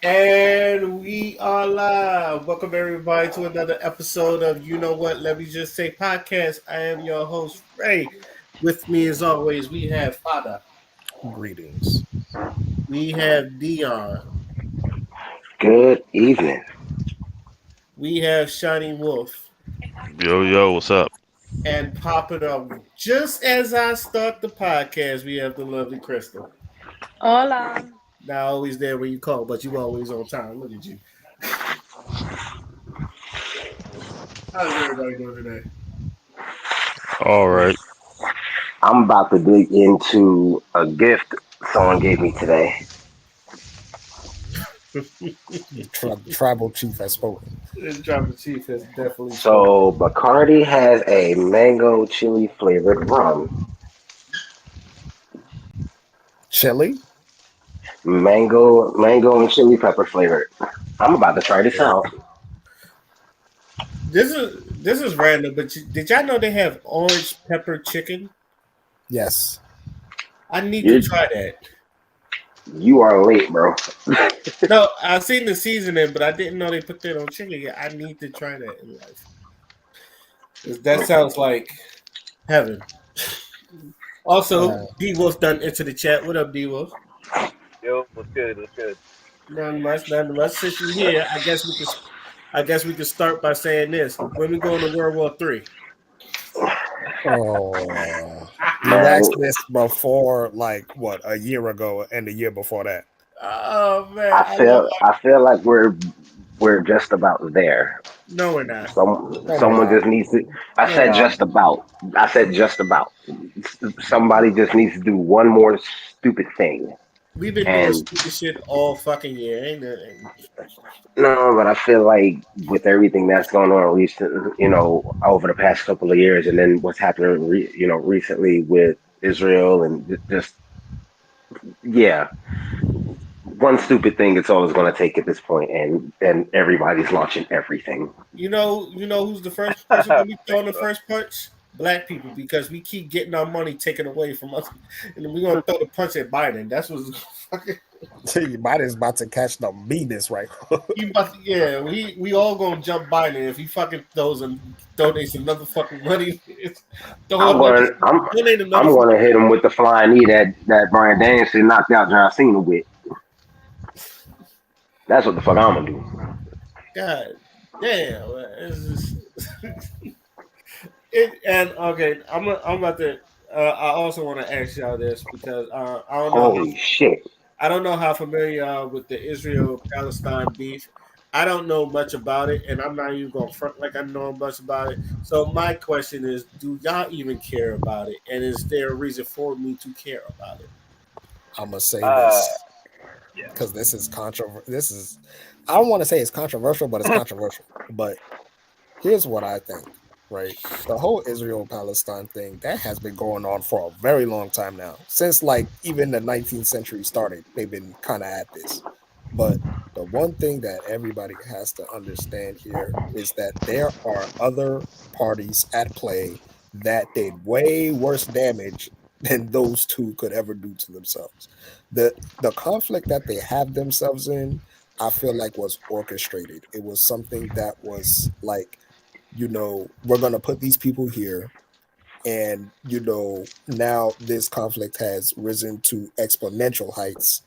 And we are live. Welcome everybody to another episode of You Know What? Let Me Just Say podcast. I am your host, Ray. With me as always, we have Fada. Greetings. We have Dion. Good evening. We have Shiny Wolf. Yo, yo, what's up? And popping up just as I start the podcast, we have the lovely Crystal. Hola. Not always there when you call, but you always on time. Look at you. How's everybody doing today? All right. I'm about to dig into a gift someone gave me today. Tribal chief has spoken. This Driver Chief has definitely spoken. So Bacardi has a mango chili flavored rum. Chili? Mango and chili pepper flavored. I'm about to try this out. This is random, but did y'all know they have orange pepper chicken? Yes. I need You to try that. you are late, bro. No, I've seen the seasoning, but I didn't know they put that on chicken yet. I need to try that in life. 'Cause that sounds like heaven. Also, D Wolf done into the chat. What up, D Wolf? Yo, what's good? What's good? Nothing much, nothing much. Since you're here, I guess we could start by saying this: when we go into World War III. Oh, you Man, asked this before, like what, a year ago, and the year before that. Oh man, I feel like we're just about there. No, we're not. Someone just needs to. I said just about. I said just about. Somebody just needs to do one more stupid thing. We've been doing And stupid shit all fucking year, ain't it? no, but I feel like with everything that's going on recent, over the past couple of years, and then what's happening, recently with Israel, and just yeah, one stupid thing it's always going to take at this point, and then everybody's launching everything. You know who's the first person to be throwing the first punch? Black people, because we keep getting our money taken away from us, and we're gonna throw the punch at Biden. That's what's fucking. Biden's about to catch the meanness right. We all gonna jump Biden if he fucking donates another fucking money. Donate I'm another. going to hit him with the flying knee that Brian Danielson knocked out John Cena with. That's what the fuck I'm gonna do. God damn, it's just. Okay, I'm about to. I also want to ask y'all this because I don't know. Holy shit! I don't know how familiar you are with the Israel-Palestine beef. I don't know much about it, and I'm not even going to front like I know much about it. So my question is, do y'all even care about it? And is there a reason for me to care about it? I'm gonna say this because this is controversial. I don't want to say it's controversial, but it's controversial. But here's what I think. Right, the whole Israel-Palestine thing that has been going on for a very long time now. Since like even the 19th century started, they've been kind of at this. But the one thing that everybody has to understand here is that there are other parties at play that did way worse damage than those two could ever do to themselves. The conflict that they have themselves in, I feel like was orchestrated. It was something that was like, we're going to put these people here. And, now this conflict has risen to exponential heights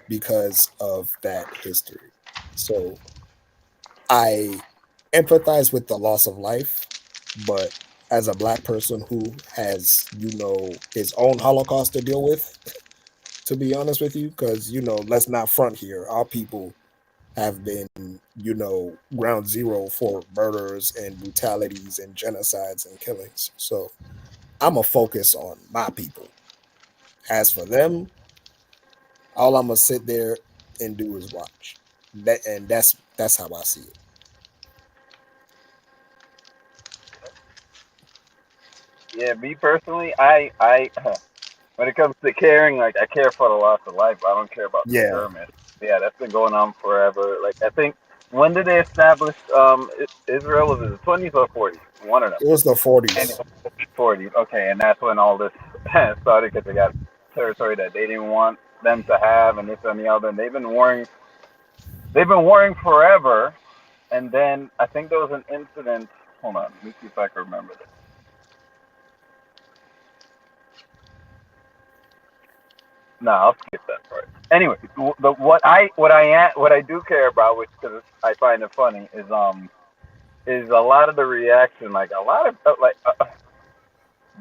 because of that history. So I empathize with the loss of life, but as a Black person who has, his own Holocaust to deal with, to be honest with you, because, let's not front here. Our people have been, ground zero for murders and brutalities and genocides and killings. So I'm going to focus on my people. As for them, all I'm going to sit there and do is watch. That's how I see it. Yeah, me personally, I when it comes to caring, like I care for the loss of life. But I don't care about the experiment. Yeah, that's been going on forever. Like I think when did they establish Israel? Was it the 20s or 40s? One of them. It was the 40s. 40s. Okay, and that's when all this started because they got territory that they didn't want them to have, and this and the other. And they've been warring They've been warring forever, and then I think there was an incident. Hold on, let me see if I can remember this. No, I'll skip that part. Anyway, what I do care about, which because I find it funny, is a lot of the reaction. Like a lot of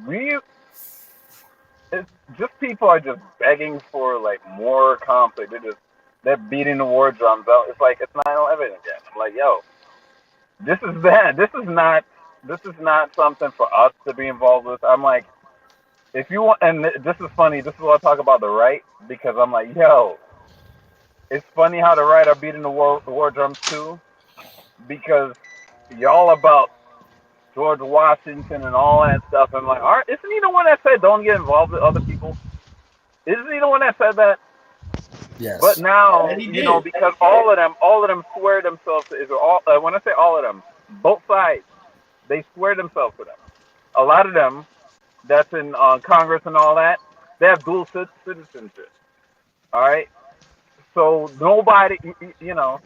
we it's just people are just begging for like more conflict. They're beating the war drums out. It's like it's 9/11 again. I'm like, yo, this is bad. This is not something for us to be involved with. I'm like, if you want, and this is funny. This is what I talk about the right because I'm like, yo, it's funny how the right are beating the war drums too because y'all about George Washington and all that stuff. I'm like, isn't he the one that said don't get involved with other people? Isn't he the one that said that? But Yes. now, And he did. because all of them swear themselves to Israel. When I say all of them, both sides, they swear themselves to them. A lot of them that's in Congress and all that, they have dual citizenship. All right, so nobody,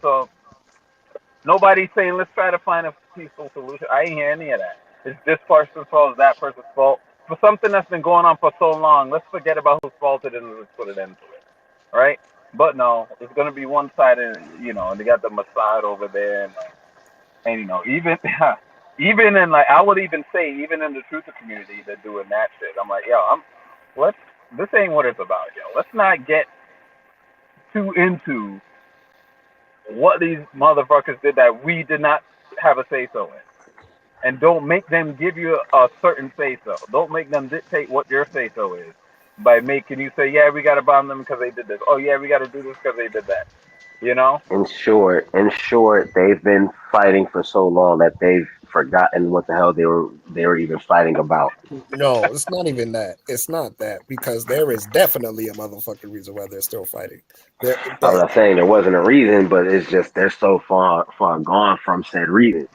so nobody's saying let's try to find a peaceful solution. I ain't hear any of that. It's this person's fault, it's that person's fault. For something that's been going on for so long, let's forget about whose fault it is and let's put it into it. Right? But no, it's gonna be one sided, and they got the Mossad over there and even even in like I would even say even in the truther community they're doing that shit. I'm like, yo, let's this ain't what it's about, yo. Let's not get too into what these motherfuckers did that we did not have a say so in. And don't make them give you a certain say so. Don't make them dictate what your say so is by making you say, yeah, we got to bomb them because they did this. Oh, yeah, we got to do this because they did that. You know? In short, they've been fighting for so long that they've forgotten what the hell they were even fighting about. No, it's not even that. It's not that because there is definitely a motherfucking reason why they're still fighting. I'm But not saying there wasn't a reason, but it's just they're so far gone from said reason.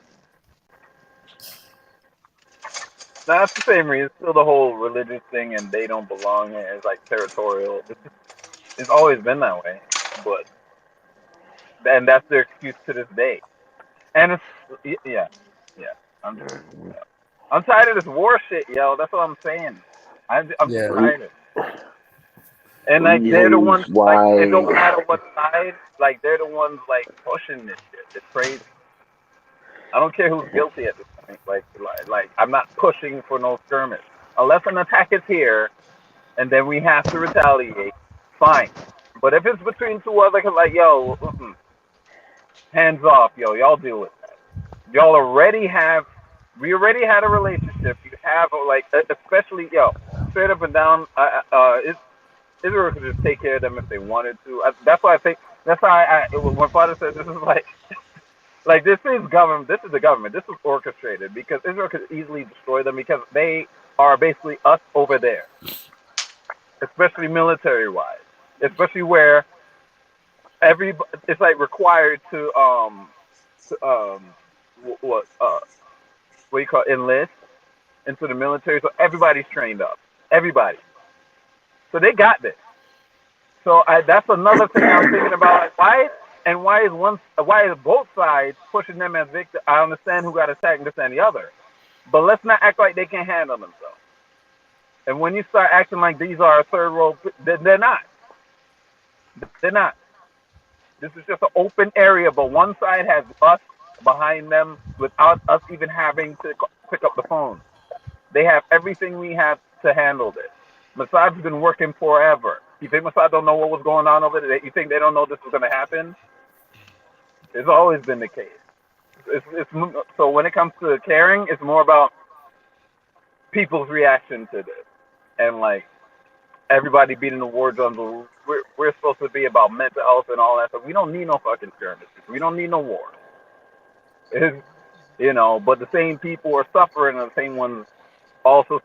That's the same reason. It's still the whole religious thing and they don't belong here. It's like territorial. It's always been that way. But, and that's their excuse to this day. And yeah. Yeah. I'm just, Mhm. yeah. I'm tired of this war shit, yo. That's what I'm saying. I'm just yeah, tired of it. And like they're the Reasons ones like it why don't matter what side, like they're the ones like pushing this shit. It's crazy. I don't care who's guilty at this point. Like I'm not pushing for no skirmish. Unless an attack is here and then we have to retaliate, fine. But if it's between two other like yo, hands off, yo, y'all deal with that. Y'all already have we already had a relationship. You have like especially yo, straight up and down Israel could just take care of them if they wanted to. That's why I think. That's why when Father said this is like this is government. This is the government. This is orchestrated because Israel could easily destroy them because they are basically us over there, especially military wise, especially where every it's like required to what you call enlist into the military. So everybody's trained up. Everybody. So they got this. So that's another thing I'm thinking about. Like, why is both sides pushing them as victims? I understand who got attacked and this and the other, but let's not act like they can handle themselves. And when you start acting like these are a third world, they're not. They're not. This is just an open area, but one side has us behind them without us even having to pick up the phone. They have everything we have to handle this. Mossad's been working forever. You think Mossad don't know what was going on over there? You think they don't know this was going to happen? It's always been the case. So when it comes to caring, it's more about people's reaction to this, and like everybody beating the war drums. We're supposed to be about mental health and all that stuff. We don't need no fucking skirmishes. We don't need no war. It's, but the same people are suffering, and the same ones also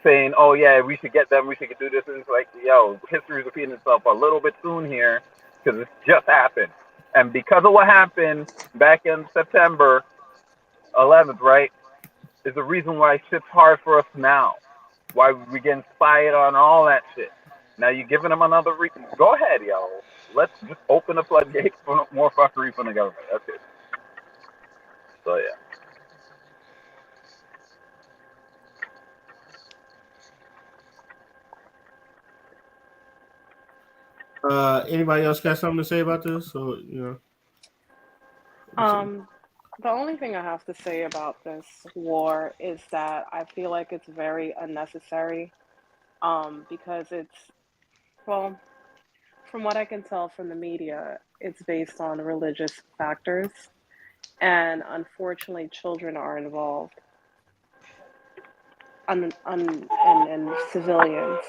saying, "Oh yeah, we should get them. We should do this." And it's like, yo, history's repeating itself a little bit soon here because it just happened, and because of what happened back in September 11th, right, is the reason why shit's hard for us now. Why we getting spied on all that shit. Now you're giving them another reason. Go ahead, yo. Let's just open the floodgates for more fuckery from the government. That's it. So yeah. Anybody else got something to say about this? Or The only thing I have to say about this war is that I feel like it's very unnecessary. Because well, from what I can tell from the media, it's based on religious factors, and unfortunately, children are involved, and civilians.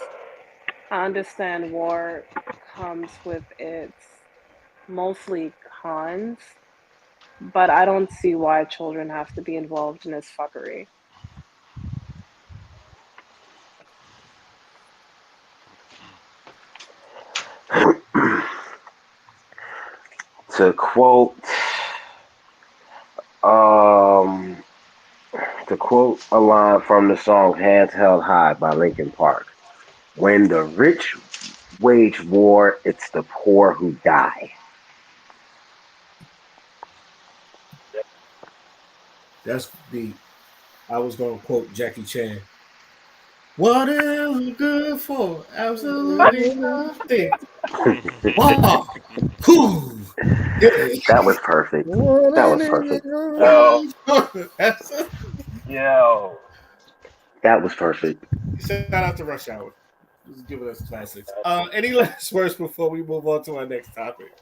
I understand war comes with its mostly cons, but I don't see why children have to be involved in this fuckery. To quote, um, to quote a line from the song "Hands Held High" by Linkin Park, "When the rich wage war, it's the poor who die." that's the. I was gonna quote Jackie Chan. What is it good for? Absolutely nothing. Wow. Whew. That was perfect. That was perfect. Yo, That's yo. That was perfect. Shout out to Rush Hour. Just giving us classics. Any last words before we move on to our next topic?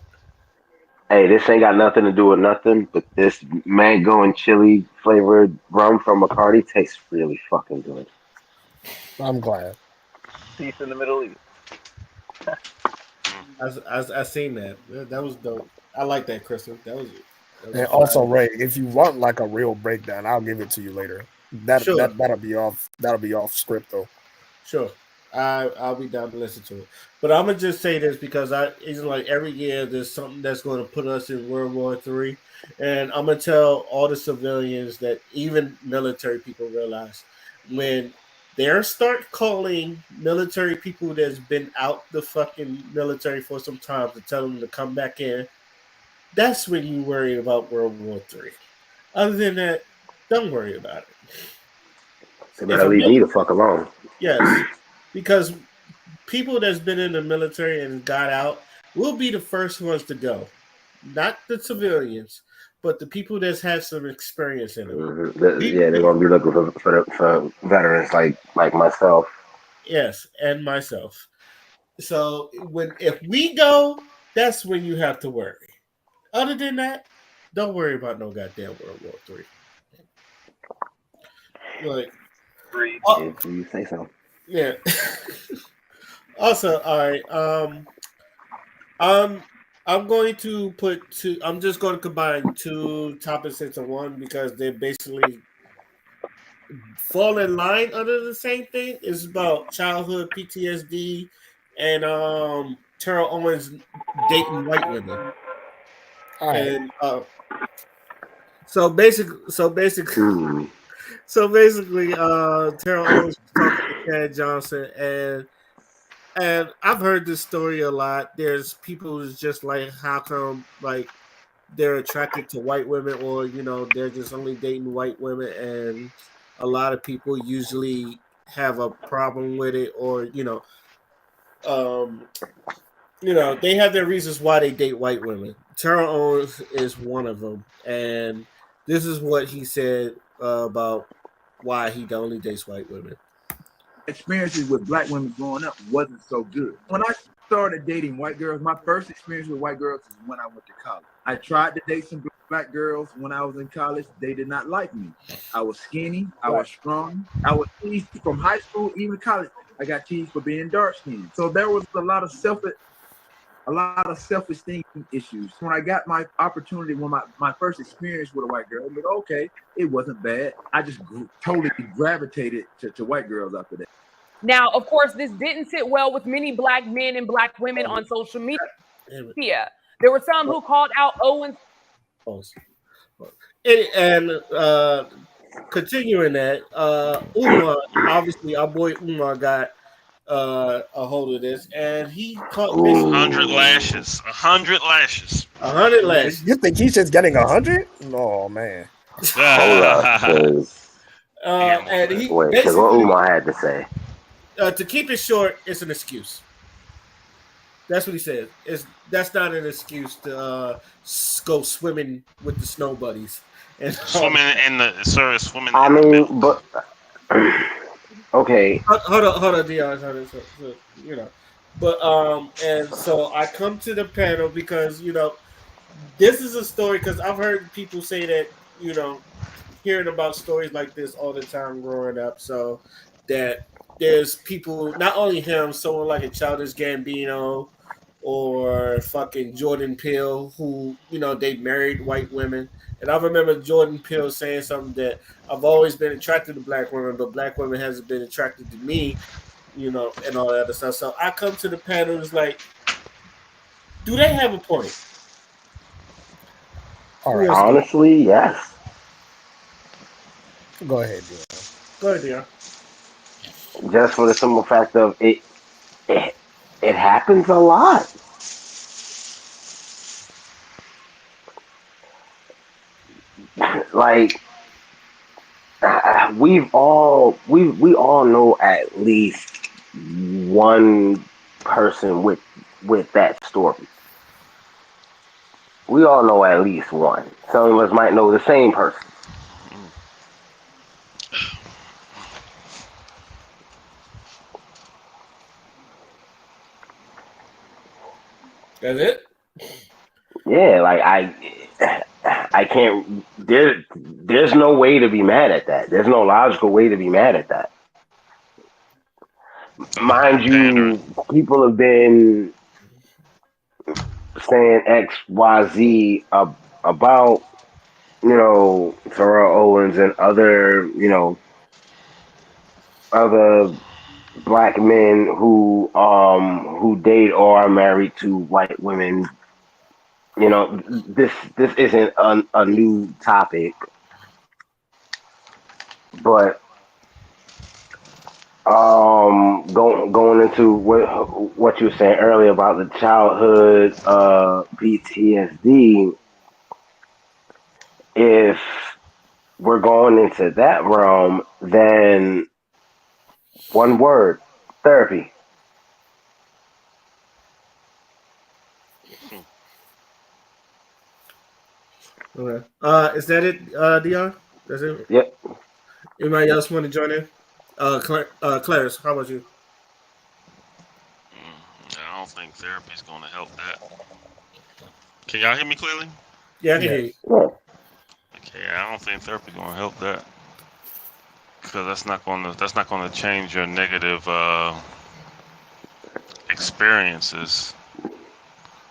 Hey, this ain't got nothing to do with nothing, but this mango and chili flavored rum from McCarty tastes really fucking good. I'm glad. Peace in the Middle East. I seen that. That was dope. I like that, Crystal. That was And a also, fire. Ray, if you want like a real breakdown, I'll give it to you later. Sure, That'll be off. That'll be off script though. sure. I'll be down to listen to it. But I'm gonna just say this because it's like every year there's something that's going to put us in World War III, and I'm gonna tell all the civilians that even military people realize when they start calling military people that's been out the fucking military for some time to tell them to come back in. That's when you worry about World War III. Other than that, don't worry about it. They If better a leave mil- me the fuck alone. yes, because people that's been in the military and got out will be the first ones to go. Not the civilians, but the people that's had some experience in them. We, Yeah, they're gonna be looking for veterans like myself. yes, and myself. So if we go, that's when you have to worry. Other than that, don't worry about no goddamn World War III. Like, Free. oh, If you say so. yeah. Also, all right. Um, I'm going to put two. I'm just going to combine two topics into one because they basically fall in line under the same thing. It's about childhood PTSD and Terrell Owens dating white women. All right. And so basically, so basically, Hmm. so basically, Terrell Owens was talking to Chad Johnson, and I've heard this story a lot. There's people who's just like, how come like they're attracted to white women, or they're just only dating white women, and a lot of people usually have a problem with it, or um, they have their reasons why they date white women. Terrell Owens is one of them, and this is what he said about why he only dates white women. Experiences with black women growing up wasn't so good. When I started dating white girls, my first experience with white girls is when I went to college. I tried to date some black girls when I was in college. They did not like me. I was skinny. I was strong. I was teased from high school, even college. I got teased for being dark skinned. So there was a lot of self-esteem issues. When I got my opportunity, when my first experience with a white girl, but okay, it wasn't bad. I just totally gravitated to white girls after that. Now, of course, this didn't sit well with many black men and black women on social media. There were some who called out Owens. And continuing that, Umar, obviously our boy Umar got a hold of this, and he caught basically 100 lashes. 100 lashes. 100 You lashes. think he's just getting 100? Oh man. Hold up, He because got more And than that. he wait, because what basically, Umar had to say. to keep it short, it's an excuse. That's what he said. That's not an excuse to go swimming with the snow buddies and all Swimming that. in the sir, swimming I in the mean, milk. but okay, Hold on, Dion. Hold on, so, you know, but and so I come to the panel because this is a story because I've heard people say that hearing about stories like this all the time growing up. So that there's people, not only him, someone like a Childish Gambino or fucking Jordan Peele, who they married white women. And I remember Jordan Peele saying something that I've always been attracted to black women, but black women hasn't been attracted to me, and all that other stuff. So I come to the panel, it's like, do they have a point? All Who right. else go? honestly, yes. Go ahead, Dion. Go ahead, Dion. Just for the simple fact of it, it happens a lot. Like we all know at least one person with that story. We all know at least one. Some of us might know the same person. That's it. Yeah, like I can't. There's no way to be mad at that. There's no logical way to be mad at that. Other Mind than pandering. you, people have been saying X, Y, Z about Pharrell Owens and other other black men who date or are married to white women. This isn't a new topic, but going into what you were saying earlier about the childhood PTSD, if we're going into that realm, then one word, therapy. Okay. Is that it, Dion? That's it. Yep. Anybody else want to join in? Clarence, how about you? I don't think therapy's going to help that. Can y'all hear me clearly? Yeah, I can hear you. Yes. Yeah. Okay, I don't think therapy's going to help that because that's not going to change your negative experiences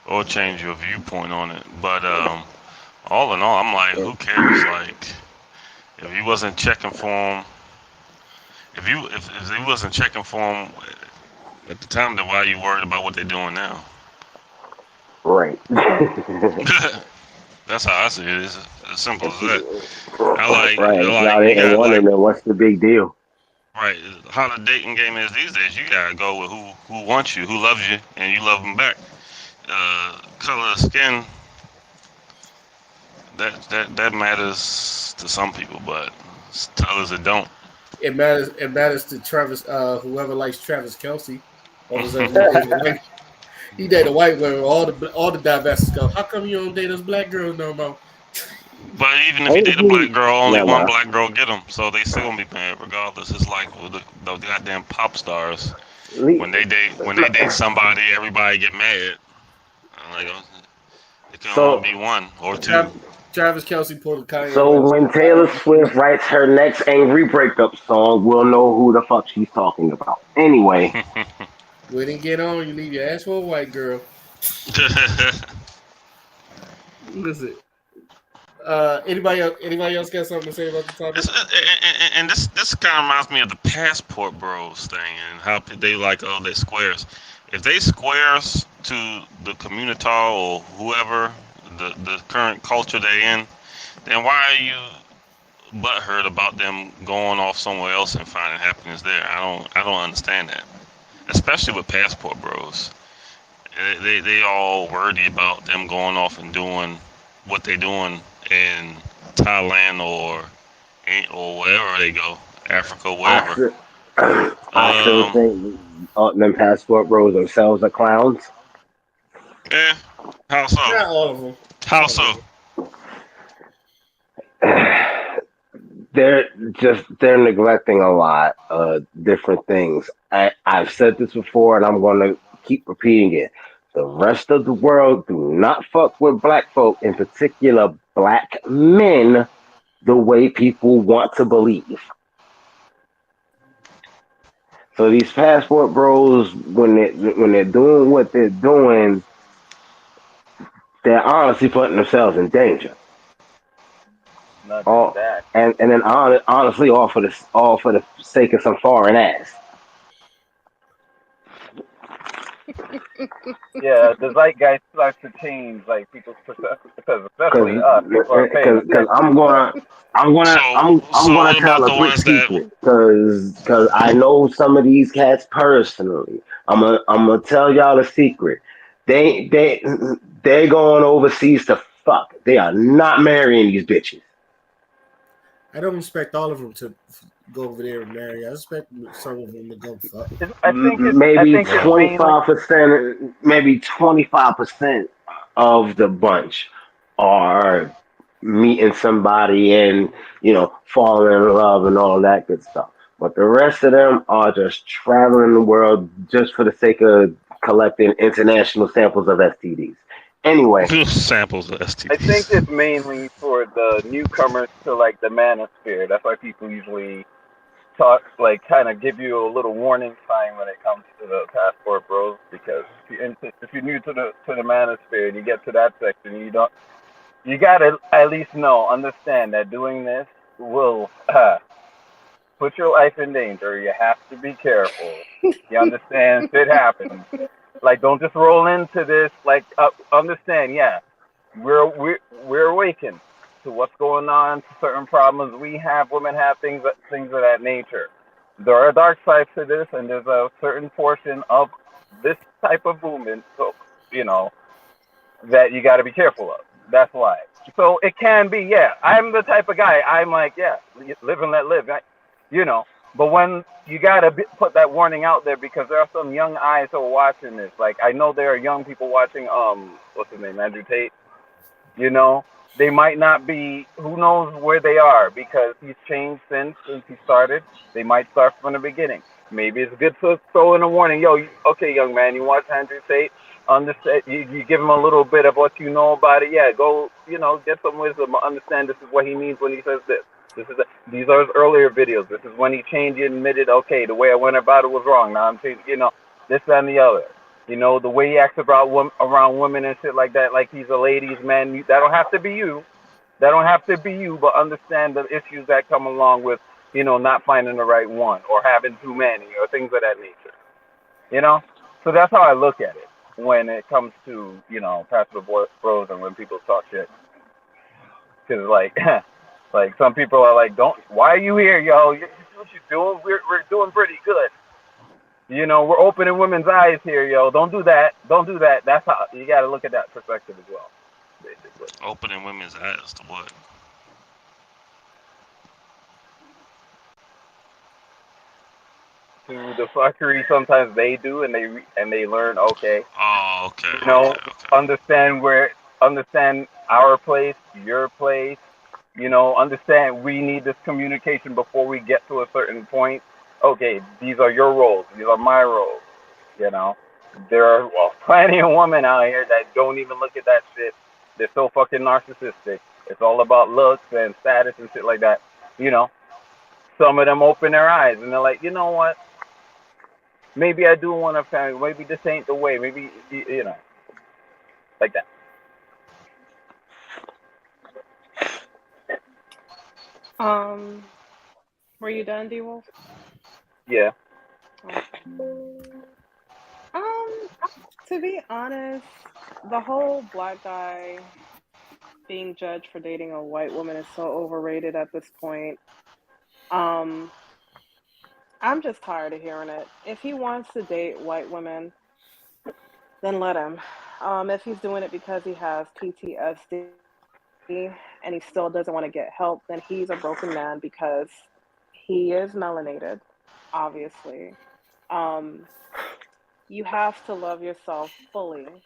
or change your viewpoint on it. But all in all, I'm like, who cares? Like, if you wasn't checking for them, if he wasn't checking for them at the time, then why are you worried about what they're doing now? Right. That's how I see it. It's as simple If as that. you, right. I If like y'all you didn't got want like it, then what's the big deal? right how the dating game is these days. You gotta go with who wants you, who loves you, and you love them back. Color of skin that matters to some people, but to others it don't. It matters. It matters to Travis. Whoever likes Travis Kelsey, all of a sudden he dated white. He dated white women. All the divestors go. How come you don't date us black girls no more? But even if you Ain't date a black he? girl, only Never one mind. black girl get them, so they still gonna be mad regardless. It's like with the goddamn pop stars when they date somebody, everybody get mad. I'm like, oh, it can only So be one or two. Travis, Travis Kelsey pulled a Kanye so West. when Taylor Swift writes her next angry breakup song, we'll know who the fuck she's talking about. Anyway, We didn't get on. You leave your ass for a white girl. Listen. Anybody else? Anybody else got something to say about the topic? And this kind of reminds me of the passport bros thing and how they like they squares. If they squares to the community or whoever the current culture they in, then why are you butthurt about them going off somewhere else and finding happiness there? I don't understand that. especially with passport bros. They all worried about them going off and doing what they doing in Thailand or wherever they go, Africa, I wherever. still, I still Um, think them passport bros themselves are clowns. yeah. How so? Not all of them. How Not all so? of them. They're neglecting a lot of different things. I've said this before, and I'm going to keep repeating it. The rest of the world do not fuck with black folk, in particular black men, the way people want to believe. So these passport bros, when they're doing what they're doing, they're honestly putting themselves in danger. Not just All that. and then honestly, all for the sake of some foreign ass. Yeah, the zeitgeist starts to change, like people's perception, because especially Cause, us, people are paying cause attention to that. So I'm so gonna what tell about a the quick ones that? secret. Cause I know some of these cats personally. I'm gonna tell y'all a secret. They they going overseas to fuck. They are not marrying these bitches. I don't expect all of them to go over there and marry. I expect some of them to go fuck. I Maybe think it's mainly 25%, maybe 25% of the bunch are meeting somebody and falling in love and all that good stuff. But the rest of them are just traveling the world just for the sake of collecting international samples of STDs. Anyway, Samples of I think STDs. it's mainly for the newcomers to like the manosphere. That's why people usually talk like kind of give you a little warning sign when it comes to the passport bros because if you're new to the manosphere and you get to that section, you gotta at least understand that doing this will put your life in danger. You have to be careful. You understand? Shit happens. Like, don't just roll into this. Like, understand? Yeah, we're awakened to what's going on, to certain problems we have, women have, things of that nature. There are dark sides to this, and there's a certain portion of this type of movement. So, you know, that you got to be careful of. That's why. So it can be, yeah. I'm the type of guy. I'm like, yeah, live and let live. You know. But when you got to put that warning out there because there are some young eyes who are watching this. Like I know there are young people watching. What's his name? Andrew Tate. You know, they might not be. Who knows where they are because he's changed since he started. They might start from the beginning. Maybe it's good to throw in a warning. Yo, okay, young man, you watch Andrew Tate. Understand? You give him a little bit of what you know about it. Yeah, go. Get some wisdom. Understand this is what he means when he says this. These are his earlier videos. This is when he changed and admitted, okay, the way I went about it was wrong. Now I'm changing. This that, and the other. The way he acts around women and shit like that, like he's a ladies' man. That don't have to be you. That don't have to be you, but understand the issues that come along with, not finding the right one or having too many or things of that nature. You know? So that's how I look at it when it comes to, passive bros and when people talk shit. Because, like, like some people are like, why are you here, yo? You what you doing? We're doing pretty good. We're opening women's eyes here, yo. Don't do that. Don't do that. That's how you got to look at that perspective as well, basically. Opening women's eyes to what? To the fuckery sometimes they do, and they learn. Okay, Oh, okay, you know, okay, okay. understand our place, your place. Understand we need this communication before we get to a certain point. Okay, these are your roles. These are my roles. You know, there are plenty of women out here that don't even look at that shit. They're so fucking narcissistic. It's all about looks and status and shit like that. You know, some of them open their eyes and they're like, you know what? Maybe I do want a family. Maybe this ain't the way. Maybe like that. Um, were you done, D Wolf? Yeah. Okay. Um, to be honest, the whole black guy being judged for dating a white woman is so overrated at this point. Um, I'm just tired of hearing it. If he wants to date white women, then let him. If he's doing it because he has PTSD and he still doesn't want to get help, then he's a broken man because he is melanated, obviously. Um, you have to love yourself fully.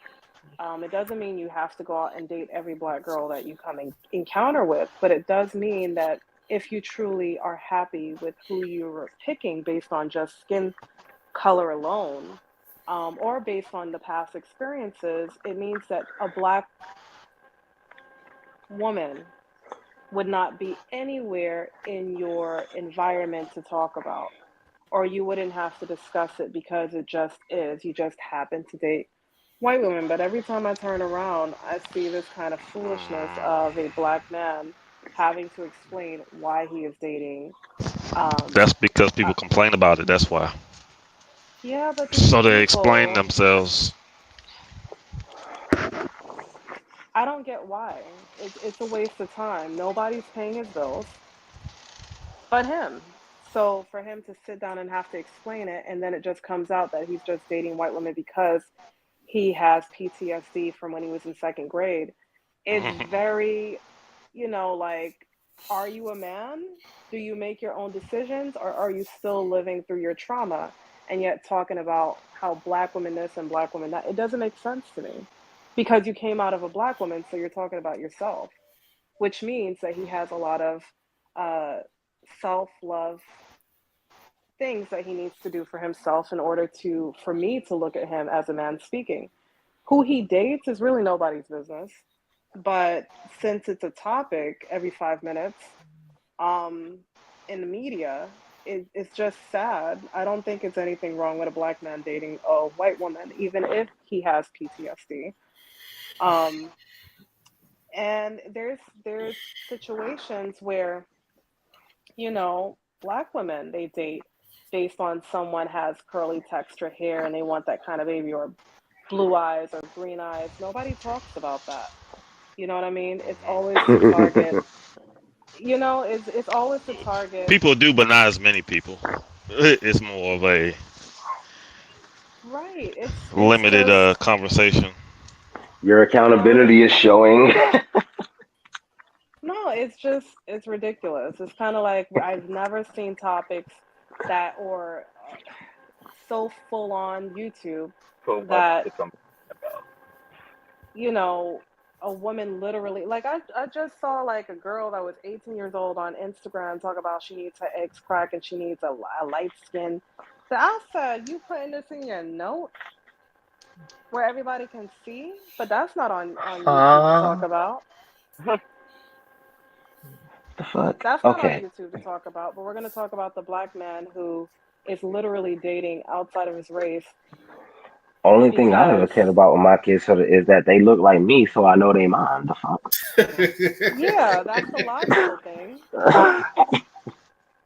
It doesn't mean you have to go out and date every black girl that you come in encounter with, but it does mean that if you truly are happy with who you're picking based on just skin color alone, or based on the past experiences, it means that a black woman would not be anywhere in your environment to talk about, or you wouldn't have to discuss it because it just is. You just happen to date white women. But every time I turn around, I see this kind of foolishness of a black man having to explain why he is dating. Um, That's because uh, people complain about it. That's why. yeah, but these So they explain people, themselves. I don't get why. It's a waste of time. Nobody's paying his bills but him. So for him to sit down and have to explain it, and then it just comes out that he's just dating white women because he has PTSD from when he was in second grade, it's very, like, are you a man? Do you make your own decisions, or are you still living through your trauma and yet talking about how black women this and black women that? It doesn't make sense to me because you came out of a black woman, so you're talking about yourself, which means that he has a lot of uh, self love things that he needs to do for himself in order to for me to look at him as a man speaking. Who he dates is really nobody's business, but since it's a topic every 5 minutes, um, in the media, it's just sad. I don't think it's anything wrong with a black man dating a white woman, even if he has PTSD. Um, and there's situations where black women they date based on someone has curly texture hair and they want that kind of baby, or blue eyes or green eyes. Nobody talks about that. You know what I mean? It's always to target. It's always to target. People do, but not as many people. It's more of a Right. It's limited just conversation. Your no, accountability is showing. no. It's ridiculous. It's kind of like I've never seen topics that or so full on YouTube So much that to complain about. you know, a woman literally, like, I just saw like a girl that was 18 years old on Instagram talk about she needs her eggs cracked and she needs a light skin. So I said, you putting this in your note where everybody can see, but that's not on YouTube to talk Huh? about. The fuck? That's not on Okay. YouTube to talk about, but we're going to talk about the black man who is literally dating outside of his race Only thing I ever because, cared about with my kids is that they look like me, so I know they mine. The fuck? yeah, that's the logical thing.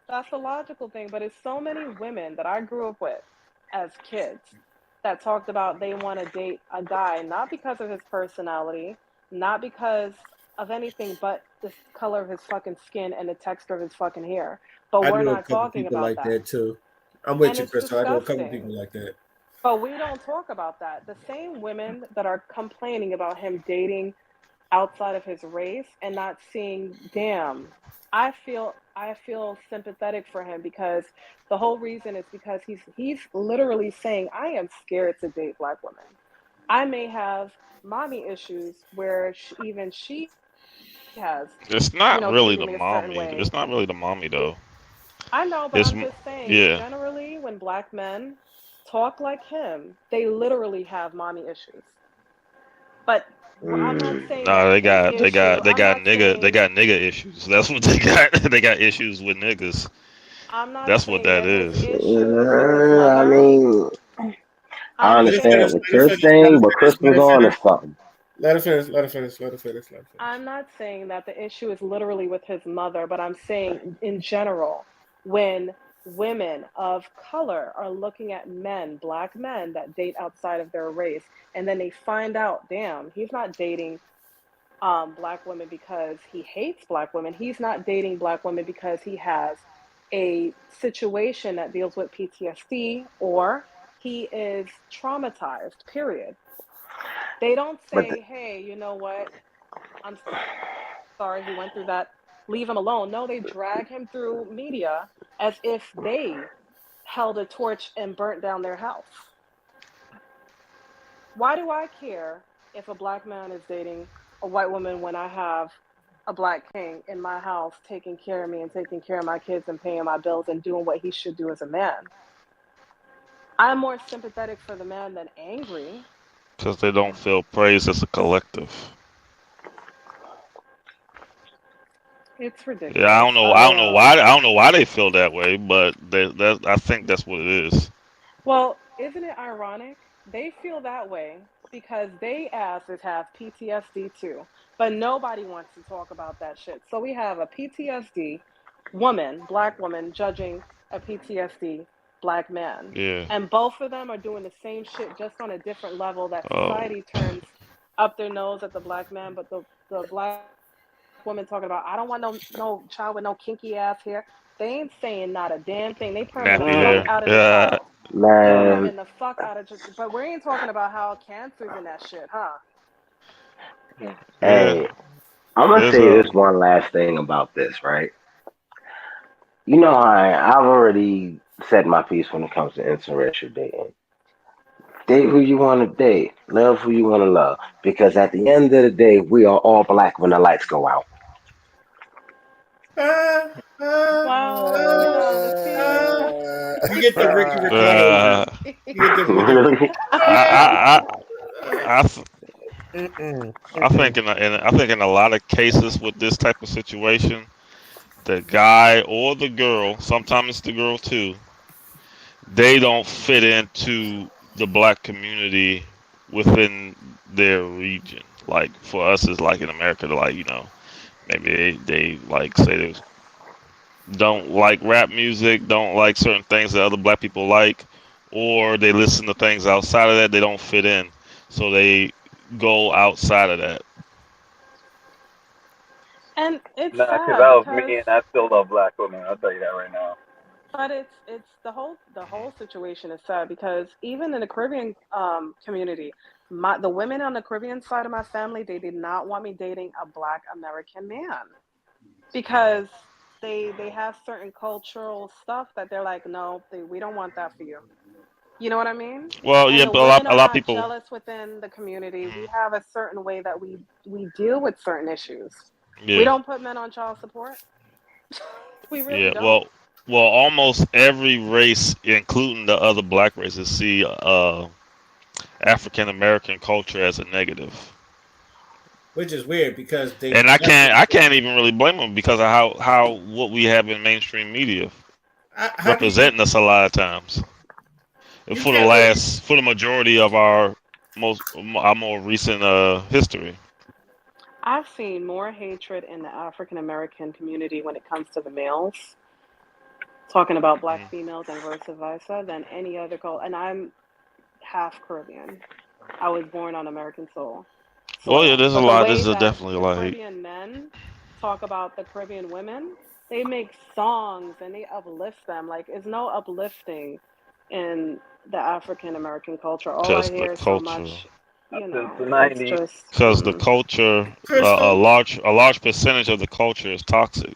That's the logical thing, but it's so many women that I grew up with as kids that talked about they want to date a guy not because of his personality, not because of anything but the color of his fucking skin and the texture of his fucking hair. But I we're know a not couple talking people about like that. that too. I'm with And you, it's Crystal. I know a couple disgusting. people like that. But we don't talk about that. The same women that are complaining about him dating outside of his race and not seeing, damn, I feel sympathetic for him because the whole reason is because he's literally saying I am scared to date black women. I may have mommy issues where even she has It's treated me not a really certain the way. mommy. It's not really the mommy though. I know, but It's I'm just saying, yeah. generally when black men talk like him, they literally have mommy issues. But I'm not Mm. saying Nah, that they his got they issue, got they I'm got not nigga they saying got nigga issues. That's what they got. They got issues with niggas. I'm not That's what saying that that his is. issue is with his I mother. mean, I'm I not Let her saying understand finish. that what Let her you're finish. Let her saying, but finish. Let Crystal's her on to finish. something. Let her finish. Let her finish. Let her finish. Let her finish. I'm not saying that the issue is literally with his mother, but I'm saying in general, when women of color are looking at men, black men that date outside of their race, and then they find out, damn, he's not dating black women because he hates black women. He's not dating black women because he has a situation that deals with PTSD or he is traumatized, period. They don't But say, hey, you know what? I'm sorry he went through that. Leave him alone. No, they drag him through media as if they held a torch and burnt down their house. Why do I care if a black man is dating a white woman when I have a black king in my house taking care of me and taking care of my kids and paying my bills and doing what he should do as a man? I'm more sympathetic for the man than angry. Because they don't feel praised as a collective. It's Yeah, I ridiculous. don't know. I I don't don't know know. why. I don't know why they feel that way, but I think that's what it is. Well, isn't it ironic? They feel that way because they asses have PTSD too, but nobody wants to talk about that shit. So we have a PTSD woman, black woman, judging a PTSD black man. Yeah. And both of them are doing the same shit just on a different level that Oh, society turns up their nose at the black man, but the black woman talking about, I don't want no child with no kinky ass hair. They ain't saying not a damn thing. They perming the nappy fuck mm, hair. out of the Yeah. child. They man, perming the fuck out of, but we ain't talking about how cancer's in that shit, huh? Yeah. hey, I'm gonna There's say a. this one last thing about this, right? You know, I've already said my piece when it comes to interracial dating. Date who you want to date, love who you want to love, because at the end of the day, we are all black when the lights go out. Uh, uh, Well, you know, the tea. uh. You get the Ricky Ricky Uh, Hazel. You get the Ricky. Really? I, I, Uh, I, th- I think I think in a lot of cases with this type of situation, the guy or the girl, sometimes it's the girl too, they don't fit into the black community within their region. Like for us, it's like in America, like maybe they like say they don't like rap music, don't like certain things that other black people like, or they listen to things outside of that they don't fit in, so they go outside of that. And it's Nah, because sad that was because, me, and I still love black women. I'll tell you that right now. but it's the whole situation is sad because even in the Caribbean community, the women on the Caribbean side of my family, they did not want me dating a black American man because they have certain cultural stuff that they're like, no, we don't want that for you. You know what I mean? Well, And yeah, the but women a are lot of not people. jealous within the community. We Mhm. have a certain way that we deal with certain issues. We Yeah, don't put men on child support. We really yeah. don't. Well, almost every race, including the other black races, see African American culture as a negative. which is weird because they And I can't definitely. I can't even really blame them because of how what we have in mainstream media Have you? representing us a lot of times You for the can't really. last for the majority of our more recent history. I've seen more hatred in the African American community when it comes to the males, talking about black Mhm. females and vice versa, than any other culture. And I'm half Caribbean. I was born on American Well, yeah, soil. there's a But the lot. way There's that definitely a the lot of hate. Caribbean men talk about the Caribbean women, they make songs and they uplift them. Like, it's no uplifting in the African American culture. All I Because the hear is so culture, much, Since the it's '90s. just, because the culture, Crystal, a large percentage of the culture is toxic.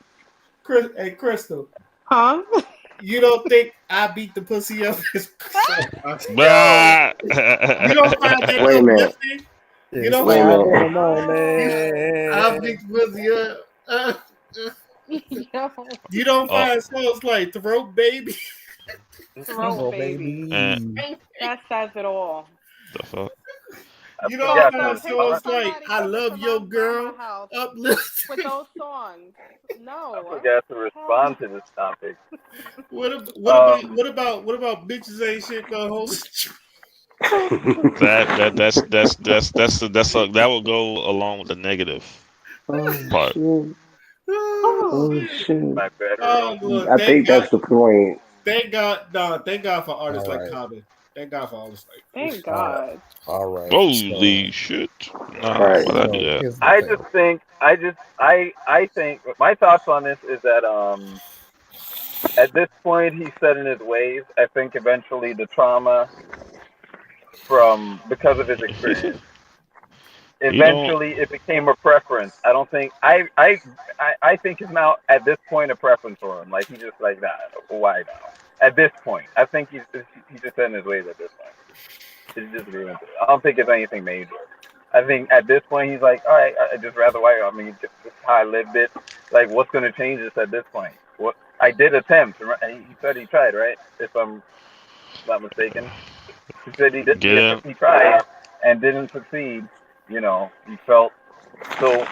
Hey Crystal, huh? you don't think I beat the pussy up? So, Yo, Bah! you don't find that Wait a minute. uplifting? You It's don't Wait a find 5 in minute. the you, I morning. beat the pussy up. yo, You don't Oh, find songs like "Throat Baby." throat Oh, baby. and baby. That says it all. the fuck. I You don't So, forgot to so find picture respond. songs like somebody "I coming Love to Your my Girl" house with uplifting. those songs. I No, forgot to hell respond no. to this topic. Um, What about bitches ain't shit but hoes? That will go along with the negative Oh part. shoot! Oh, Oh shoot! my Oh bedroom. Lord, I think that's the point. thank God, no, thank God for All artists like right. Common. Thank God for artists like. Oof. thank All right. God. All right. Holy shit! All Nah, right. why'd I do So that? here's the I thing. just think, I think my thoughts on this is that At this point, he's set in his ways. I think eventually the trauma from because of his experience. You don't. Eventually, it became a preference. I don't think I think it's now at this point a preference for him. Like he just like that. Why now? At this point, I think he's just set in his ways at this point. It's just ruined it. I don't think it's anything major. I think at this point he's like, all right, I just rather white. I mean, this is how I lived it. Like, what's going to change this at this point? What I did attempt. He said he tried, right? If I'm not mistaken, he said he did. Get in. He tried and didn't succeed. You know, he felt so.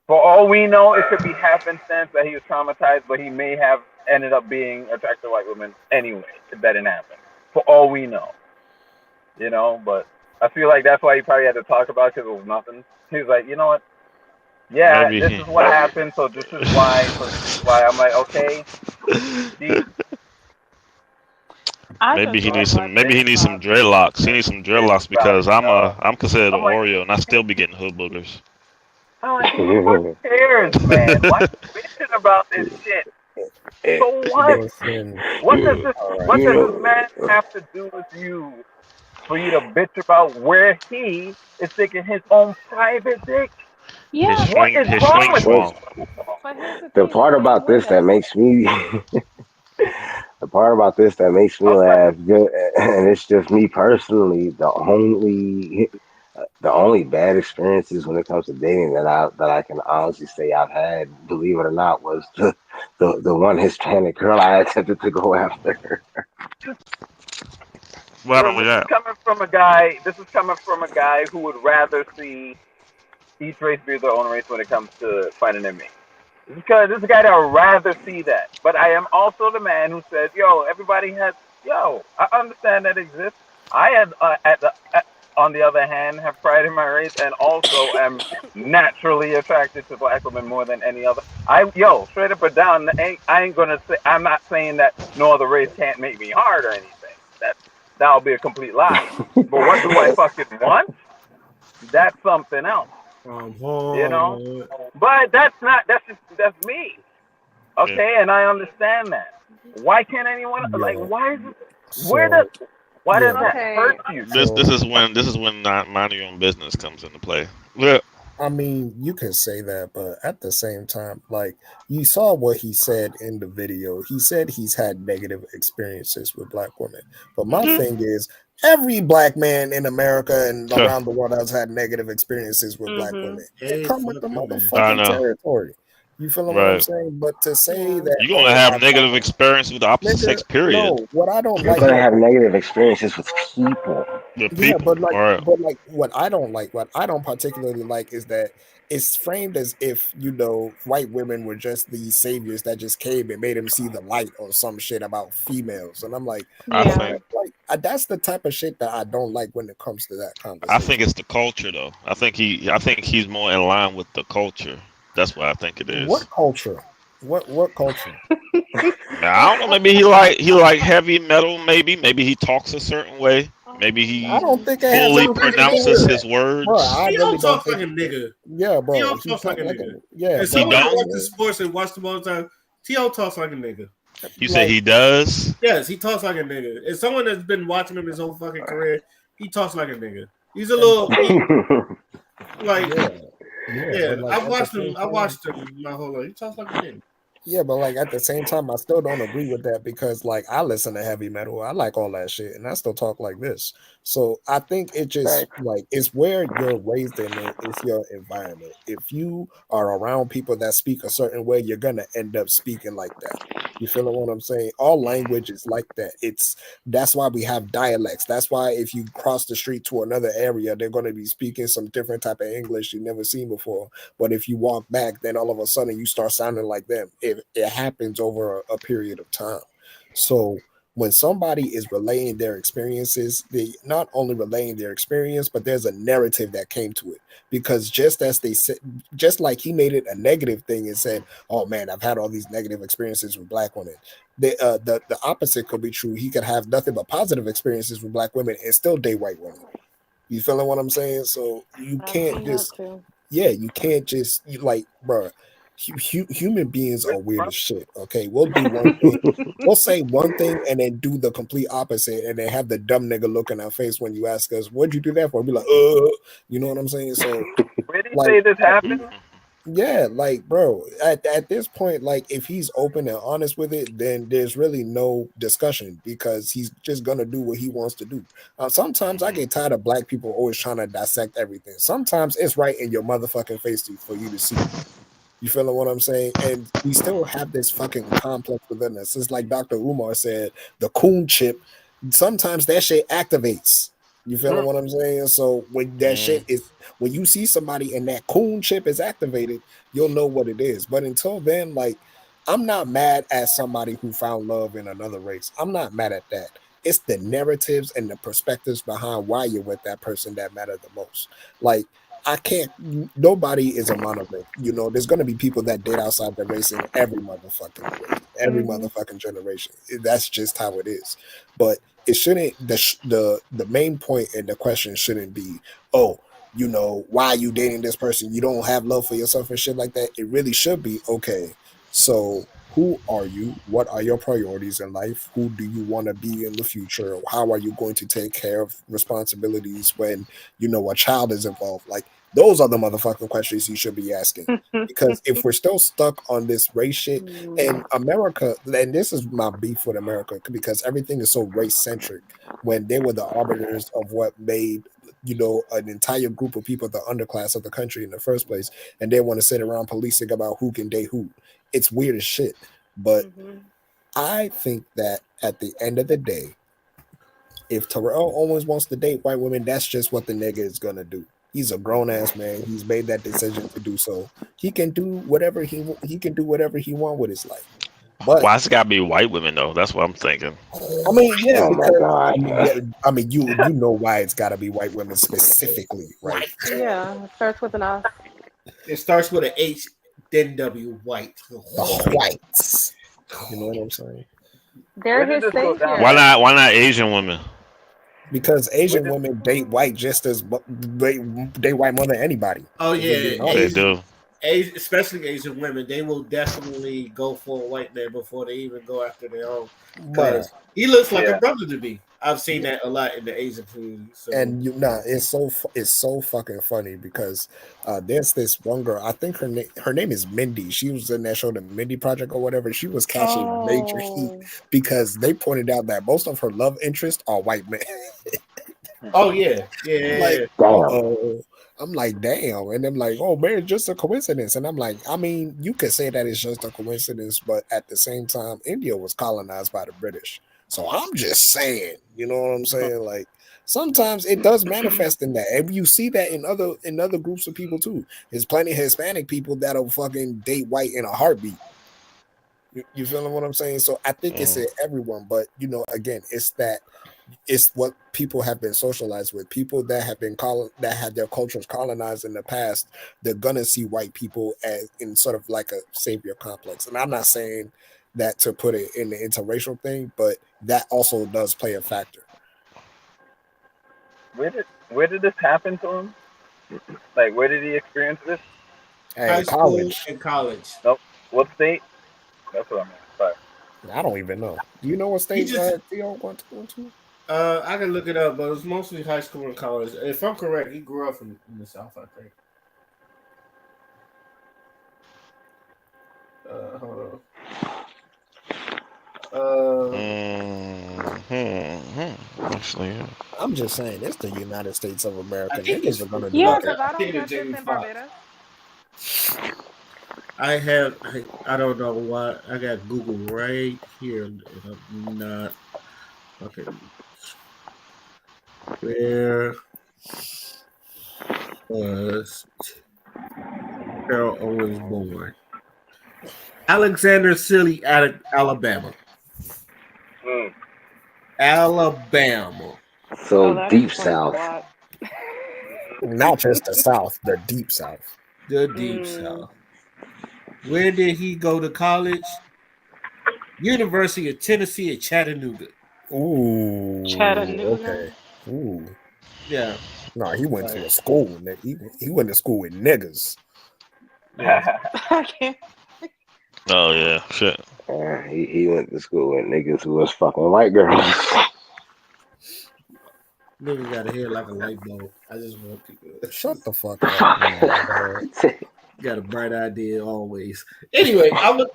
For all we know, it could be happenstance that he was traumatized, but he may have ended up being attracted to white women anyway if that didn't happen. For all we know, you know. But I feel like that's why he probably had to talk about it because it was nothing. He was like, you know what? Yeah, Maybe this he. is what happened. So this is why. So this is why. I'm like, okay. I Maybe just he love needs my some. Maybe he face needs some up. dreadlocks. He needs some dreadlocks because No. I'm considered an I'm like, Oreo and I still be getting hood boogers. I'm like, who the fuck cares, man? Why you bitching about this shit? So what? Listen, What does this all right. what does this man have to do with you for you to bitch about where he is sticking his own private dick? Yeah, What is His wrong swing with What's strong. but here's the the thing, part I don't about wear this that that. makes me the part about this that makes me you? laugh, and it's just me personally, the only bad experiences when it comes to dating that I can honestly say I've had, believe it or not, was the one Hispanic girl I attempted to go after. What happened with that? This is coming from a guy who would rather see each race be their own race when it comes to finding their mate. This is a guy that would rather see that. But I am also the man who says, yo, everybody has, yo, I understand that exists. I had, on the other hand, have pride in my race and also am naturally attracted to black women more than any other. Straight up or down, I ain't gonna say, I'm not saying that no other race can't make me hard or anything. That'll be a complete lie. But what do I fucking want? That's something else, you know? Hard. But that's me. Yeah. Okay, and I understand that. Why can't anyone like Yeah. why is it where does So why does yeah. that hurt Okay, you? This So this is when not minding your own business comes into play. Yeah. I mean, you can say that, but at the same time, like you saw what he said in the video. He said he's had negative experiences with black women. But my Yeah. thing is, every black man in America and Huh. around the world has had negative experiences with black mhm. women. It Hey, come with the fucking man. I motherfucking know. territory. You feeling what I'm Right. saying? But to say Yeah. that, You're gonna oh, have I've negative had experience with the opposite nigga, sex. Period. no, what I don't You're like, gonna no, have negative experiences with people. With yeah, people. All right. but like what I don't particularly like is that it's framed as if white women were just these saviors that just came and made him see the light or some shit about females, and I'm like, I Yeah. think that's the type of shit that I don't like when it comes to that I think conversation. it's the culture though. I think he's more in line with the culture. That's what I think it is. What culture? What culture? Now, I don't know. Maybe he like heavy metal. Maybe he talks a certain way. Maybe I he don't think it has fully anything to do with pronounces that, his bro. I words. really T.O. don't talks like think. a nigga. Yeah, T.O. bro. He talks like talked a like nigga. yeah, As He but someone that like, don't. watches sports and watches them all the time, T.O. talks like a nigga. You said like he does. Yes, he talks like a nigga. As someone that's been watching him his whole fucking career, he talks like a nigga. He's a and little like yeah, yeah, yeah. but like at the same I time, watched him my whole life. He talks like a nigga. yeah, but like at the same time, I still don't agree with that because like I listen to heavy metal, I like all that shit, and I still talk like this. So I think it just Facts. like it's where you're raised in it, it's your environment. If you are around people that speak a certain way, you're gonna end up speaking like that. You feel what I'm saying? All language is like that. That's why we have dialects. That's why if you cross the street to another area, they're going to be speaking some different type of English you've never seen before. But if you walk back, then all of a sudden you start sounding like them. It happens over a period of time. So when somebody is relaying their experiences, they not only relaying their experience, but there's a narrative that came to it. Because just as they said, just like he made it a negative thing and said, "Oh man, I've had all these negative experiences with black women." The opposite could be true. He could have nothing but positive experiences with black women and still date white women. You feeling what I'm saying? So you I've can't seen that just too. yeah, you can't just you like, bro. human beings are weird as shit. Okay, we'll do one thing, we'll say one thing, and then do the complete opposite, and then have the dumb nigga look in our face when you ask us, "What'd you do that for?" Be like, you know what I'm saying? So, Where do you like, say this happened? yeah, like, bro, at this point, like, if he's open and honest with it, then there's really no discussion because he's just gonna do what he wants to do. Sometimes I get tired of black people always trying to dissect everything. Sometimes it's right in your motherfucking face for you to see. You feeling what I'm saying? And we still have this fucking complex within us. It's like Dr. Umar said, the coon chip, sometimes that shit activates. You feeling what I'm saying? So when that shit is, when you see somebody and that coon chip is activated, you'll know what it is. But until then, like, I'm not mad at somebody who found love in another race. I'm not mad at that. It's the narratives and the perspectives behind why you're with that person that matter the most. Like, I can't. Nobody is a monolith. You know, there's going to be people that date outside the race in every motherfucking race, every motherfucking generation. That's just how it is. But it shouldn't. The main point in the question shouldn't be, oh, you know, why are you dating this person? You don't have love for yourself and shit like that. It really should be, okay, so who are you? What are your priorities in life? Who do you want to be in the future? How are you going to take care of responsibilities when, you know, a child is involved? Like, those are the motherfucking questions you should be asking. Because if we're still stuck on this race shit, and America, and this is my beef with America, because everything is so race centric, when they were the arbiters of what made, you know, an entire group of people the underclass of the country in the first place, and they want to sit around policing about who can date who. It's weird as shit. But I think that at the end of the day, if Terrell Owens wants to date white women, that's just what the nigga is gonna do. He's a grown ass man. He's made that decision to do so. He can do whatever he can do whatever he want with his life. But Why it's gotta be white women though? That's what I'm thinking. I mean, yeah, Oh my because God. I mean, you know why it's got to be white women specifically, right? Yeah, it starts with an S. It starts with an H, then W. White. The whites. You know what I'm saying? They're Where did his this go down? Why savior. not? Why not Asian women? Because Where Asian did women date white just as they white more than anybody. Oh If we're yeah, being They honest. do. Especially Asian women, they will definitely go for a white man before they even go after their own. Bruh. Because he looks like a yeah. brother to me. I've seen that a lot in the Asian community. So And you know, it's so fucking funny because there's this one girl. I think her name is Mindy. She was in that show, the Mindy Project or whatever. She was catching major heat Oh. because they pointed out that most of her love interests are white men. oh yeah, yeah, I'm yeah, like, yeah. Damn. oh, I'm like, damn. And I'm like, oh man, it's just a coincidence. And I'm like, I mean, you could say that it's just a coincidence, but at the same time, India was colonized by the British. So I'm just saying, you know what I'm saying? Like, sometimes it does manifest in that. And you see that in other groups of people too. There's plenty of Hispanic people that'll fucking date white in a heartbeat. You feeling what I'm saying? So I think it's in everyone, but you know, again, it's what people have been socialized with. People that have been that had their cultures colonized in the past, they're gonna see white people as in sort of like a savior complex. And I'm not saying that to put it in the interracial thing, but that also does play a factor. Where did this happen to him? Like, where did he experience this? Hey, High school college. and college. Nope. What state? That's what I meant. Sorry. I don't even know. Do you know what He state just Theo went to go to? I can look it up, but it's mostly high school and college. If I'm correct, he grew up in the South, I think. Hold on. Actually, yeah. I'm just saying, it's the United States of I America. think Niggas it's are gonna do Yeah, Florida. because whatever. I I don't think it's get this Jamie in Foxx. Barbados. I don't know why. I got Google right here, and I'm not. Okay, where was Carol Owens born? Alexander City, Alabama. Mm. Alabama. Oh, So that deep explains a south. lot. Not just the South, the deep South. The Deep Mm, South. Where did he go to college? University of Tennessee at Chattanooga. Ooh, Chattanooga. okay. Ooh. Yeah. No, he went Right. to a school. He went to school with niggas. I can't. Oh yeah, shit. He went to school with niggas who was fucking white girls. Nigga got a head like a light bulb. I just want people. Shut the fuck up. Got a bright idea always. Anyway, Oh,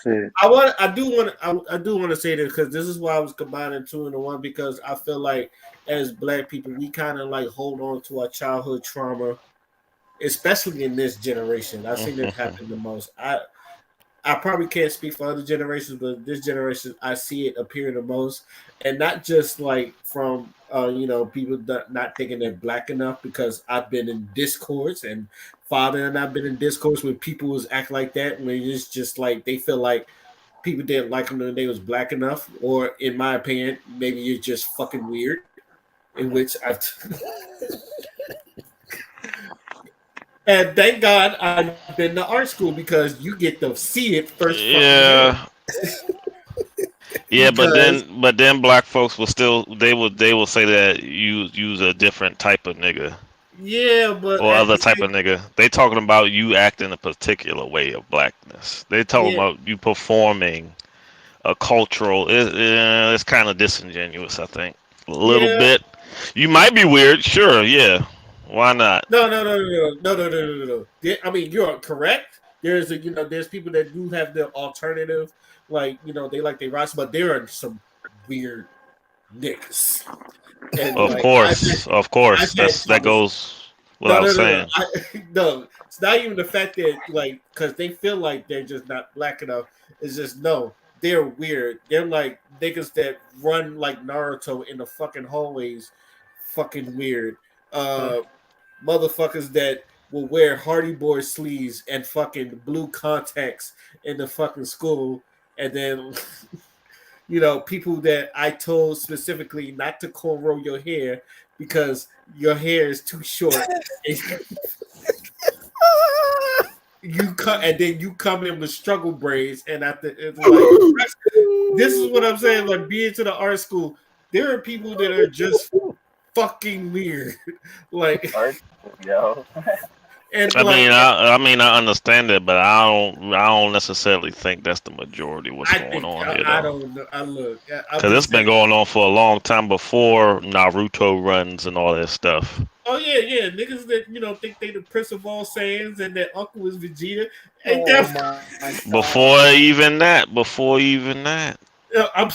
shit. I do want to say this because this is why I was combining two into one because I feel like as Black people we kind of like hold on to our childhood trauma, especially in this generation. I've seen it happen the most. I probably can't speak for other generations, but this generation, I see it appear the most, and not just like from people not thinking they're Black enough. Because I've been in discourse, and Father and I've been in discourse where people was act like that when it's just like they feel like people didn't like them when they was Black enough, or in my opinion, maybe you're just fucking weird. In which I've and thank God I've been to art school because you get to see it first. Yeah. Yeah, but then Black folks will still they will say that you use a different type of nigga. Yeah, but or other type of nigga. They talking about you acting a particular way of Blackness. They talking about you performing a cultural. It's kind of disingenuous, I think. A little bit. You might be weird, sure, yeah. Why not? No. I mean, you're correct. There's there's people that do have the alternative, like they like they roster, but there are some weird niggas. And of course. That goes without saying. No, it's not even the fact that because they feel like they're just not Black enough. It's just no, they're weird. They're like niggas that run like Naruto in the fucking hallways, fucking weird. Motherfuckers that will wear Hardy Boy sleeves and fucking blue contacts in the fucking school, and then people that I told specifically not to cornrow your hair because your hair is too short. You cut and then you come in with struggle braids, and it's like this is what I'm saying. Like being to the art school, there are people that are just fucking weird. Like yo. And I mean, I understand it, but I don't necessarily think that's the majority of what's going on here. Though. I don't know. I look because it's been going on for a long time before Naruto runs and all that stuff. Oh yeah, niggas that think they the Prince of all Saiyans and their uncle is Vegeta. Before even that. I'm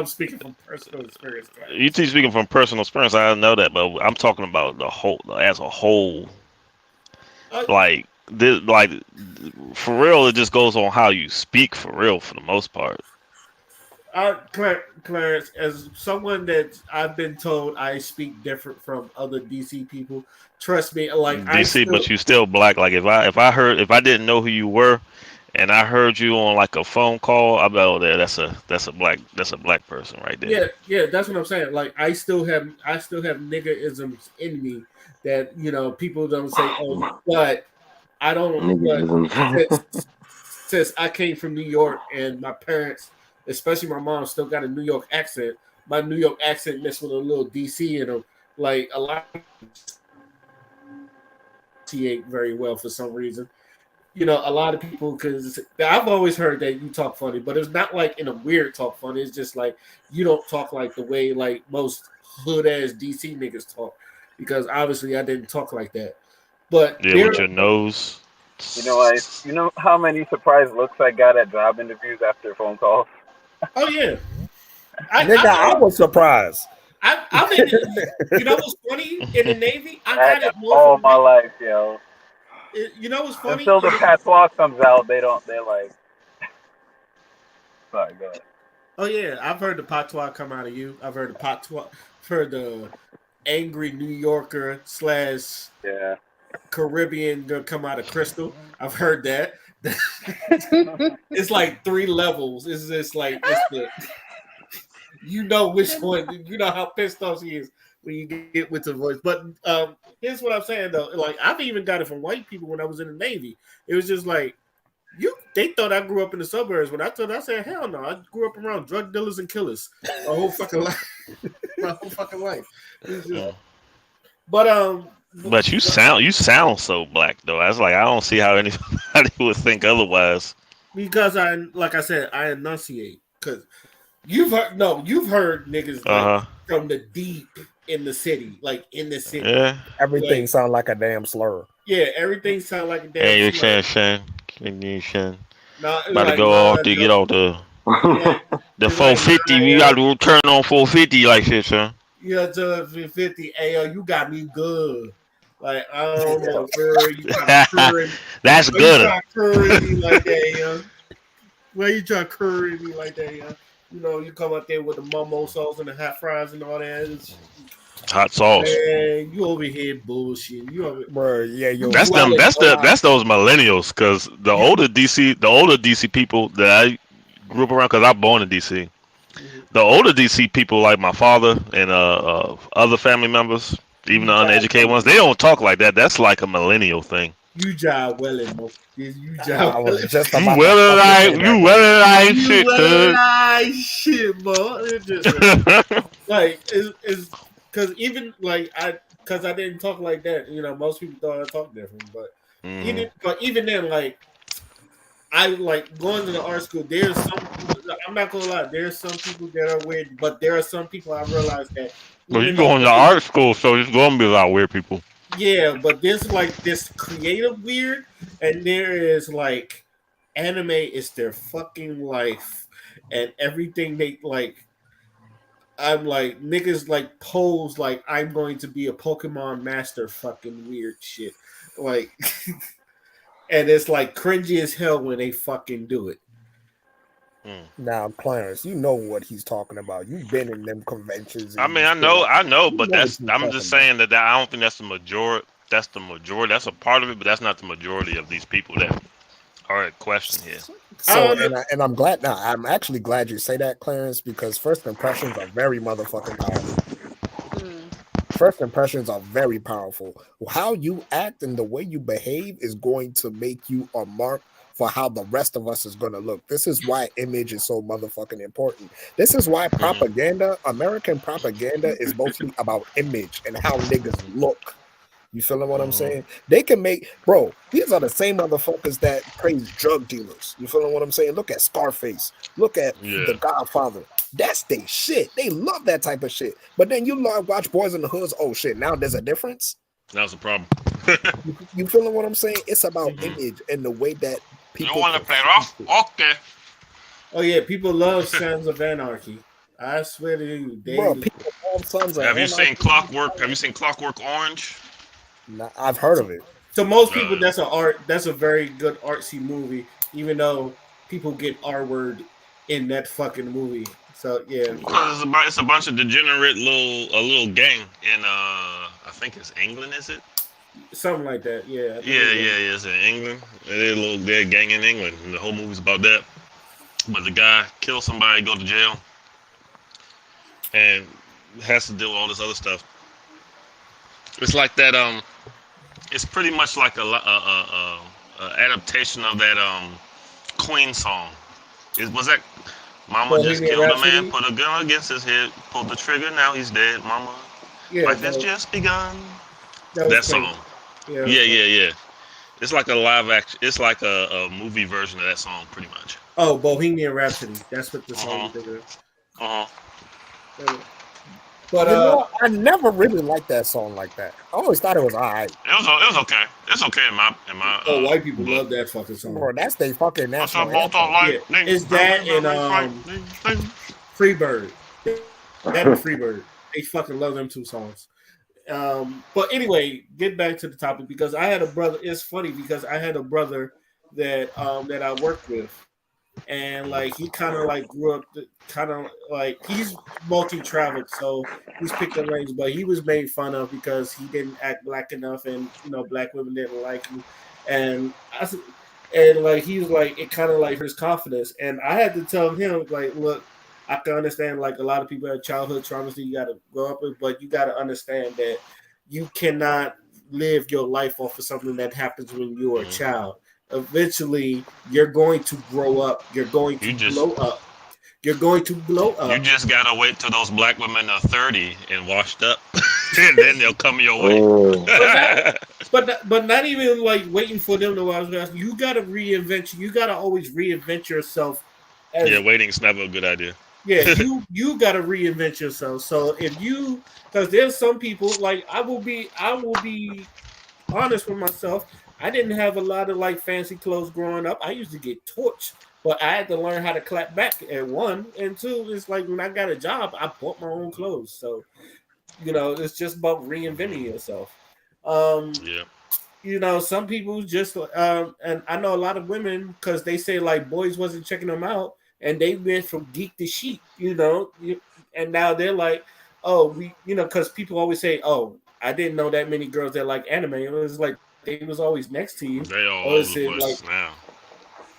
speaking from personal experience. You two speaking from personal experience. I know that, but I'm talking about the whole as a whole. Like this, for real, it just goes on how you speak for real, for the most part. Clarence, as someone that I've been told I speak different from other DC people, trust me. Like DC, but you still Black. Like if I didn't know who you were, and I heard you on like a phone call, I bet that's a black person right there. Yeah, that's what I'm saying. Like I still have niggerisms in me that people don't say, oh, but I don't. But since I came from New York and my parents, especially my mom, still got a New York accent. My New York accent mixed with a little DC in them. Like a lot of very well for some reason. A lot of people, because I've always heard that you talk funny, but it's not like in a weird talk funny. It's just like you don't talk like the way like most hood ass DC niggas talk, because obviously I didn't talk like that. But with your nose. You know how many surprise looks I got at job interviews after phone calls? Oh yeah, I was surprised. I mean, what's funny in the Navy? I got it more all my life, yo. What's funny? Until the patois comes out, they're like. Sorry, go ahead. Oh yeah, I've heard the patois come out of you. I've heard the patois. I've heard the angry New Yorker / Caribbean come out of Crystal. I've heard that. It's like 3 levels. It's just like which one. You know how pissed off he is when you get with the voice. But here's what I'm saying though. Like I've even got it from white people when I was in the Navy. It was just like they thought I grew up in the suburbs. When I said hell no, I grew up around drug dealers and killers my whole fucking life. My whole fucking life. But But you sound so black though. That's like I don't see how anybody would think otherwise. because like I said, I enunciate. Because you've heard niggas like Uh huh. from the deep in the city, like in the city, Yeah. Everything like sound like a damn slur. yeah, everything sound like a damn Hey, you slur. Shan. Nah, About to like go nah, off to no, get off the yeah, the it's like 450. We nah, got to turn on 450 like shit, son. yeah, to 50. Hey, you got me good. Like I don't know, girl, you try to curry me. That's Why you good. try to curry me like that, young? Why you try to curry me like that, young? You know, you come out there with the momo sauce and the hot fries and all that. Hot sauce. Man, you over here bullshitting. Bro, yeah, You yo, That's them. dwelling on That's those millennials. Cause the older DC people that I grew up around. Cause I born in DC. Mhm. The older DC people, like my father and other family members, even You the jive uneducated ones, welling. they don't talk like that. That's like a millennial thing. You jive welling, Mo. You jive I was welling. just You about to well fucking say that, bro. like You shit, welling cuz. like shit, Mo. It's just like it's because even like because I didn't talk like that. You know, most people thought I talked different, but hmm even then, like I like going to the art school. There's some people. I'm not gonna lie. There's some people that are weird, but there are some people I realize that But you even though going to art school, so it's gonna be a lot of weird people. yeah, but there's like this creative weird, and there is like anime is their fucking life, and everything they like. I'm like niggas like pose like I'm going to be a Pokemon master, fucking weird shit, like, and it's like cringy as hell when they fucking do it. Mm. Now, Clarence, you know what he's talking about. You've been in them conventions I and mean, you feel like I know, you but know what that's he's I'm talking just about. saying that I don't think that's the majority. That's the majority. That's a part of it, but that's not the majority of these people that are at question here. I So, don't know. and I'm glad now. I'm actually glad you say that, Clarence, because first impressions are very motherfucking powerful. Mm. First impressions are very powerful. How you act and the way you behave is going to make you a mark for how the rest of us is going to look. This is why image is so motherfucking important. This is why hmm propaganda, American propaganda, is mostly about image and how niggas look. You feeling what I'm hmm saying? They can make, bro, these are the same motherfuckers that praise drug dealers. You feeling what I'm saying? Look at Scarface. Look at The Yeah, Godfather. That's they shit. They love that type of shit. But then you watch Boys in the Hoods. Oh shit, now there's a difference. that was a problem. You feeling what I'm saying? It's about Mhm. image and the way that You people want to play perceive rough? it. Okay. Oh yeah, people love Sons of Anarchy. I swear to you, Bro, they. people love Sons of Have you seen Anarchy. Clockwork? Have you seen Clockwork Orange? Nah, I've heard of it. To most people, Uh, that's a art. That's a very good artsy movie, even though people get R word in that fucking movie. So yeah, because it's a bunch of degenerate a little gang in I think it's England, is it? something like that. Yeah, I think Yeah, it's yeah, yeah. It's in England. They're a gang in England, and the whole movie's about that. But the guy kills somebody, go to jail, and has to deal with all this other stuff. It's like that. It's pretty much like a adaptation of that Queen song. Was that Mama just Bohemian killed a man, Rhapsody. put a gun against his head, pulled the trigger, now he's dead. Mama, Yeah, life has just begun. that was That Queen. song. Yeah, that was Yeah, Queen. yeah, yeah. It's like a live action. It's like a movie version of that song, pretty much. Oh, Bohemian Rhapsody. That's what the Uh song huh. you're thinking Uh huh. of. But You know, I never really liked that song like that. I always thought it was all right. It was okay. It's okay in my oh, white people book. love that fucking song. Bro, that's their fucking What's up, national motor anthem. Yeah, lightning? it's that Very, and very frightening. Freebird. That and Freebird. They fucking love them two songs. But anyway, get back to the topic because I had a brother. It's funny because I had a brother that I worked with, and like he kind of like grew up, kind of like he's multi traveled, so he's picked up lanes, but he was made fun of because he didn't act black enough, and black women didn't like him, and and like he was like it kind of like hurt his confidence, and I had to tell him like, look. I can understand like a lot of people have childhood traumas that you got to grow up with, but you got to understand that you cannot live your life off of something that happens when you are a Mhm. child. Eventually, you're going to grow up. You're going to You just blow up. You're going to blow up. You just gotta wait till those black women are 30 and washed up, and then they'll come your way. But not even like waiting for them to watch. You gotta reinvent. You gotta always reinvent yourself. Waiting's never a good idea. Yeah, you gotta reinvent yourself. So if you, because there's some people like I will be honest with myself. I didn't have a lot of like fancy clothes growing up. I used to get torched, but I had to learn how to clap back at one and two. It's like when I got a job, I bought my own clothes. So it's just about reinventing yourself. Some people just and I know a lot of women because they say like boys wasn't checking them out and they went from geek to sheep, and now they're like, oh, because people always say, oh, I didn't know that many girls that like anime. It was like they was always next to you. They all over the place now.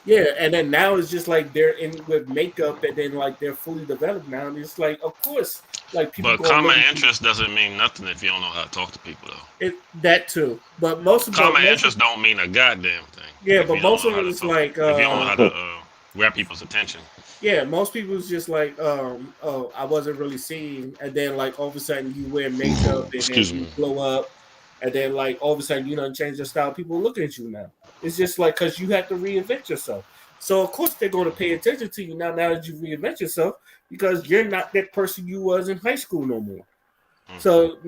Yeah, and then now it's just like they're in with makeup, and then like they're fully developed now, and it's like, of course, like people. But common interest doesn't mean nothing if you don't know how to talk to people, though. That too, but most of common interest don't mean a goddamn thing. Yeah, but most of it is like if you don't know how to grab people's attention. Yeah, most people is just like, oh, I wasn't really seeing, and then like all of a sudden you wear makeup and then you blow up, and then like all of a sudden you don't change your style. People looking at you now. It's just like because you have to reinvent yourself. So of course they're going to pay attention to you now that you reinvent yourself because you're not that person you was in high school no more. Mm-hmm. So,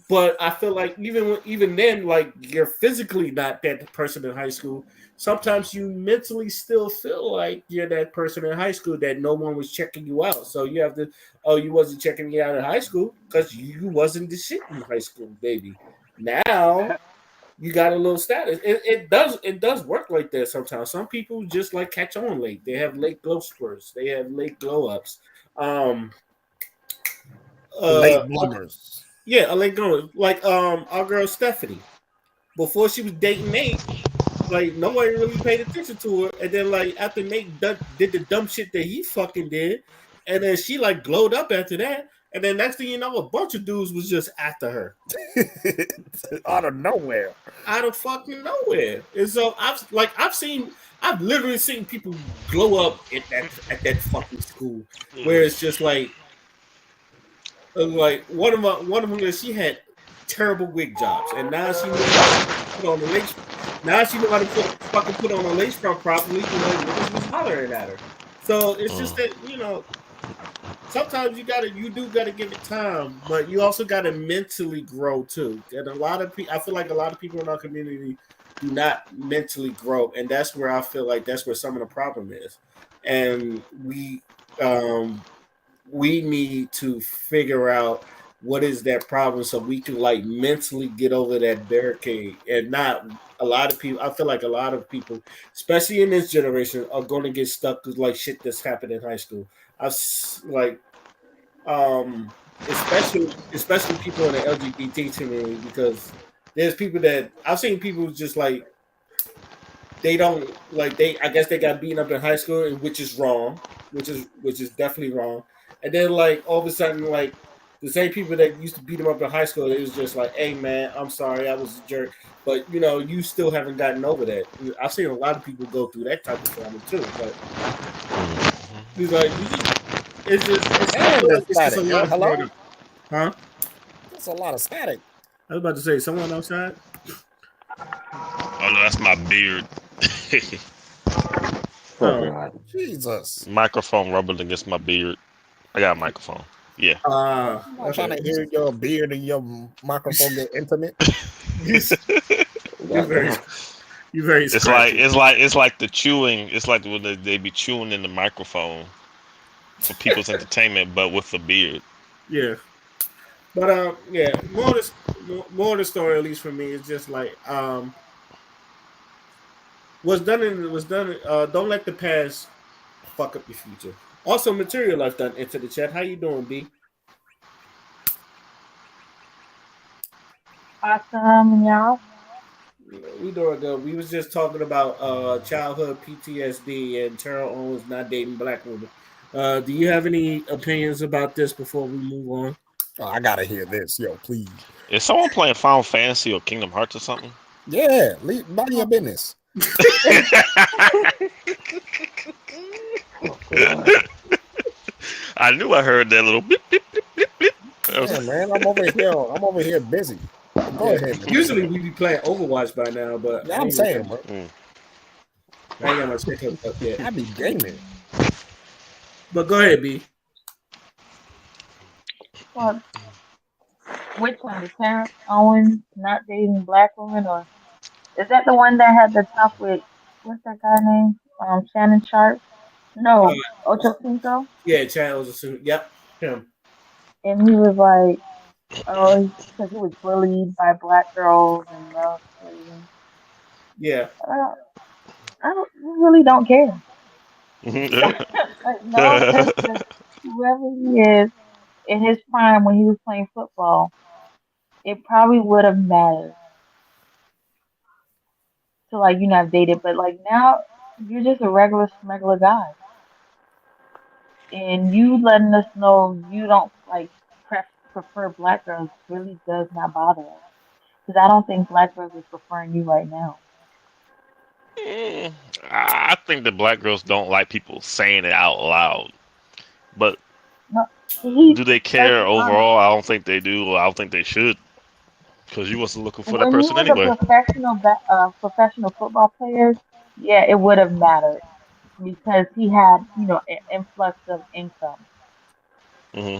but I feel like even then, like you're physically not that person in high school. Sometimes you mentally still feel like you're that person in high school that no one was checking you out. So you have to, you wasn't checking me out in high school because you wasn't the shit in high school, baby. Now you got a little status. It does work like that sometimes. Some people just like catch on late. They have late glow spurts. They have late glow ups. Late bloomers. Yeah, late glow. Like our girl Stephanie. Before she was dating Nate, like nobody really paid attention to her. And then like after Nate did the dumb shit that he fucking did, and then she like glowed up after that. And then next thing you know, a bunch of dudes was just after her. Out of nowhere. Out of fucking nowhere. And so I've literally seen people glow up at that fucking school. Where it's just like one of them, she had terrible wig jobs. And now she knows how to put on the lace. Now she knows how to put on a lace front properly. Niggas was hollering at her. So it's just that, sometimes you do gotta give it time, but you also gotta mentally grow too. And I feel like a lot of people in our community do not mentally grow, and that's where I feel like that's where some of the problem is. And we need to figure out what is that problem so we can like mentally get over that barricade. And not a lot of people, I feel like a lot of people, especially in this generation, are going to get stuck with like shit that's happened in high school. Especially people in the LGBT community, because there's people that I've seen people just like I guess they got beaten up in high school, which is wrong, which is definitely wrong. And then like all of a sudden like the same people that used to beat them up in high school, it was just like, hey man, I'm sorry, I was a jerk, but you still haven't gotten over that. I've seen a lot of people go through that type of trauma too, but. He's like, it's just a lot. Hello? Huh? That's a lot of static. I was about to say, someone outside? Oh, no, that's my beard. Oh, Jesus. Microphone rubbing against my beard. I got a microphone. Yeah. I'm trying to hear your beard and your microphone get intimate. You're very scratchy. It's like the chewing. It's like when they be chewing in the microphone for people's entertainment, but with a beard. Yeah. But more of the story, at least for me, is just like what's done. Don't let the past fuck up your future. Also, Material Life done into the chat. How you doing, B? Awesome, y'all. We doing good. We was just talking about childhood PTSD and Terrell Owens not dating black women. Do you have any opinions about this before we move on? Oh, I gotta hear this, yo, please. Is someone playing Final Fantasy or Kingdom Hearts or something? Yeah, mind your business. I knew I heard that little beep beep beep beep beep. Yeah, man, I'm over here. I'm over here busy. Go Yeah. ahead, Michelle. Usually we be playing Overwatch by now, but Yeah, I'm saying, bro. Mm. I ain't got my shit hooked up yet. I be gaming. But go ahead, B. Well, which one? The Terrence Owens not dating black women, or is that the one that had the talk with what's that guy name? Shannon Sharp? Uh, No, Ocho Cinco. yeah, channels assume. Yep, him. And he was like, oh, because he was bullied by black girls and love him. Yeah. Uh, I don't, really don't care. Like, no offense to whoever he is in his prime when he was playing football, it probably would have mattered to like you not dated, but like now you're just a regular smuggler guy, and you letting us know you don't like prefer black girls really does not bother us because I don't think black girls is preferring you right now. Mm, I think that black girls don't like people saying it out loud, but No, he do they like care overall? I don't think they do. I don't think they should, because you wasn't looking for that when he person was a anyway. professional football player, yeah, it would have mattered because he had an influx of income. Hmm.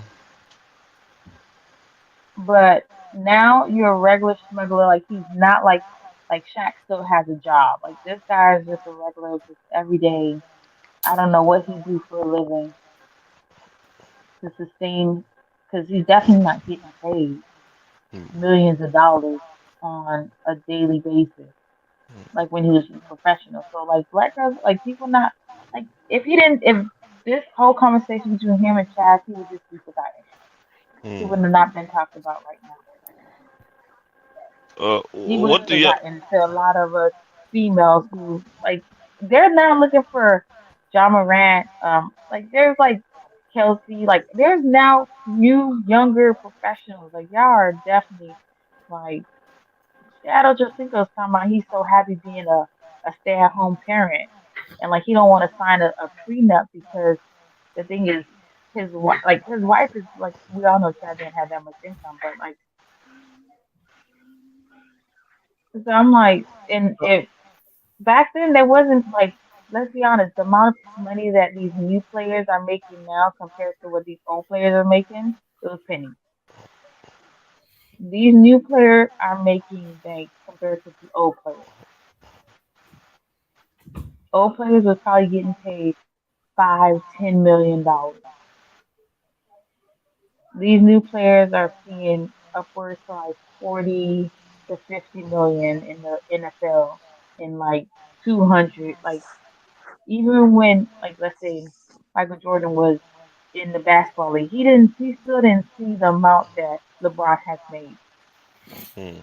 But now you're a regular smuggler. Like he's not like Shaq still has a job. Like this guy is just a regular, just everyday. I don't know what he do for a living to sustain because he's definitely not getting paid millions of dollars on a daily basis. Like when he was a professional. So like black girls, like people not like if this whole conversation between him and Chad, he would just be forgotten. He Hmm. would have not been talked about right now. He was What do you? forgotten to a lot of us females who like they're now looking for John Morant. Like there's like Kelsey. Like there's now new younger professionals. Like y'all are definitely like Shadow Josinko's talking about he's so happy being a stay at home parent and like he don't want to sign a prenup because the thing is his wife is like we all know Chad didn't have that much income, but like so I'm like and if back then there wasn't like let's be honest, the amount of money that these new players are making now compared to what these old players are making, it was pennies. These new players are making bank compared to the old players. Old players was probably getting paid $5, $10 million. These new players are seeing upwards to like 40 to 50 million in the NFL and like 200 like even when like let's say Michael Jordan was in the basketball league, he still didn't see the amount that LeBron has made Hmm.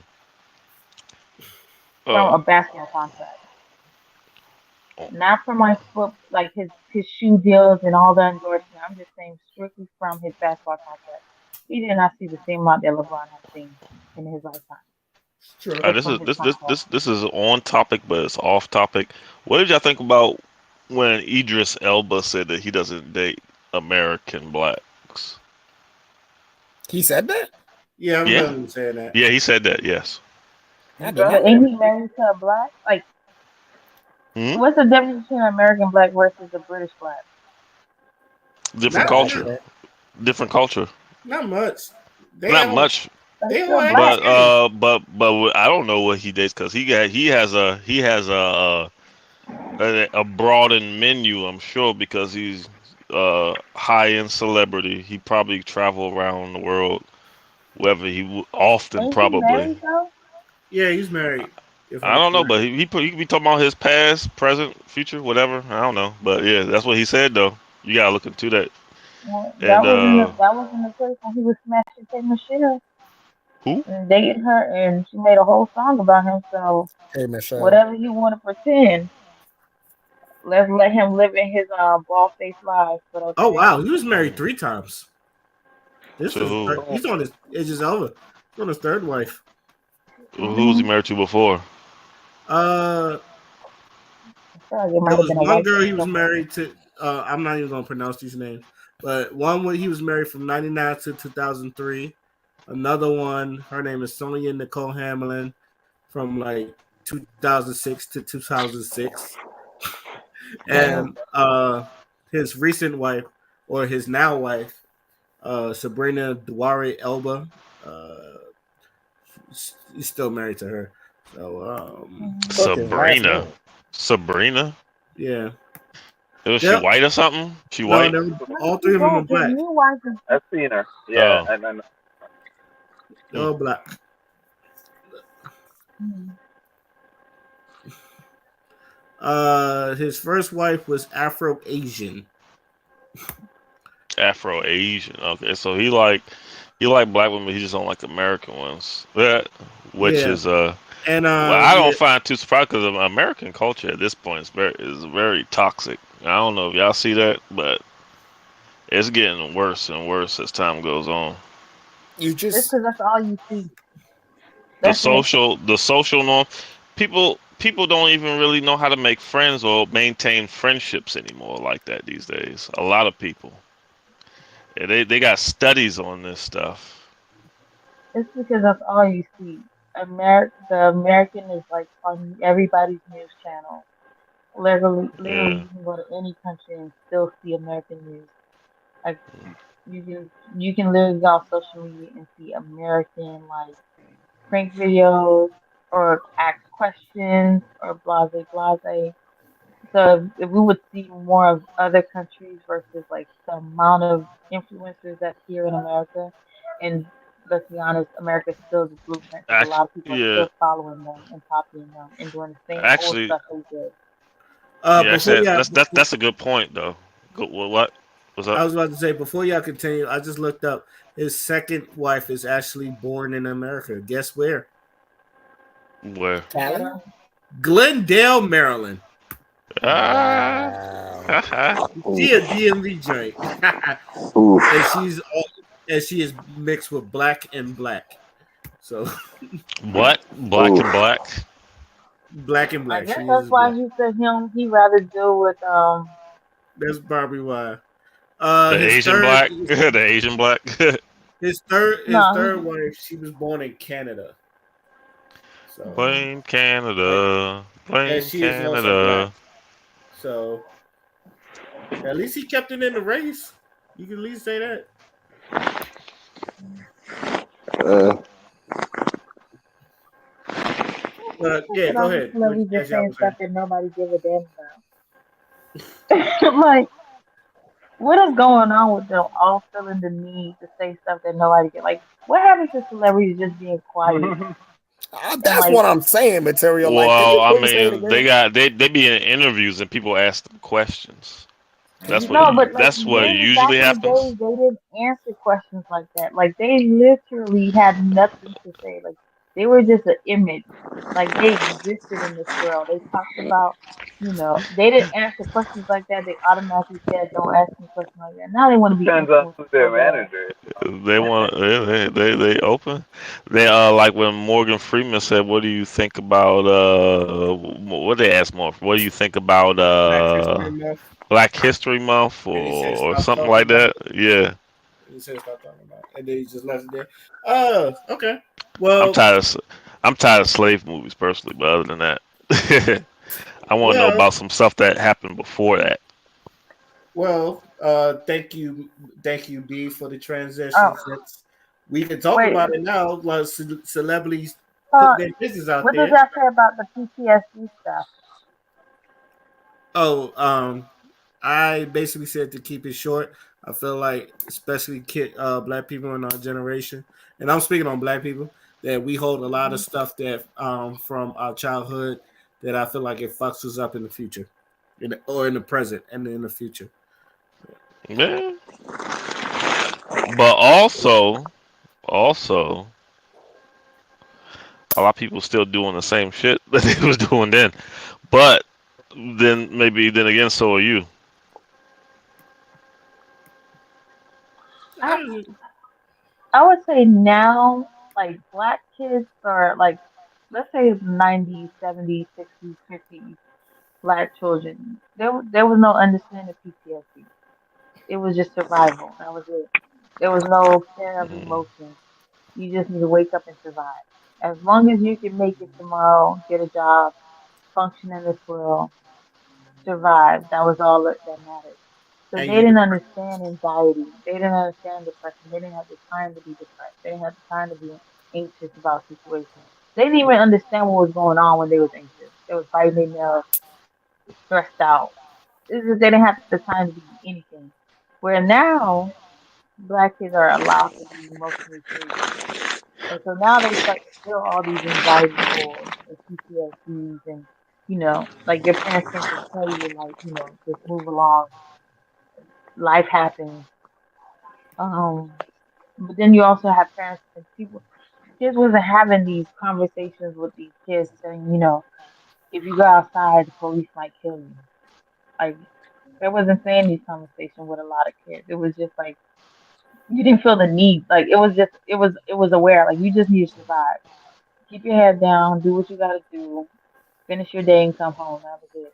from Uh, a basketball contract. Not from my foot like his shoe deals and all the endorsement. I'm just saying strictly from his basketball contract. He did not see the same amount that LeBron has seen in his lifetime, Sure. just this from is his this this contract. this this is on topic, but it's off topic. What did y'all think about when Idris Elba said that he doesn't date American blacks? He said that? Yeah, I Yeah, remember him saying that. yeah, he said that. Yes. I did But not ain't know he married to a black? Like, Hmm. what's the difference between an American black versus a British black? Different Not that. The culture. accent. Different culture. not much. They Not all much, But they all still act the black. same. I don't know what he dates because he has a broadened menu. I'm sure because he's high end celebrity. He probably travel around the world, wherever often Ain't he probably. married though? Yeah, he's married. If I I'm don't know, correct. but he could be talking about his past, present, future, whatever. I don't know, but yeah, that's what he said though. You gotta look into that. Well, And that was in the place when he was smashing K Michelle who? and dating her, and she made a whole song about him. So Hey, Michelle. whatever he want to pretend, let's let him live in his ball face life. But Oh okay. wow, he was married 3 times. This To is who? he's on his Idris Elba. He's on his third wife. Who was he Mm-hmm. married to before? Uh, I feel like it there might have was been a one white girl chick he was somewhere. married to. I'm not even gonna pronounce these names. But he was married from '99 to 2003. Another one, her name is Sonia Nicole Hamlin, from like 2006 to 2006, Damn. and his recent wife, or his now wife, Sabrina Duare Elba. Uh, he's still married to her. So Fuck his last Sabrina. name. Sabrina. yeah, Was she yep. white or something? She No, white? they were, No, all three she's of them are black. His black. new wife is I've seen her. Yeah, Oh. and then They're all black. mm, His first wife was Afro Asian. Afro Asian. Okay, so he like black women. He just don't like American ones. That which Yeah, is and well, I yeah, don't find too surprised because American culture at this point is very toxic. I don't know if y'all see that, but it's getting worse and worse as time goes on. You just just 'cause that's all you see. The That's it. social norm. People don't even really know how to make friends or maintain friendships anymore like that these days. A lot of people. Yeah, they got studies on this stuff. It's because that's all you see. The American is like on everybody's news channel. Literally, Yeah. you can go to any country and still see American news. Like you can literally go on social media and see American like prank videos or ask questions or blase blase. So if we would see more of other countries versus like the amount of influencers that's here in America, and let's be honest, America is still the blueprint because a lot of people are Yeah. still following them and copying them and doing the same old Actually, stuff they did. yeah. before Actually, y'all, that's a good point though. Good. What? What's I up? was about to say before y'all continue, I just looked up. His second wife is actually born in America. Guess where? Where? Cali? Ghetto. Glendale, Maryland. Ah. Wow. Haha. She a Oof. DMV joint, and Oof. she is mixed with black and black. So What? Black and Oof. black. black and I black. guess She that's is why black. he said he rather deal with That's probably why. The His Asian third, black. The Asian black. his no third wife. She was born in Canada. So, Blame and, Canada. and Blame she is also black. Canada. So at least he kept it in the race. You can at least say that. Uh, But he yeah, put go all the ahead. What celebrities as just y'all saying was stuff saying. that nobody give a damn about. Like what is going on with them all feeling the need to say stuff that nobody get? Like, what happens to celebrities just being quiet and That's like, what I'm saying, material. Like, can Well, you I please say it mean, again? they be in interviews and people ask them questions. Can you? no, but like That's what maybe back usually in the happens. day they didn't answer questions like that. Like they literally had nothing to say. Like they were just an image. Like they existed in this world. They talked about, they didn't answer questions like that. They automatically said, "Don't ask me questions like that." Now they want to be depends on influenced who so their bad. manager is. They want they open. They like when Morgan Freeman said, "What do you think about what they asked more? What do you think about Black History Month, Black History Month and he said or stop something talking like about that?" it. Yeah, He said stop talking about it, and then he just left it there. Okay. I'm Well, tired of I'm tired of slave movies personally, but other than that, I want to know well, about some stuff that happened before that. thank you, B, for the Oh, transition. Since we can talk wait. about it now, like celebrities So putting their business out what does there. that say about the PTSD stuff? Oh, I basically said to keep it short. I feel like, especially black people in our generation, and I'm speaking on black people, that we hold a lot of stuff that from our childhood that I feel like it fucks us up in the future, or in the present and in the future. Yeah, but also a lot of people still doing the same shit that they was doing then. But then again, so are you. I I would say now, like black kids are like, let's say 90s, 70s, 60s, 50s, black children. There was no understanding PTSD. It was just survival. That was it. There was no care of emotions. You just need to wake up and survive. As long as you can make it tomorrow, get a job, function in this world, survive. That was all that mattered. So And they you, didn't understand anxiety. They didn't understand depression. They didn't have the time to be depressed. They didn't have the time to be anxious about situations. They didn't even understand what was going on when they was anxious. They was biting their nails, stressed out. It's just they didn't have the time to be anything. Where now black kids are allowed to be emotionally free. And so now they start to feel all these anxiety pulls and PTSDs and like your parents can't just tell you like, just move along. Life happens. But then you also have parents and kids wasn't having these conversations with these kids saying, if you go outside, the police might kill you. Like, they wasn't saying these conversations with a lot of kids. It was just like, you didn't feel the need. Like, it was aware. Like, you just need to survive. Keep your head down, do what you gotta do, finish your day and come home. That was it.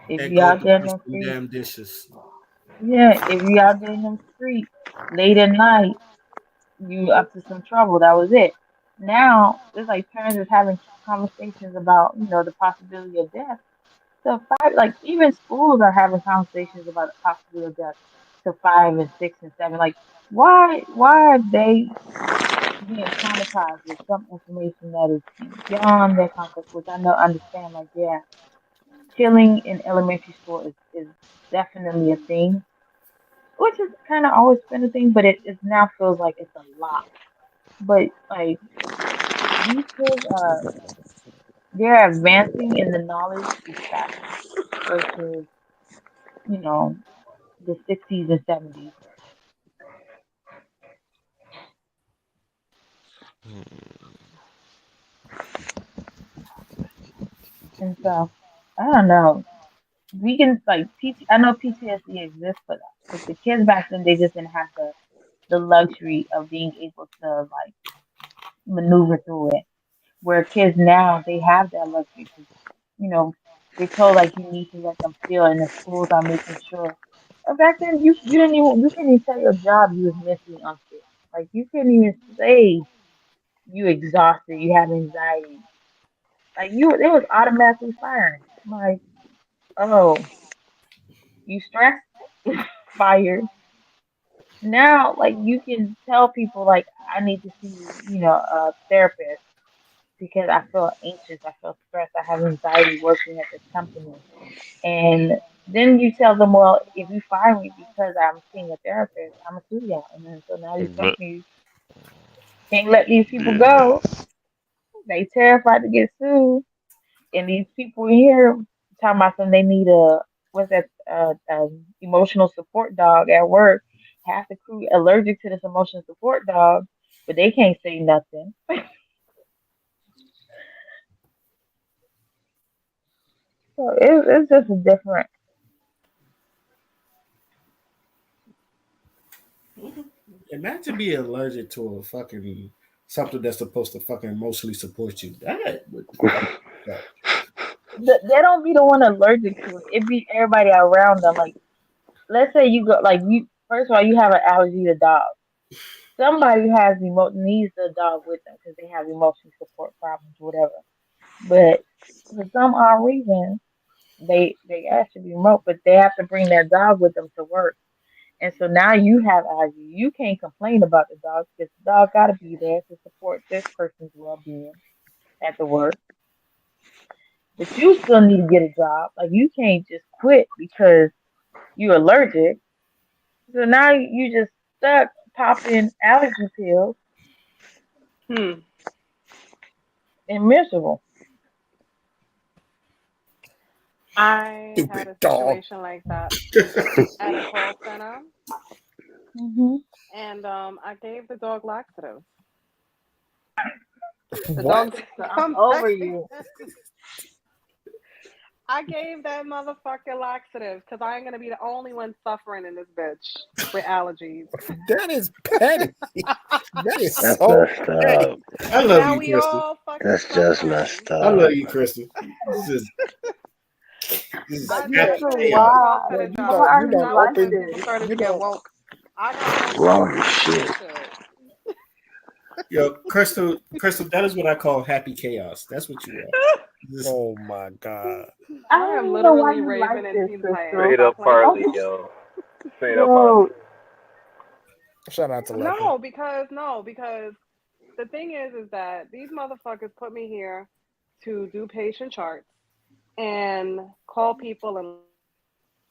If and you go out to there in wash them some streets, damn dishes. yeah, if you out there in them streets late at night, you up to some trouble. That was it. Now it's like parents is having conversations about, the possibility of death. So like even schools are having conversations about the possibility of death to 5 and 6 and 7. Like why are they being traumatized with some information that is beyond their context, which I know understand like yeah, killing in elementary school is definitely a thing. Which has kind of always been a thing, but it now feels like it's a lot. But like these kids are they're advancing in the knowledge is faster versus, you know, the 60s and 70s. And so I don't know. We can like I know PTSD exists, but the kids back then they just didn't have the luxury of being able to like maneuver through it. Where kids now they have that luxury because you know they're told like you need to let them feel, and the schools are making sure. Back then you couldn't even tell your job you was mentally unfit. Like you couldn't even say you exhausted, you have anxiety. Like it was automatically firing. Like oh you stressed, fired. Now like you can tell people like I need to see a therapist because I feel anxious, I feel stressed, I have anxiety working at this company. And then you tell them, well, if you fire me because I'm seeing a therapist, I'm gonna sue you. And then so now these But companies can't let these people go. yes, They terrified to get sued. And these people here talking about them they need a what's that emotional support dog at work. Half the crew allergic to this emotional support dog, but they can't say nothing. So it's just a different. Imagine being allergic to a fucking something that's supposed to fucking emotionally support you. That would fuck up. They don't be the one allergic to it. It be everybody around them. Like, let's say you go, like, you, first of all, you have an allergy to dogs. Somebody has needs the dog with them because they have emotional support problems, whatever. But for some odd reason, they ask to be remote, but they have to bring their dog with them to work. And so now you have allergy. You can't complain about the dog because the dog got to be there to support this person's well-being at the work. But you still need to get a job. Like you can't just quit because you're allergic. So now you just stuck popping allergy pills Hmm. and miserable. I had Stupid a dog. situation like that at a call center, Hmm. and I gave the dog laxatives. The What? dog didn't So I'm come over back. you. I gave that motherfucker laxatives because I ain't gonna be the only one suffering in this bitch with allergies. That is petty. That is That's so messed petty. up. I love Now you, we Crystal. all fucking That's just suffering. messed I love up. you, Crystal. This is This is That This that happy is shit was chaos. all why. said Well, and you Why done. don't are you you don't That was like when open people this? started you to get don't woke. I got woke up Wrong because of shit. that shit. Yo, Crystal, that is what I call happy chaos. That's what you are. This- oh my god. I I don't am even know why literally you like raving in this, Pete's head. Crystal. Straight Stop up playing with Why Farley, me. you yo. Straight up Farley. yo? Shout out to Lemme. No, because the thing is that these motherfuckers put me here to do patient charts and call people and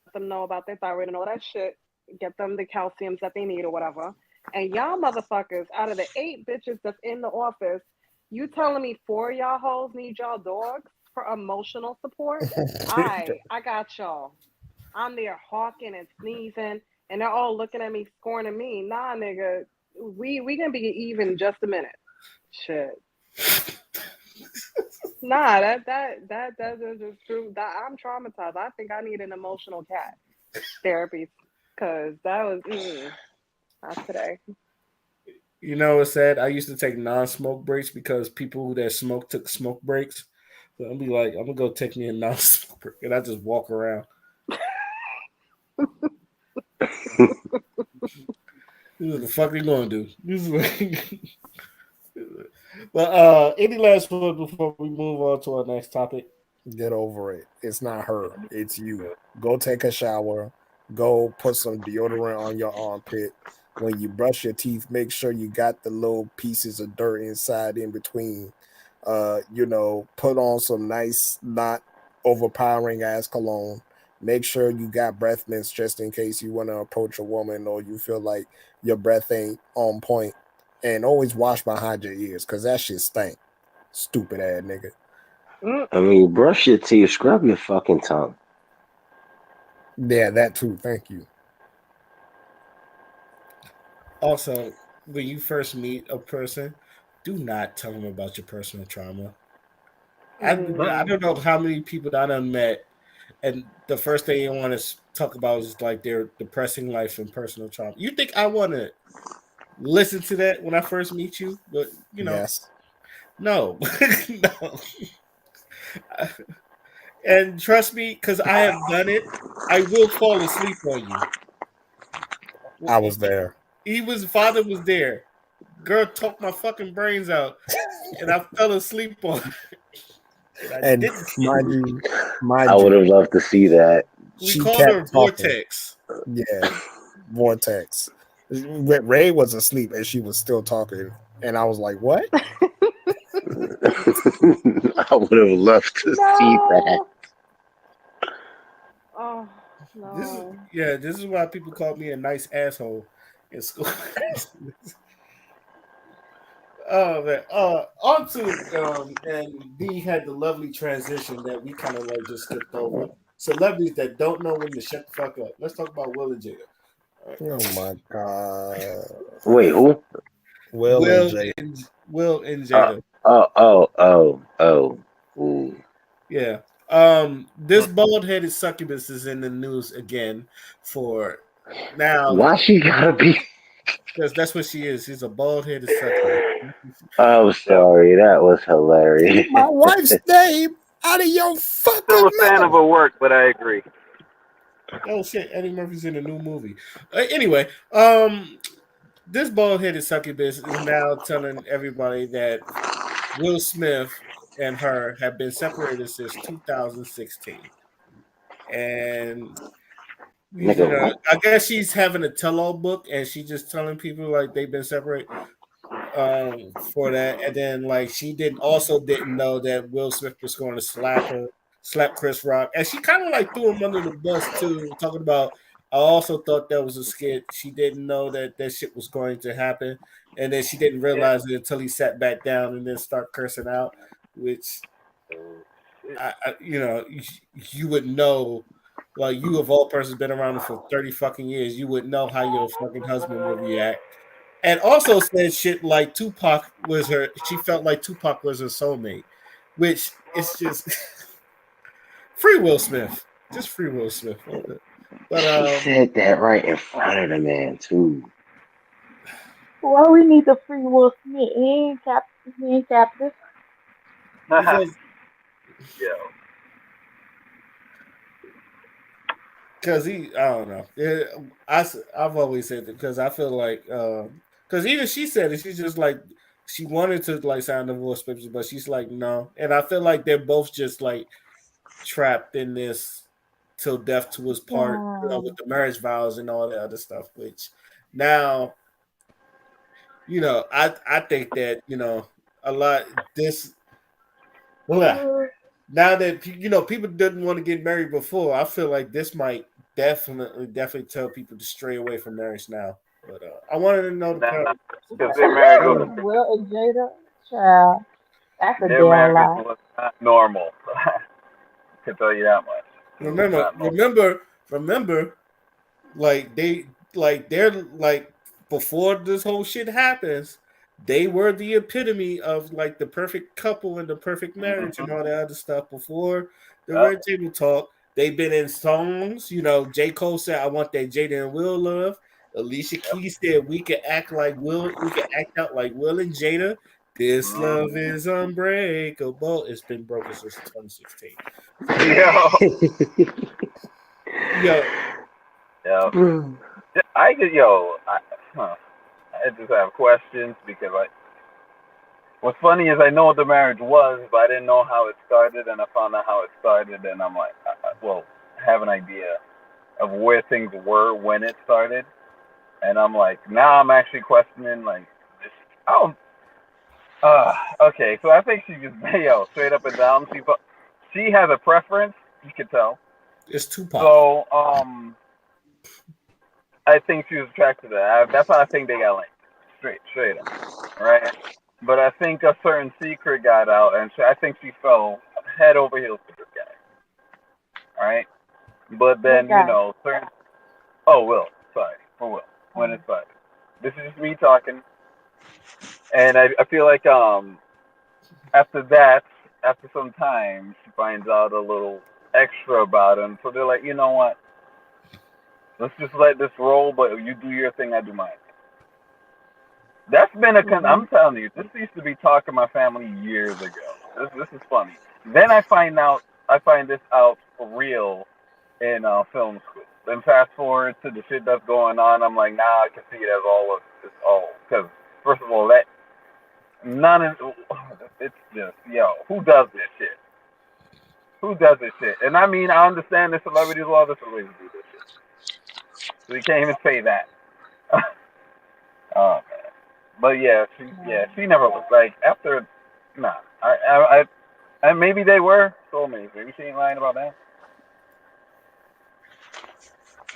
let them know about their thyroid and all that shit, get them the calciums that they need or whatever. And y'all motherfuckers, out of the 8 bitches that's in the office, you telling me 4 of y'all hoes need y'all dogs for emotional support? I got y'all. I'm there hawking and sneezing, and they're all looking at me, scorning me. Nah, nigga, we gonna be even in just a minute. Shit. Nah, that doesn't just prove that I'm traumatized. I think I need an emotional cat therapy because that was not today. You know what's sad? I used to take non-smoke breaks because people that smoke took smoke breaks. So I'll be like, I'm gonna go take me a non-smoke break, and I just walk around. This is what the fuck we gonna do? This is what... But any last one before we move on to our next topic? Get over it. It's not her. It's you. Go take a shower. Go put some deodorant on your armpit. When you brush your teeth, make sure you got the little pieces of dirt inside in between. Put on some nice, not overpowering ass cologne. Make sure you got breath mints just in case you want to approach a woman or you feel like your breath ain't on point. And always wash behind your ears because that shit stink. Stupid ass nigga. Mm. I mean, brush your teeth, scrub your fucking tongue. Yeah, that too. Thank you. Also, when you first meet a person, do not tell them about your personal trauma. I Mm. don't know how many people that I done met, and the first thing you want to talk about is like their depressing life and personal trauma. You think I want to listen to that when I first meet you? But Yes. no, no. And trust me, because I have done it, I will fall asleep on you. I was there. He was father was there. Girl talked my fucking brains out, and I fell asleep on her, and I And didn't. mind you, I mind would have you, loved to see that. We she called her kept talking. Vortex. Yeah, vortex. Ray was asleep and she was still talking, and I was like, "What?" I would have loved to see that. No. Oh This is no. this is why people call me a nice asshole in school. Oh man. On to and D had the lovely transition that we kind of like just skipped over. Celebrities that don't know when to shut the fuck up. Let's talk about Will and Jada. All right. Oh my god, Wait, who? Will and Jay. Will and Uh, Jada. oh. Ooh. Yeah. This bald headed succubus is in the news again for now Why she gotta be? because that's what she is. She's a bald headed succubus. I'm sorry, that was hilarious. Keep my wife's name out of your Still fucking a fan of mouth. her work, but I agree. Oh shit, Eddie Murphy's in a new movie. Anyway, this bald headed succubus is now telling everybody that Will Smith and her have been separated since 2016. And Nigga, what? I guess she's having a tell-all book, and she's just telling people like they've been separated for that. And then like she didn't know that Will Smith was going to slap Chris Rock, and she kind of like threw him under the bus too, talking about. I also thought that was a skit. She didn't know that that shit was going to happen, and then she didn't Yeah. realize it until he sat back down and then start cursing out, which Oh, shit. you would know, like you of all persons been around him for 30 fucking years, you would know how your fucking husband would react. And also said shit like she felt like Tupac was her soulmate, which is just free Will Smith. Just free Will Smith. But She said that right in front of the man too. Well, we need the free Will Smith. He ain't captive. because Yo. because I don't know. I've always said that because I feel like because even she said it. She's just like she wanted to like sign divorce papers, but she's like no. And I feel like they're both just like trapped in this till death to us part with Yeah. the marriage vows and all that other stuff. Which now I think that a lot this well now that people didn't want to get married before, I feel like this might definitely tell people to stray away from marriage now. But I wanted to know the Nah, part. because their marriage was Will and Jada, child, that's a their damn marriage lie. was not normal. I can tell you that much. It was Remember, not normal. remember, remember. They're like before this whole shit happens, they were the epitome of like the perfect couple and the perfect marriage and Mm-hmm. all that other stuff before the Yep. red table talk. They've been in songs, J. Cole said I want that Jada and Will love. Alicia Yep. Keys said we can act out like Will and Jada. This love Mm-hmm. is unbreakable. It's been broken since 2016. So Yo. yo, Yep. I just huh. I just have questions because what's funny is I know what the marriage was, but I didn't know how it started, and I found out how it started, and I'm like, well, I have an idea of where things were when it started, and I'm like, now I'm actually questioning like, this, oh, okay, so I think she just straight up and down. She has a preference, you could tell. it's Tupac. So I think she was attracted to that. That's how I think they got linked, straight up, right? But I think a certain secret got out, and I think she fell head over heels for this guy, right? But What then guy? certain. Oh, Will, sorry, for Will, when it Um, started. This is just me talking, and I feel like after that, after some time, she finds out a little extra about him. So they're like, you know what? Let's just let this roll, but you do your thing, I do mine. That's been mhm. I'm telling you, this used to be talk in my family years ago. This is funny. Then I find this out for real in film school. Then fast forward to the shit that's going on. I'm like, nah, I can see it as it's all because first of all, that none of it's just who does this shit? Who does this shit? And I mean, I understand the celebrities, well, the celebrities do this shit, so you can't even say that. Oh man. But Yeah. she never was like after. Nah, and maybe they were soulmates. Maybe she ain't lying about that.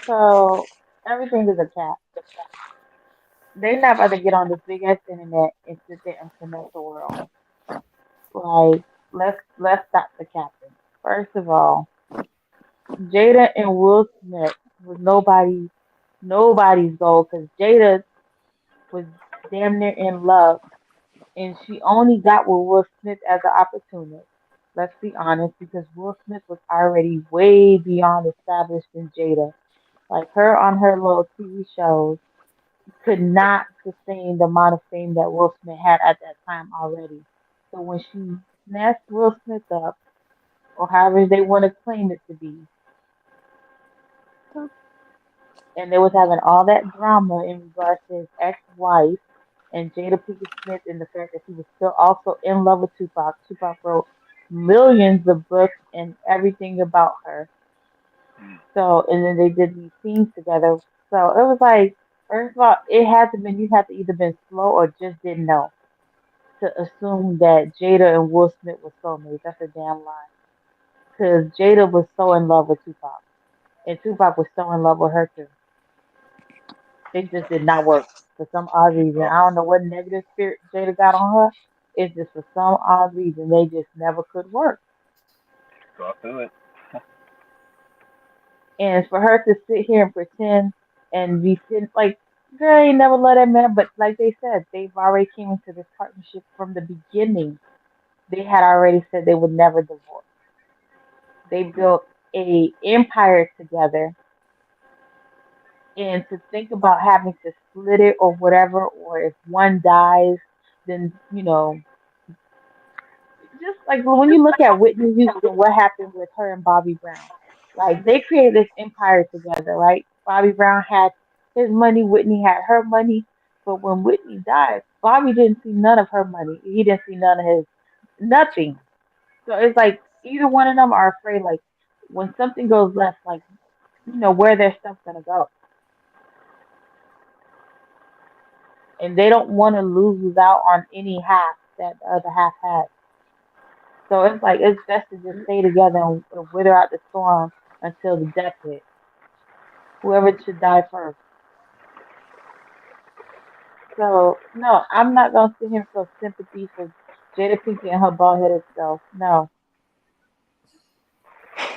So everything is a cap. They not about to get on this big ass internet and sit there and connect the world. Like, let's stop the capping. First of all, Jada and Will Smith was nobody's goal because Jada was damn near in love, and she only got with Will Smith as an opportunist. Let's be honest, because Will Smith was already way beyond established than Jada. Like her on her little TV shows could not sustain the amount of fame that Will Smith had at that time already. So when she snatched Will Smith up, or however they want to claim it to be, and they was having all that drama in regards to his ex-wife and Jada Pinkett Smith and the fact that he was still also in love with Tupac. Tupac wrote millions of books and everything about her. So, and then they did these scenes together. So it was like, first of all, it had to been you had to either been slow or just didn't know to assume that Jada and Will Smith were soulmates. That's a damn lie. Because Jada was so in love with Tupac, and Tupac was so in love with her too. It just did not work for some odd reason. So I don't know what negative spirit Jada got on her. It's just for some odd reason they just never could work. go through it. And for her to sit here and pretend and be sitting like, girl, you never let that man. But like they said, they've already came into this partnership from the beginning. They had already said they would never divorce. They built a empire together, and to think about having to split it or whatever, or if one dies, then just like when you look at Whitney Houston, what happened with her and Bobby Brown? Like they created this empire together, right? Bobby Brown had his money, Whitney had her money, but when Whitney died, Bobby didn't see none of her money. He didn't see none of his nothing. So it's like either one of them are afraid, like when something goes left, like where their stuff's gonna go, and they don't want to lose out on any half that the other half has. So it's like it's best to just stay together and wither out the storm until the death hit. Whoever should die first. So no, I'm not gonna sit here and feel sympathy for Jada Pinkett and her bald headed self. No.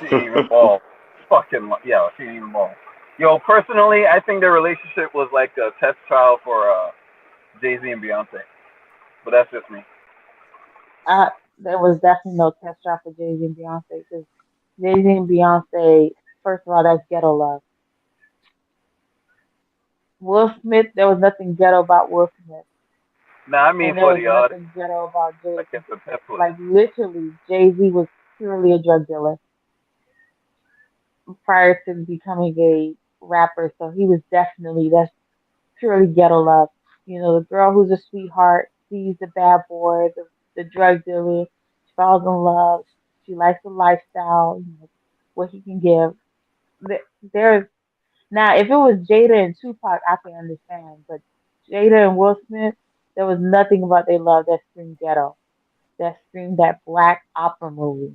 She ain't even bald. Fucking yeah, she ain't even bald. Yo, personally, I think their relationship was like a test trial for Jay Z and Beyonce. But that's just me. There was definitely no test shot for Jay Z and Beyonce because Jay Z and Beyonce, first of all, that's ghetto love. Will Smith, there was nothing ghetto about Will Smith, Nah, I mean and there for was the audience, nothing ghetto about Jada like it's a Pinkett. test with. Like literally, Jay Z was purely a drug dealer prior to becoming a rapper, so he was definitely that's purely ghetto love. The girl who's a sweetheart sees the bad boy, the drug dealer, she falls in love, she likes the lifestyle, what he can give. There's now if it was Jada and Tupac, I can understand, but Jada and Will Smith, there was nothing about their love that screamed ghetto, that screamed that black opera movie.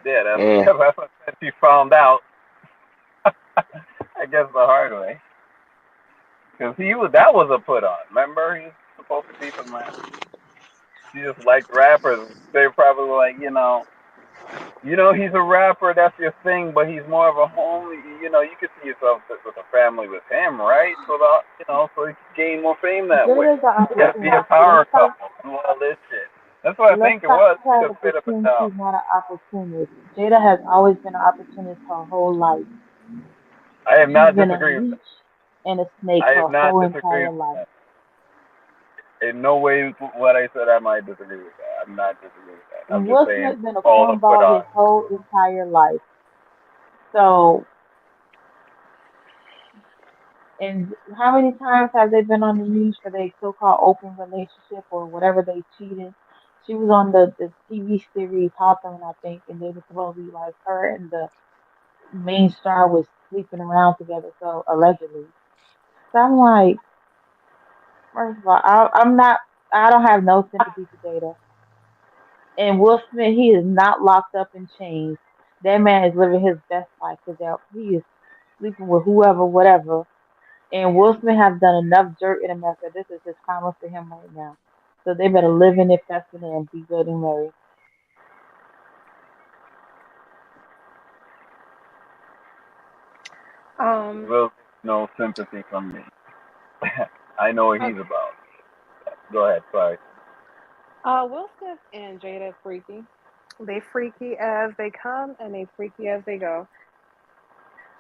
Yeah, Yeah. that's what she found out. I guess the hard way. Because that was a put on. Remember, he was supposed to be from that. She just liked rappers. They probably were like, he's a rapper. That's your thing, but he's more of a homely. You could see yourself with a family with him, right? So you could gain more fame that way. Jada's an You gotta be a opportunity. power couple and all this shit. That's what I Let's think it stop was. She trying just to fit up and pretend down. she's not an opportunist. Jada has always been an opportunist her whole life. I am She's not been a disagreeing with that. leech and a snake I her am not whole disagreeing entire with life. that. In no way what I said I might disagree with that. I'm not disagreeing with that. I'm And just Will saying Smith's been a all the put cornball on. his whole entire life. So, and how many times have they been on the news for their so-called open relationship or whatever they cheated? She was on the TV series Hawthorne, I think, and they were supposed to be like her and the main star was sleeping around together, so allegedly. So I'm like, first of all, I don't have no sympathy for Jada. And Will Smith, he is not locked up in chains. That man is living his best life because he is sleeping with whoever, whatever. And Will Smith has done enough dirt in America. This is his karma for him right now. So they better live in it, fest in it, and be good and married. Um, Will no sympathy from me. I know what he's okay. about. Go ahead, sorry. Will Smith and Jada freaky. They freaky as they come and they freaky as they go.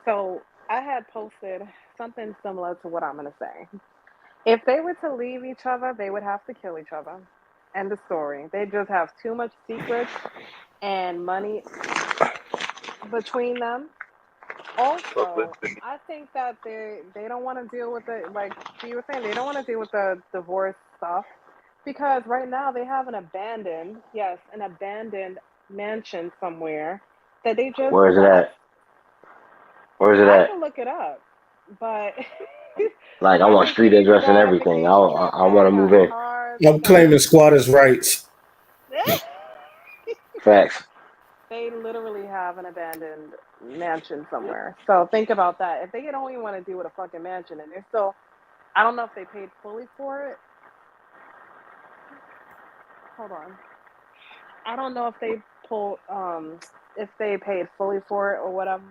So I had posted something similar to what I'm gonna say. If they were to leave each other, they would have to kill each other. End of story. They just have too much secrets and money between them. Also, Publicity. I think that they don't want to deal with the like you were saying they don't want to deal with the divorce stuff because right now they have an abandoned mansion somewhere that they just Where is it left. at? Where is it I at? can look it up, but Like I I want can street give you the address and everything. I verification. I That want it to move got in. cars, I'm got claiming squatters' rights. Facts. they literally have an abandoned mansion somewhere. So think about that. If they don't even want to deal with a fucking mansion and they're still I don't know if they paid fully for it. Hold on. I don't know if they pulled if they paid fully for it or whatever,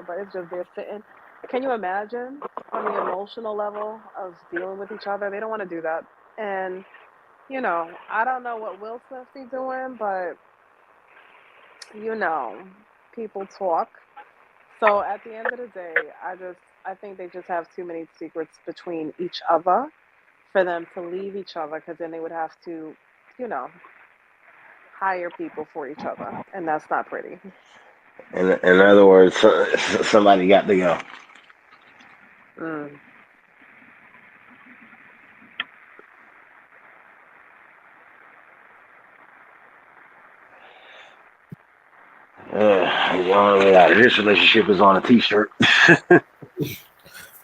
but it's just they're sitting. Can you imagine on the emotional level of dealing with each other? They don't want to do that. And I don't know what Will Smith be doing, but you know, people talk. So at the end of the day, I think they just have too many secrets between each other for them to leave each other because then they would have to, you know, hire people for each other, and that's not pretty. In other words, somebody got to go. Mm. The only way out of this relationship is on a T-shirt.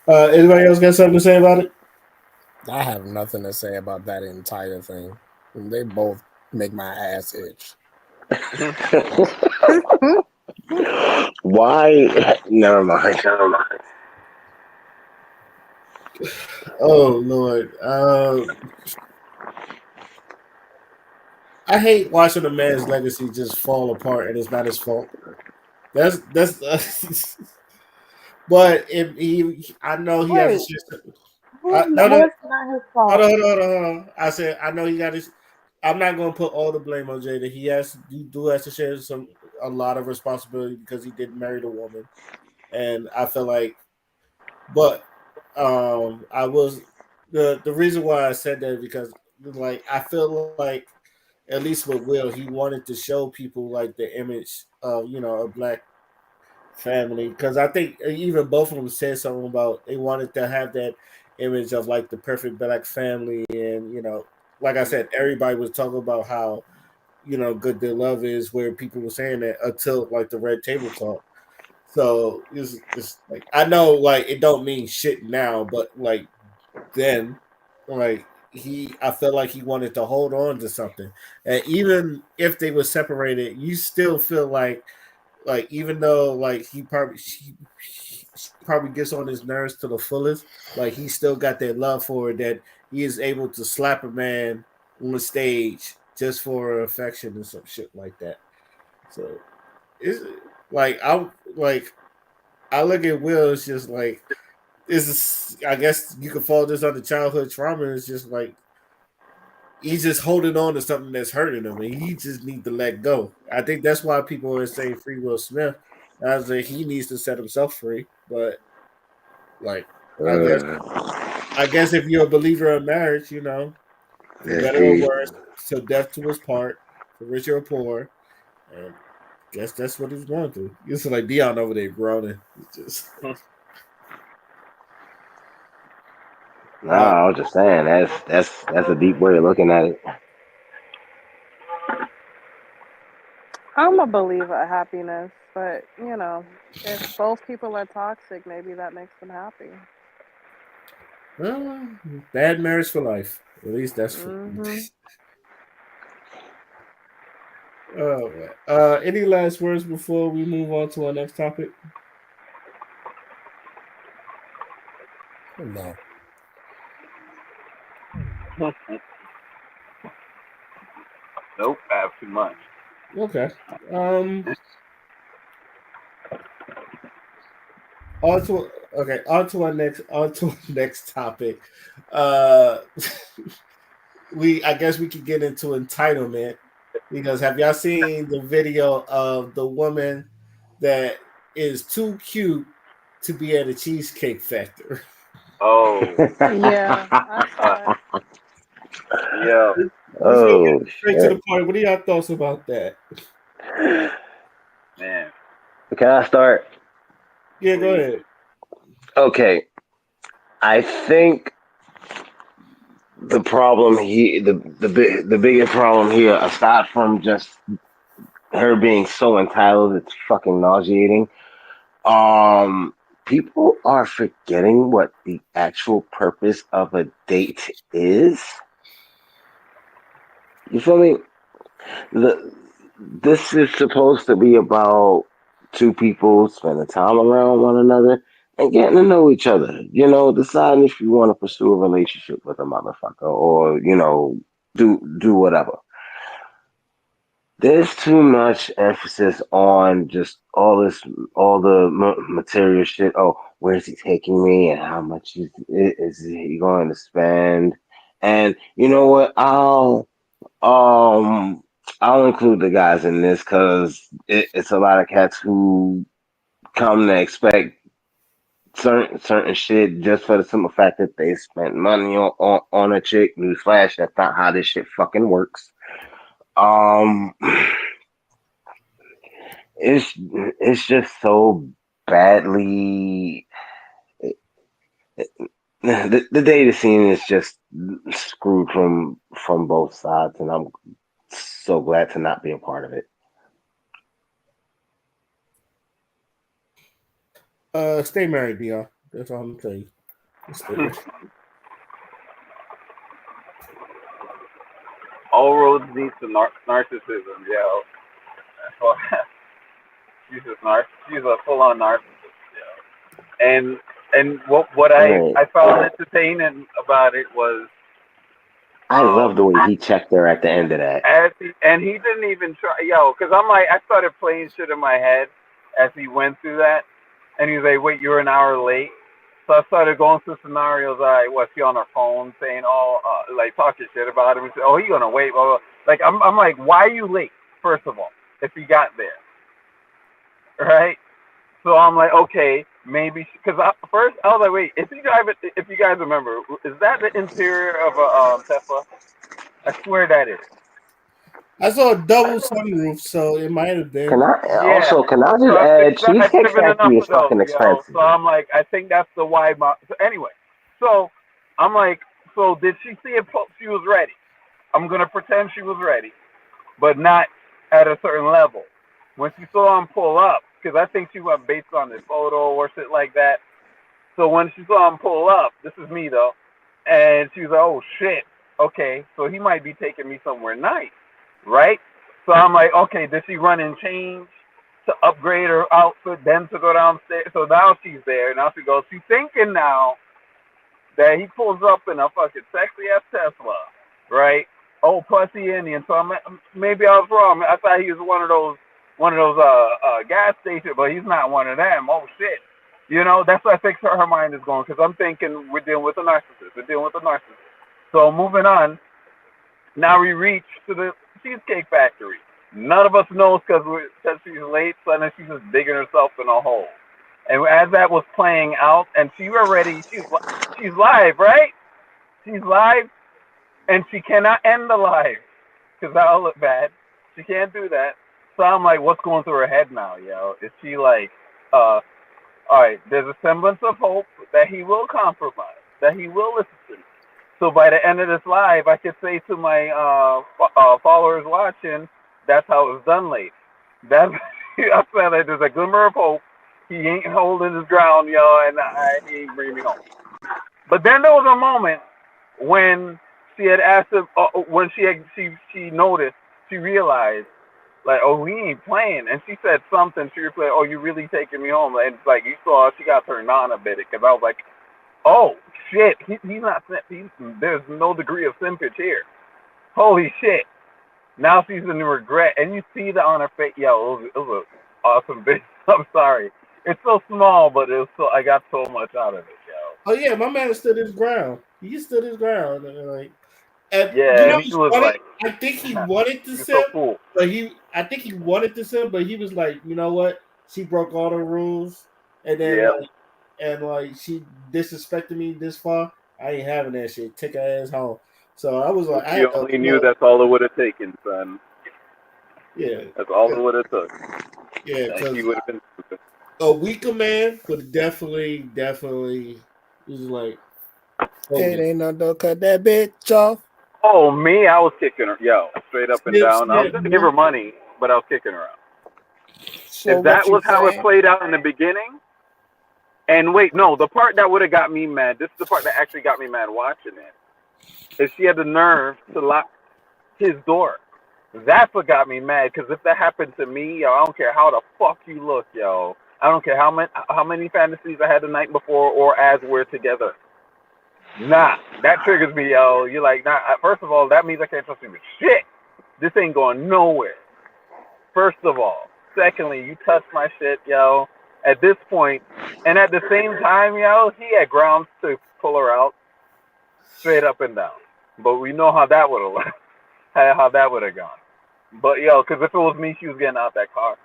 Anybody else got something to say about it? I have nothing to say about that entire thing. They both make my ass itch. Why? Never mind. Never mind. Oh Lord, I hate watching a man's legacy just fall apart, and it's not his fault. That's. But if I know he has a Wait, shit. who's No, not, no, what's not his fault? hold on. I said I know he got his. I'm not going to put all the blame on Jada. He has you do has to share a lot of responsibility because he did marry the woman, and I feel like, but I was the reason why I said that because like I feel like at least with Will he wanted to show people like the image of a black family because I think even both of them said something about they wanted to have that image of like the perfect black family and like I said everybody was talking about how good their love is where people were saying that until like the red table talk. So it's like I know like it don't mean shit now, but like then like I felt like he wanted to hold on to something. And even if they were separated, you still feel like even though like she probably gets on his nerves to the fullest, like he still got that love for her that he is able to slap a man on the stage just for affection and some shit like that. So it's like I look at Will. It's just like this is. I guess you could fall this under childhood trauma. It's just like he's just holding on to something that's hurting him, and he just need to let go. I think that's why people are saying free Will Smith. I was like, he needs to set himself free. But like, I guess Uh, I guess if you're a believer in marriage, for yeah, better or worse, till death to his part, for richer or poor, and guess that's what he's going through. It's like Dion over there groaning. It's just no, I was just saying that's a deep way of looking at it. I'm a believer of happiness, but if both people are toxic, maybe that makes them happy. well, bad marriage for life. At least that's for. Mhm. Oh, any last words before we move on to our next topic? No. Nope, I have too much. Okay. Um. On to on to our next topic. Uh, I guess we could get into entitlement because have y'all seen the video of the woman that is too cute to be at a cheesecake factory? Oh, Yeah, I saw it. yeah, Let's go get Oh straight to shit! the point. What are y'all thoughts about that? man, Can I start? Yeah, go please. ahead. Okay, I think the problem here, the biggest problem here, aside from just her being so entitled, it's fucking nauseating. Um, People are forgetting what the actual purpose of a date is. You feel me? The This is supposed to be about two people spending time around one another and getting to know each other. Deciding if you want to pursue a relationship with a motherfucker or do whatever. There's too much emphasis on just all the material shit. Oh, where's he taking me, and how much is he going to spend? And you know what? Um, I'll include the guys in this because it's a lot of cats who come to expect certain shit just for the simple fact that they spent money on a chick. Newsflash, that's not how this shit fucking works. Um, it's just so badly. The data scene is just screwed from both sides, and I'm so glad to not be a part of it. Stay married, Dion. That's all I'm telling you. Stay married. All roads lead to narcissism. Yeah, well, she's a full on narcissist. Yeah. And what Right. I found entertaining about it was I love the um way he checked her at the end of that. and he didn't even try, because I'm like, I started playing shit in my head as he went through that, and he's like, wait, you're an hour late. So I started going through scenarios. Was he on her phone saying, oh, like talking shit about him? He said, oh, he gonna wait. Blah, blah. Like I'm like, why are you late? First of all, if he got there, right? So I'm like, okay, maybe because first I was like, wait, if you guys remember, is that the interior of a Tesla? I swear that is. I saw a double sunroof, so it might have been. Yeah. Can I So just add, I've Cheesecake driven enough Factory is of those, fucking expensive. So I'm like, I think that's the why. So anyway, so I'm like, so did she see it? She was ready. I'm gonna pretend she was ready, but not at a certain level. When she saw him pull up, because I think she went based on his photo or shit like that. So when she saw him pull up, this is me though, and she was like, oh shit, okay, so he might be taking me somewhere nice, right? So I'm like, okay, did she run and change to upgrade her outfit, then to go downstairs? So now she's there. Now she goes, she's thinking now that he pulls up in a fucking sexy ass Tesla, right? Oh, pussy Indian. So maybe I was wrong. I thought he was one of those gas stations, but he's not one of them. Oh shit. That's what I think her mind is going, because I'm thinking we're dealing with a narcissist. We're dealing with a narcissist. So moving on, now we reach to the Cheesecake Factory. None of us knows because she's late, so then she's just digging herself in a hole. And as that was playing out, and she's live, right? She's live, and she cannot end the live because that'll look bad. She can't do that. So I'm like, what's going through her head now, yo? Is she like, all right, there's a semblance of hope that he will compromise, that he will listen to me. So by the end of this live, I could say to my followers watching, that's how it was done late. That's I felt like there's a glimmer of hope. He ain't holding his ground, yo, and he ain't bringing me home. But then there was a moment when she had asked him, when she noticed, she realized, like, oh, he ain't playing. And she said something. She replied, oh, you really taking me home? And it's like, you saw she got turned on a bit, because I was like, oh, shit, he's not, there's no degree of simpage here. Holy shit. Now she's in regret. And you see that on her face. Yo, it was an awesome video. I'm sorry. It's so small, but I got so much out of it, yo. Oh yeah, my man stood his ground. He stood his ground. Like, and Yeah, he was funny? like, I think he wanted to he was so sip, cool. but I think he wanted to sip, but he was like, you know what? She broke all the rules, and then she disrespected me this far. I ain't having that shit. Take her ass home. So I was like, She only knew that's all it would have taken, son. Yeah, that's all it would have took. Yeah, because he would have been stupid. A weaker man would definitely was like, it ain't no don't cut that bitch off. Oh, me, I was kicking her, straight up and down. I was gonna give her money, but I was kicking her out. So if that was how saying? it played out in the beginning, and wait, no, the part that would have got me mad. This is the part that actually got me mad watching it. Is she had the nerve to lock his door. That's what got me mad. Because if that happened to me, yo, I don't care how the fuck you look, yo. I don't care how many fantasies I had the night before or as we're together. Nah, that triggers me, yo. You're like, nah. First of all, that means I can't trust you with shit. This ain't going nowhere. First of all. Secondly, you touched my shit, yo. At this point, and at the same time, yo, he had grounds to pull her out straight up and down. But we know how that would have how that would have gone. But yo, because if it was me, she was getting out that car.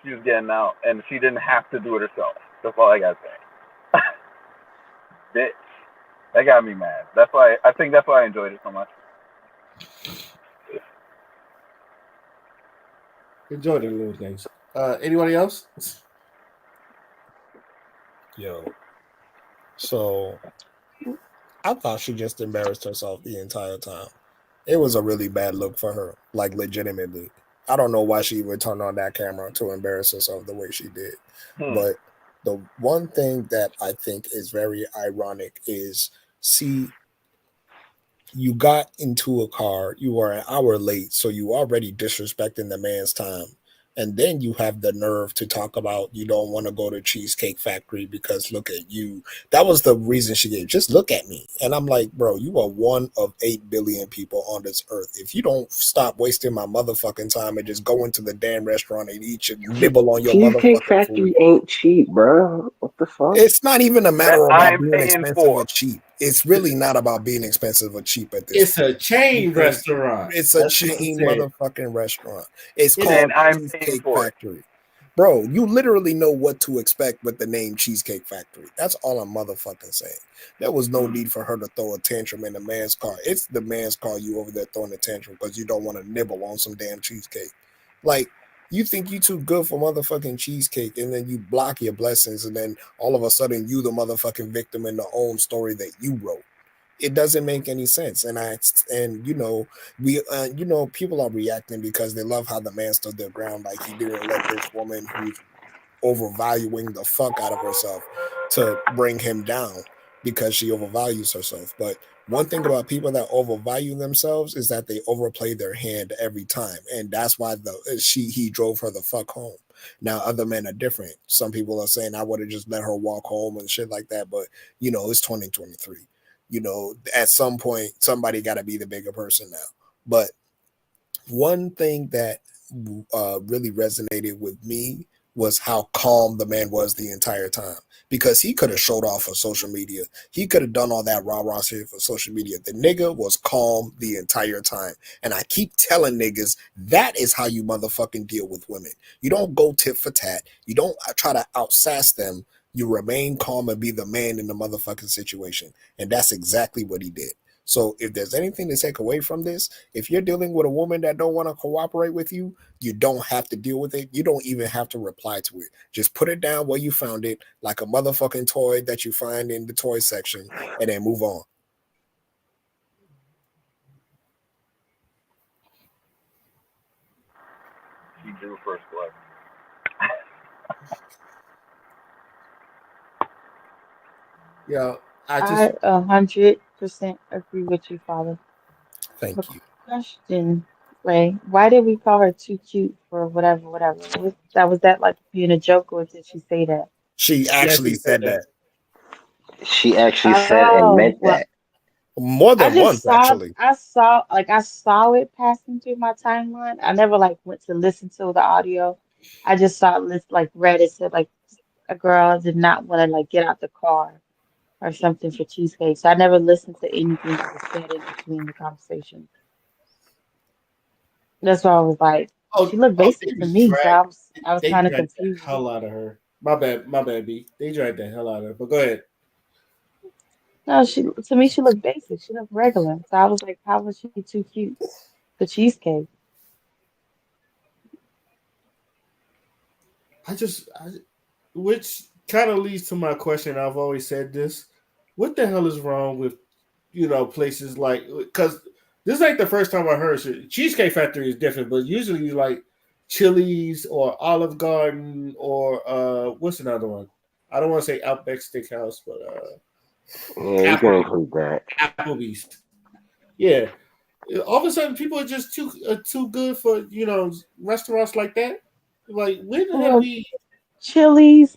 She was getting out, and she didn't have to do it herself. That's all I gotta say. Bitch, that got me mad. I think that's why I enjoyed it so much. Enjoy the little things. Anybody else? Yo, so I thought she just embarrassed herself the entire time. It was a really bad look for her, like legitimately. I don't know why she would turn on that camera to embarrass herself the way she did. Hmm. But the one thing that I think is very ironic is see, you got into a car, you are an hour late, so you already disrespecting the man's time. And then you have the nerve to talk about you don't want to go to Cheesecake Factory because look at you. That was the reason she gave. Just look at me. And I'm like, bro, you are one of 8 billion people on this earth. If you don't stop wasting my motherfucking time and just go into the damn restaurant and eat your nibble on your Cheesecake motherfucking food. Factory ain't cheap, bro. What the fuck? It's not even a That matter about I'm being paying expensive or for. cheap. It's really not about being expensive or cheap at this It's point a chain because restaurant. it's a That's what she chain said. motherfucking restaurant. It's It is. And called I'm paying Cheesecake for it. Factory. Bro, you literally know what to expect with the name Cheesecake Factory. That's all I'm motherfucking saying. There was no need for her to throw a tantrum in the man's car. It's the man's car you over there throwing a tantrum because you don't want to nibble on some damn cheesecake. Like, you think you too good for motherfucking cheesecake and then you block your blessings and then all of a sudden you the motherfucking victim in the own story that you wrote. It doesn't make any sense. And we people are reacting because they love how the man stood their ground, like he didn't let this woman who's overvaluing the fuck out of herself to bring him down because she overvalues herself. But one thing about people that overvalue themselves is that they overplay their hand every time, and that's why the she he drove her the fuck home. Now other men are different. Some people are saying I would have just let her walk home and shit like that, but it's 2023. At some point somebody got to be the bigger person now. But one thing that really resonated with me was how calm the man was the entire time because he could have showed off for social media. He could have done all that rah rah shit for social media. The nigga was calm the entire time. And I keep telling niggas that is how you motherfucking deal with women. You don't go tit for tat. You don't try to outsass them. You remain calm and be the man in the motherfucking situation. And that's exactly what he did. So if there's anything to take away from this, if you're dealing with a woman that don't want to cooperate with you, you don't have to deal with it. You don't even have to reply to it. Just put it down where you found it, like a motherfucking toy that you find in the toy section, and then move on. She drew first blood. Yeah, I just I 100% agree with you, Father. But Thank you. question, Ray, why did we call her too cute for whatever, whatever? Was that like being a joke, or did she say that? She yeah, actually she said said that. that She actually said and Oh, meant well, that. more I than just once, saw, actually. I saw it passing through my timeline. I never like went to listen to the audio. I just saw it like read it said like a girl did not want to like get out the car or something for cheesecake. So I never listened to anything that was said in between the conversation. That's why I was like, she looked They basic to was me, so drag. I was They kind of dragged the confused. hell out of her. My bad, B. They dragged the hell out of her. But go ahead. No, she to me she looked basic. She looked regular. So I was like, how was she too cute for cheesecake? Which kind of leads to my question. I've always said this: what the hell is wrong with places like? Because this ain't the first time I heard shit. Cheesecake Factory is different, but usually like Chili's or Olive Garden or what's another one? I don't want to say Outback Steakhouse, but Yeah, you can Applebee's. include that. Applebee's. Yeah. All of a sudden, people are just too good for restaurants like that. Like, when have Well, we? Chili's,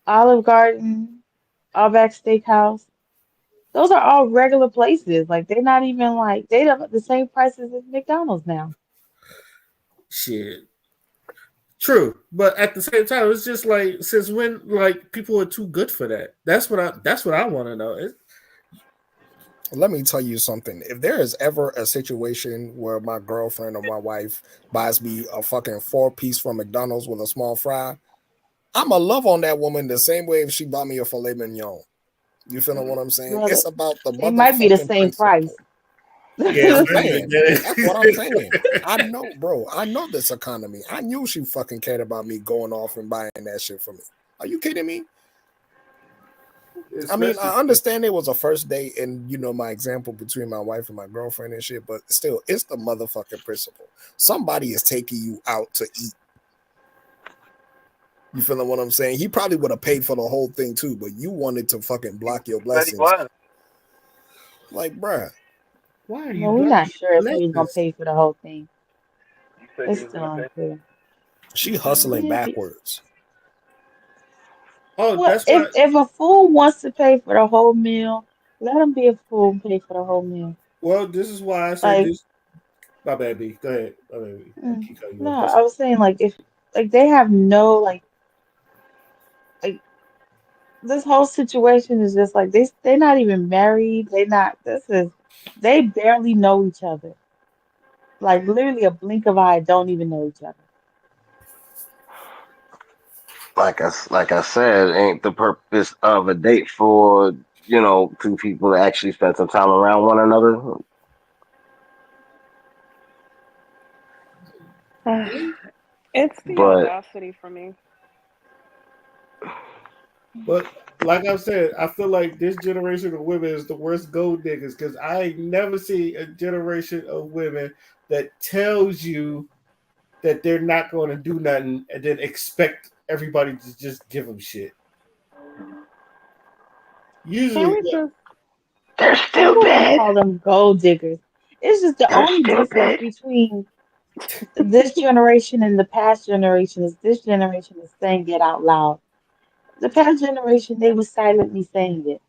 Olive Garden, Outback Steakhouse, those are all regular places. Like they're not even like they don't the same prices as McDonald's now. Shit. True, but at the same time, it's just like since when like people are too good for that. That's what I want to know. Let me tell you something. If there is ever a situation where my girlfriend or my wife buys me a fucking 4 piece from McDonald's with a small fry, I'ma love on that woman the same way if she bought me a filet mignon. You feeling what I'm saying? Well, It's about the they might be the motherfucking same principle. price. Yeah, I'm especially saying. That's what I'm saying. the I know, bro. I know this economy. I knew she fucking cared about me going off and buying that shit for me. Are you kidding me? I mean, especially I understand it was a first date and, my example between my wife and my girlfriend and shit, but still, it's the motherfucking principle. Somebody is taking you out to eat. You feeling what I'm saying? He probably would have paid for the whole thing too, but you wanted to fucking block your But he blessings. was. Like, bruh. why are you Well, we're not blocking sure if he was gonna blessings? pay for the whole thing. He said he It's was still gonna pay. unclear. She hustling Yeah, backwards. Oh, well, that's why. if a fool wants to pay for the whole meal, let him be a fool and pay for the whole meal. Well, this is why I said Like, this. My baby, go ahead. My baby, I keep cutting you no, off. I was saying like if like they have no like this whole situation is just like they're not even married. They not this is they barely know each other. Like literally a blink of eye don't even know each other. Like I said, ain't the purpose of a date for two people to actually spend some time around one another. It's the But audacity for me. But like I said, I feel like this generation of women is the worst gold diggers because I ain't never seen a generation of women that tells you that they're not going to do nothing and then expect everybody to just give them shit. Can Usually, we just they're I wouldn't stupid. call them gold diggers. It's just the They're only difference stupid. between this generation and the past generation is this generation is saying it out loud. The past generation, they were silently saying it.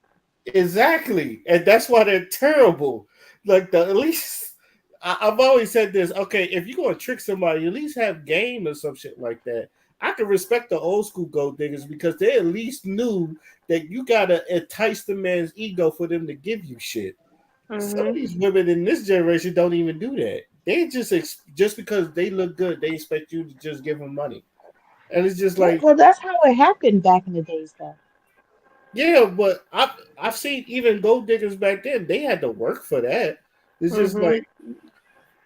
exactly, and that's why they're terrible. Like the at least I've always said this. Okay, if you're gonna trick somebody, at least have game or some shit like that. I can respect the old school gold diggers because they at least knew that you gotta entice the man's ego for them to give you shit. Some of mhm. these women in this generation don't even do that. They just because they look good, they expect you to just give them money, and it's just Yeah, like, well, that's how it happened back in the days, though. yeah, but I've seen even gold diggers back then. They had to work for that. It's just like Mhm.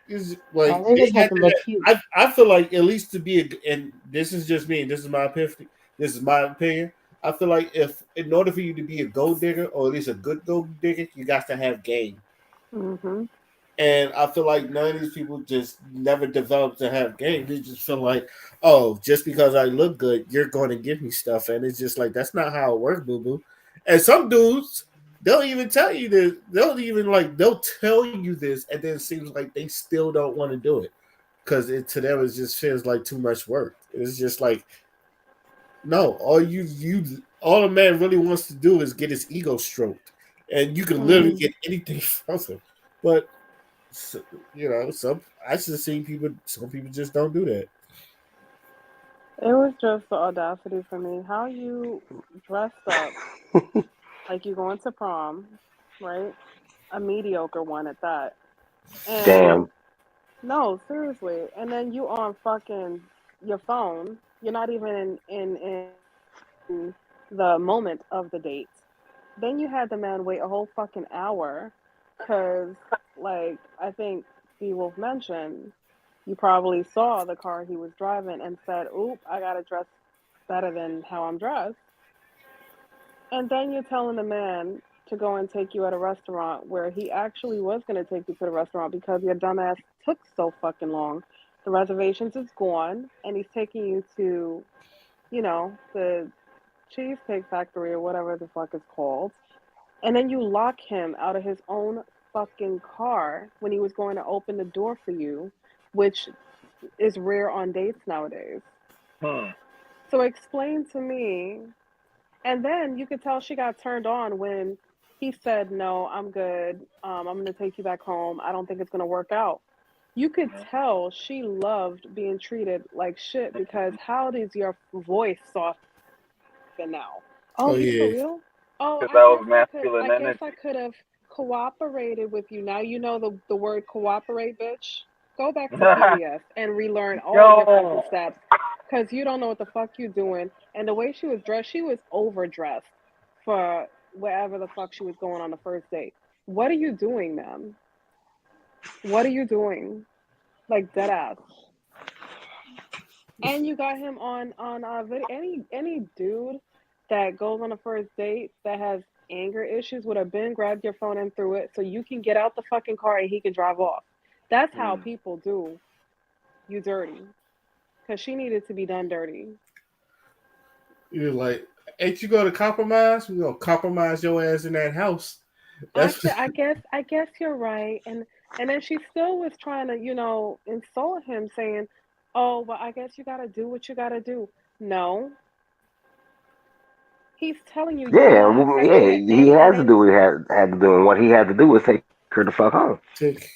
it's Oh, like they they just had had to look to. cute. I feel like at least to be a, and this is just me. This is my epiphany. This is my opinion. I feel like if in order for you to be a gold digger or at least a good gold digger, you got to have game. Mhm. And I feel like none of these people just never developed to have game. They just feel like, oh, just because I look good, you're going to give me stuff. And it's just like, that's not how it works, boo boo. And some dudes, they'll even tell you this. They'll tell you this. And then it seems like they still don't want to do it. Because to them, it just feels like too much work. It's just like, no, all a man really wants to do is get his ego stroked. And you can literally Mhm. get anything from him. But so, some I just seen people. Some people just don't do that. It was just the audacity for me. How you dressed up like you going to prom, right? A mediocre one at that. And Damn. no, seriously. And then you on fucking your phone. You're not even in the moment of the date. Then you had the man wait a whole fucking hour because, like, I think B Wolf mentioned, you probably saw the car he was driving and said, oop, I gotta dress better than how I'm dressed. And then you're telling the man to go and take you at a restaurant where he actually was going to take you to the restaurant because your dumbass took so fucking long. The reservations is gone, and he's taking you to, the Cheesecake Factory or whatever the fuck it's called. And then you lock him out of his own fucking car when he was going to open the door for you, which is rare on dates nowadays. Hmm. So explain to me. And then you could tell she got turned on when he said, no, I'm good. I'm going to take you back home. I don't think it's going to work out. You could tell she loved being treated like shit because how does your voice soften now? Oh, Oh you for yeah. real? Oh, Because that was I masculine guess I energy. could have cooperated with you. Now you know the word cooperate, bitch. Go back to PBS and relearn all your fucking Yo. steps because you don't know what the fuck you doing. And the way she was dressed, she was overdressed for wherever the fuck she was going on the first date. What are you doing, ma'am? What are you doing? Like dead ass. And you got him on video. Any dude that goes on a first date that has anger issues would have been grabbed your phone and threw it so you can get out the fucking car and he can drive off. That's how Mm. people do you dirty. Cause she needed to be done dirty. You're like, ain't you going to compromise? We're gonna compromise your ass in that house. That's what, I guess you're right. And then she still was trying to, insult him, saying, "Oh, well, I guess you gotta do what you gotta do." No, he's telling you you're Yeah, not well, yeah, affecting it, he has to do what he had to do, and what he had to do was take her the fuck home. take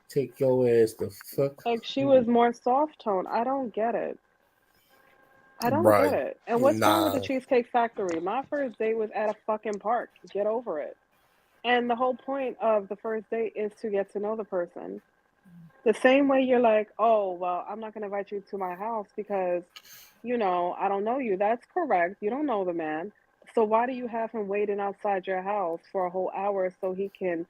take your ass the fuck like she was home. more soft tone. I don't get it. I don't get Right. it. And what's wrong with the Nah. Cheesecake Factory? My first date was at a fucking park. Get over it. And the whole point of the first date is to get to know the person. The same way you're like, oh, well, I'm not going to invite you to my house because, I don't know you. That's correct. You don't know the man. So why do you have him waiting outside your house for a whole hour so he can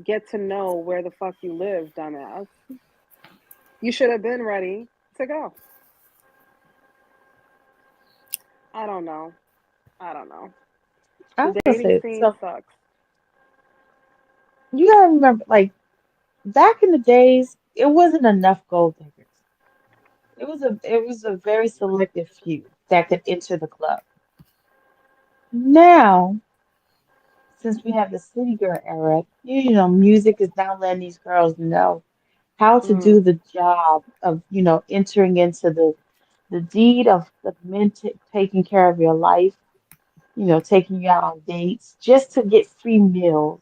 get to know where the fuck you live, dumbass? You should have been ready to go. I don't know. I don't know. I The was gonna dating say, scene so sucks. you gotta remember, like back in the days, it wasn't enough gold diggers. It was a very selective few that could enter the club. Now, since we have the city girl era, music is now letting these girls know how to Mm, do the job of, entering into the deed of the men taking care of your life, taking you out on dates just to get free meals.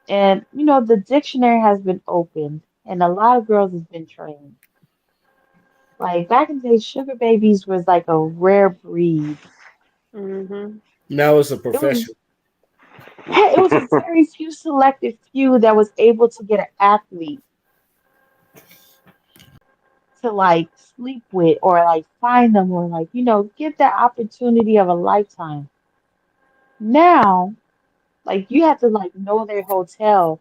And, the dictionary has been opened and a lot of girls has been trained. Like back in the day, sugar babies was like a rare breed. mm-hmm. Now it's a It was profession. it was a very few selected few that was able to get an athlete to like sleep with or like find them or like, get that opportunity of a lifetime. Now, like you have to like know their hotel,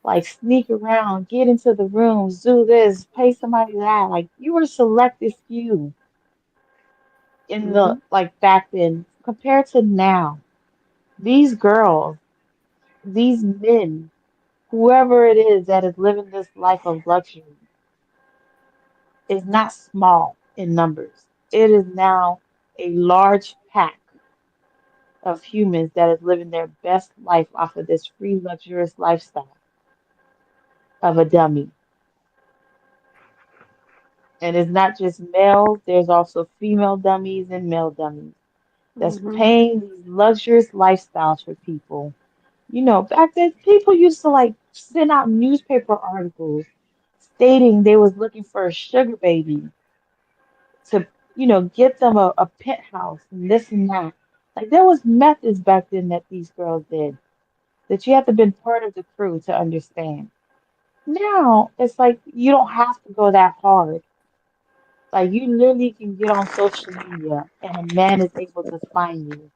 like sneak around, get into the rooms, do this, pay somebody that. Like you were selected few in Mm-hmm. the like back then compared to now. These girls, these men, whoever it is that is living this life of luxury is not small in numbers. It is now a large pack of humans that is living their best life off of this free, luxurious lifestyle of a dummy. And it's not just males, there's also female dummies and male dummies that's Mm-hmm. paying these luxurious lifestyles for people. Back then people used to like send out newspaper articles stating they was looking for a sugar baby to, get them a penthouse and this and that. Like there was methods back then that these girls did that you have to been part of the crew to understand. Now it's like you don't have to go that hard. Like you literally can get on social media and a man is able to find you.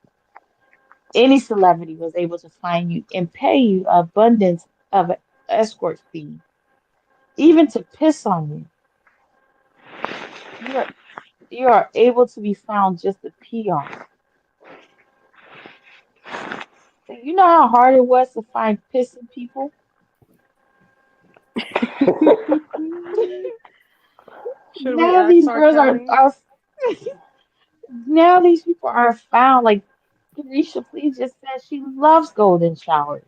Any celebrity was able to find you and pay you abundance of an escort fee, even to piss on you. You are you are able to be found just to pee on. You know how hard it was to find pissing people? Should we Now ask these R. girls Kelly? are now these people are found. Like Carisha Please just said she loves golden showers.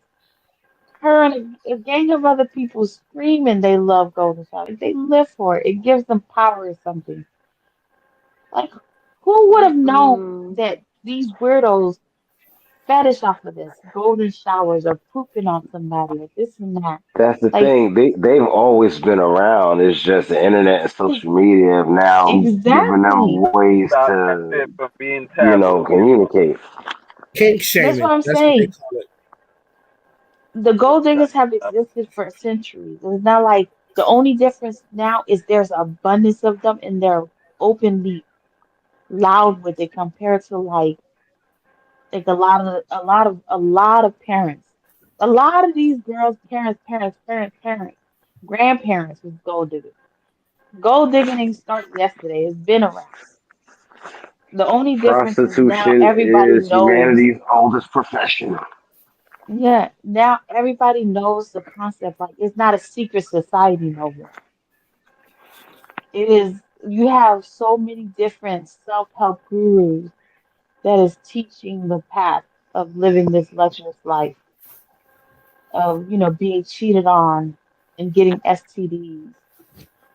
Her and a gang of other people screaming they love golden showers. They live for it. It gives them power or something. Like who would have known Mm-mm. that these weirdos fetish off of this golden showers or pooping on somebody or this and that? That's the Like thing. They've always been around. It's just the internet and social media have now given them exactly. ways Stop that to, shit from being taboo. communicate. Kink That's shaming. what I'm That's what they saying. call it. The gold diggers have Stop. existed for centuries. It's not like the only difference now is there's abundance of them and they're openly loud with it compared to like a lot of parents. A lot of these girls' parents, grandparents was gold diggers. Gold digging ain't start yesterday. It's been around. The only difference is now Prostitution everybody is knows. humanity's oldest profession. Yeah, now everybody knows the concept. Like it's not a secret society no more. It is. You have so many different self-help gurus that is teaching the path of living this luxurious life of being cheated on and getting STDs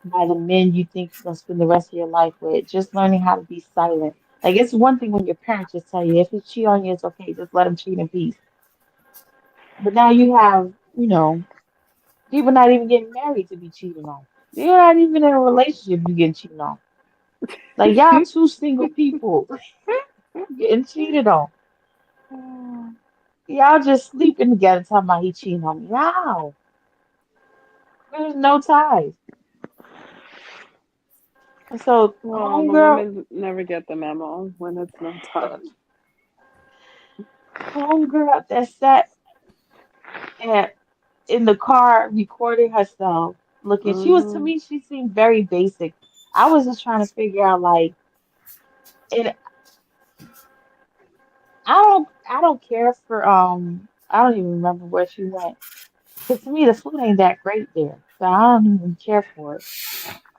by the men you think you're gonna spend the rest of your life with, just learning how to be silent. Like it's one thing when your parents just tell you if he cheat on you, it's okay, just let him cheat in peace. But now you have, people not even getting married to be cheated on. You're not even in a relationship, you getting cheated on. Like y'all two single people getting cheated on. Y'all just sleeping together talking about he cheating on me. Wow. There's no ties. And so Well, the homegirl, women never get the memo when it's no uh, time. homegirl that sat at in the car recording herself looking, she was to Hmm. me, she seemed very basic. I was just trying to figure out like, and I don't care for I don't even remember where she went. Because to me the food ain't that great there. So I don't even care for it.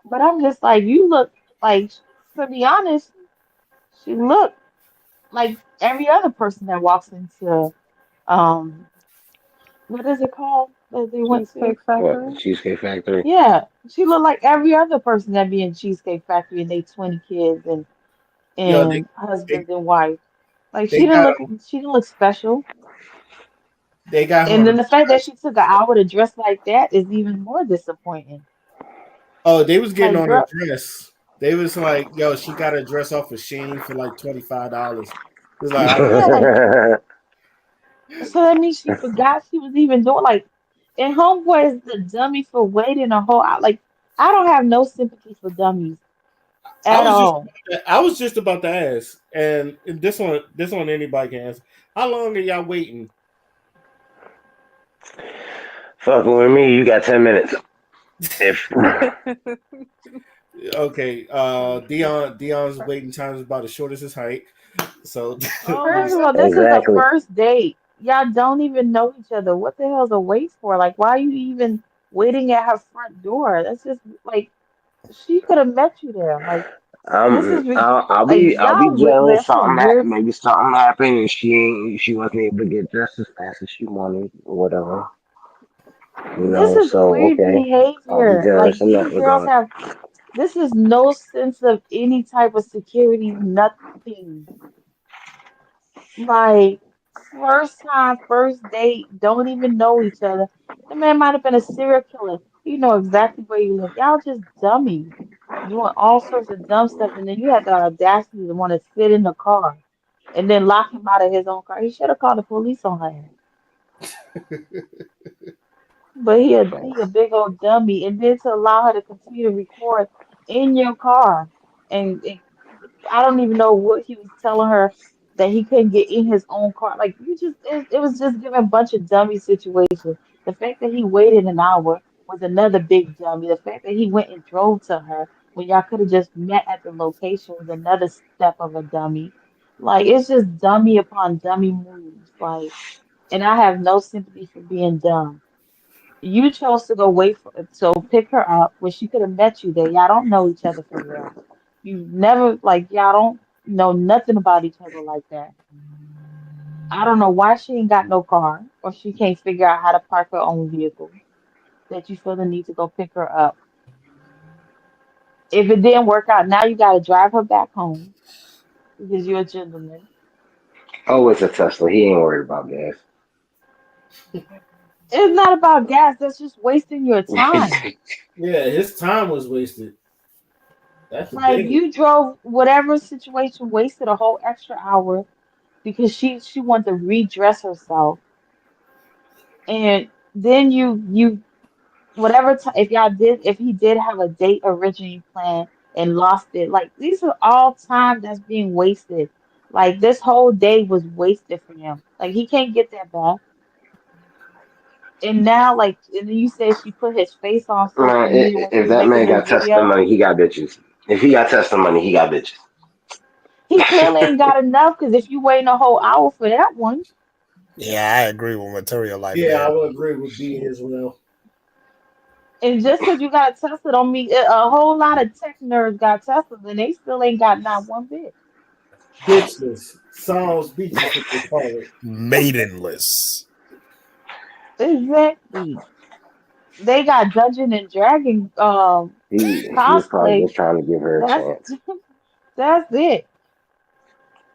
But I'm just like, you look like, to be honest, she looked like every other person that walks into um what is it called that they went to? Cheesecake What, the Factory. Cheesecake Factory? Yeah, she looked like every other person that be in Cheesecake Factory and they 20 kids and Yo, they husbands and wife. Like they got she didn't look special. they got her And on then a the fact that she took an hour to dress like that is even more disappointing. oh, they was getting Like, on her girl, dress. They was like, yo, she got a dress off of Shane for like $25. It's like, I don't yeah, know. like so that means she forgot she was even doing like and homeboy is the dummy for waiting a whole hour. Like I don't have no sympathy for dummies I at was just all. I was just about to ask, and this one anybody can ask. How long are y'all waiting? Fucking with me, you got 10 minutes. If Okay, Dion's waiting time is about as short as his height. So Oh my First he's of god. all, this is a exactly, first date. Y'all don't even know each other. What the hell's a wait for? Like, why are you even waiting at her front door? That's just like she could have met you there. Like, this is like I'll be y'all jealous. there's some weird. Maybe something happened and she wasn't able to get just as fast as she wanted or whatever. You This know, is so weird okay, I'll be behavior. jealous Like in that these girls regard. have. This is no sense of any type of security. Nothing. Like first time, first date, don't even know each other. The man might have been a serial killer. You know exactly where you live. Y'all just dummies doing all sorts of dumb stuff, and then you had the audacity to want to sit in the car and then lock him out of his own car. He should have called the police on her ass. But he a big old dummy, and then to allow her to continue to record in your car, and I don't even know what he was telling her that he couldn't get in his own car. Like you just, it was just giving a bunch of dummy situations. The fact that he waited an hour was another big dummy. The fact that he went and drove to her when y'all could have just met at the location was another step of a dummy. Like it's just dummy upon dummy moves. Like, and I have no sympathy for being dumb. You chose to go wait for so pick her up when she could have met you there. Y'all don't know each other for real. You never like y'all don't know nothing about each other like that. I don't know why she ain't got no car or she can't figure out how to park her own vehicle that you feel the need to go pick her up. If it didn't work out, now you gotta drive her back home because you're a gentleman. Oh, it's a Tesla. He ain't worried about gas. It's not about gas, that's just wasting your time. yeah, his time was wasted. That's the Like thing. you drove whatever situation, wasted a whole extra hour because she wanted to redress herself, and then you whatever if y'all did if he did have a date originally planned and lost it, like these are all time that's being wasted. Like this whole day was wasted for him. Like he can't get that back. And now, like, and then you say she put his face on social media when she If was that making man this got video. testimony, he got bitches. If he got testimony, he got bitches. He clearly ain't got enough because if you waiting a whole hour for that one, Yeah, I agree with Material Life Yeah, I there. would agree with B as well. and just because you got a Tesla don't mean a whole lot of tech nerds got Teslas and they still ain't got not one bit. Bitchless. Saul's Beach is what they call it. Maidenless. Exactly. They got Dungeon and Dragon He was probably cosplay. just trying to give her a That's chance. that's it.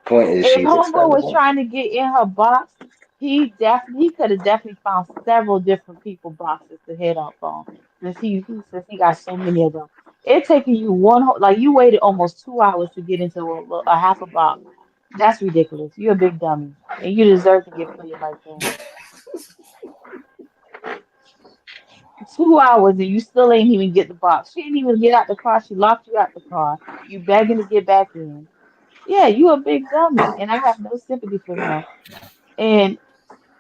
Point is, If she's Homeboy was expendable. trying to get in her box, he could have definitely found several different people boxes to hit up on. Since he got so many of them. It taking you like you waited almost 2 hours to get into a half a box. That's ridiculous. You're a big dummy. And you deserve to get played like that. 2 hours and you still ain't even get the box. She didn't even get out the car. She locked you out the car. You begging to get back in. Yeah, you a big dummy. And I have no sympathy for him. And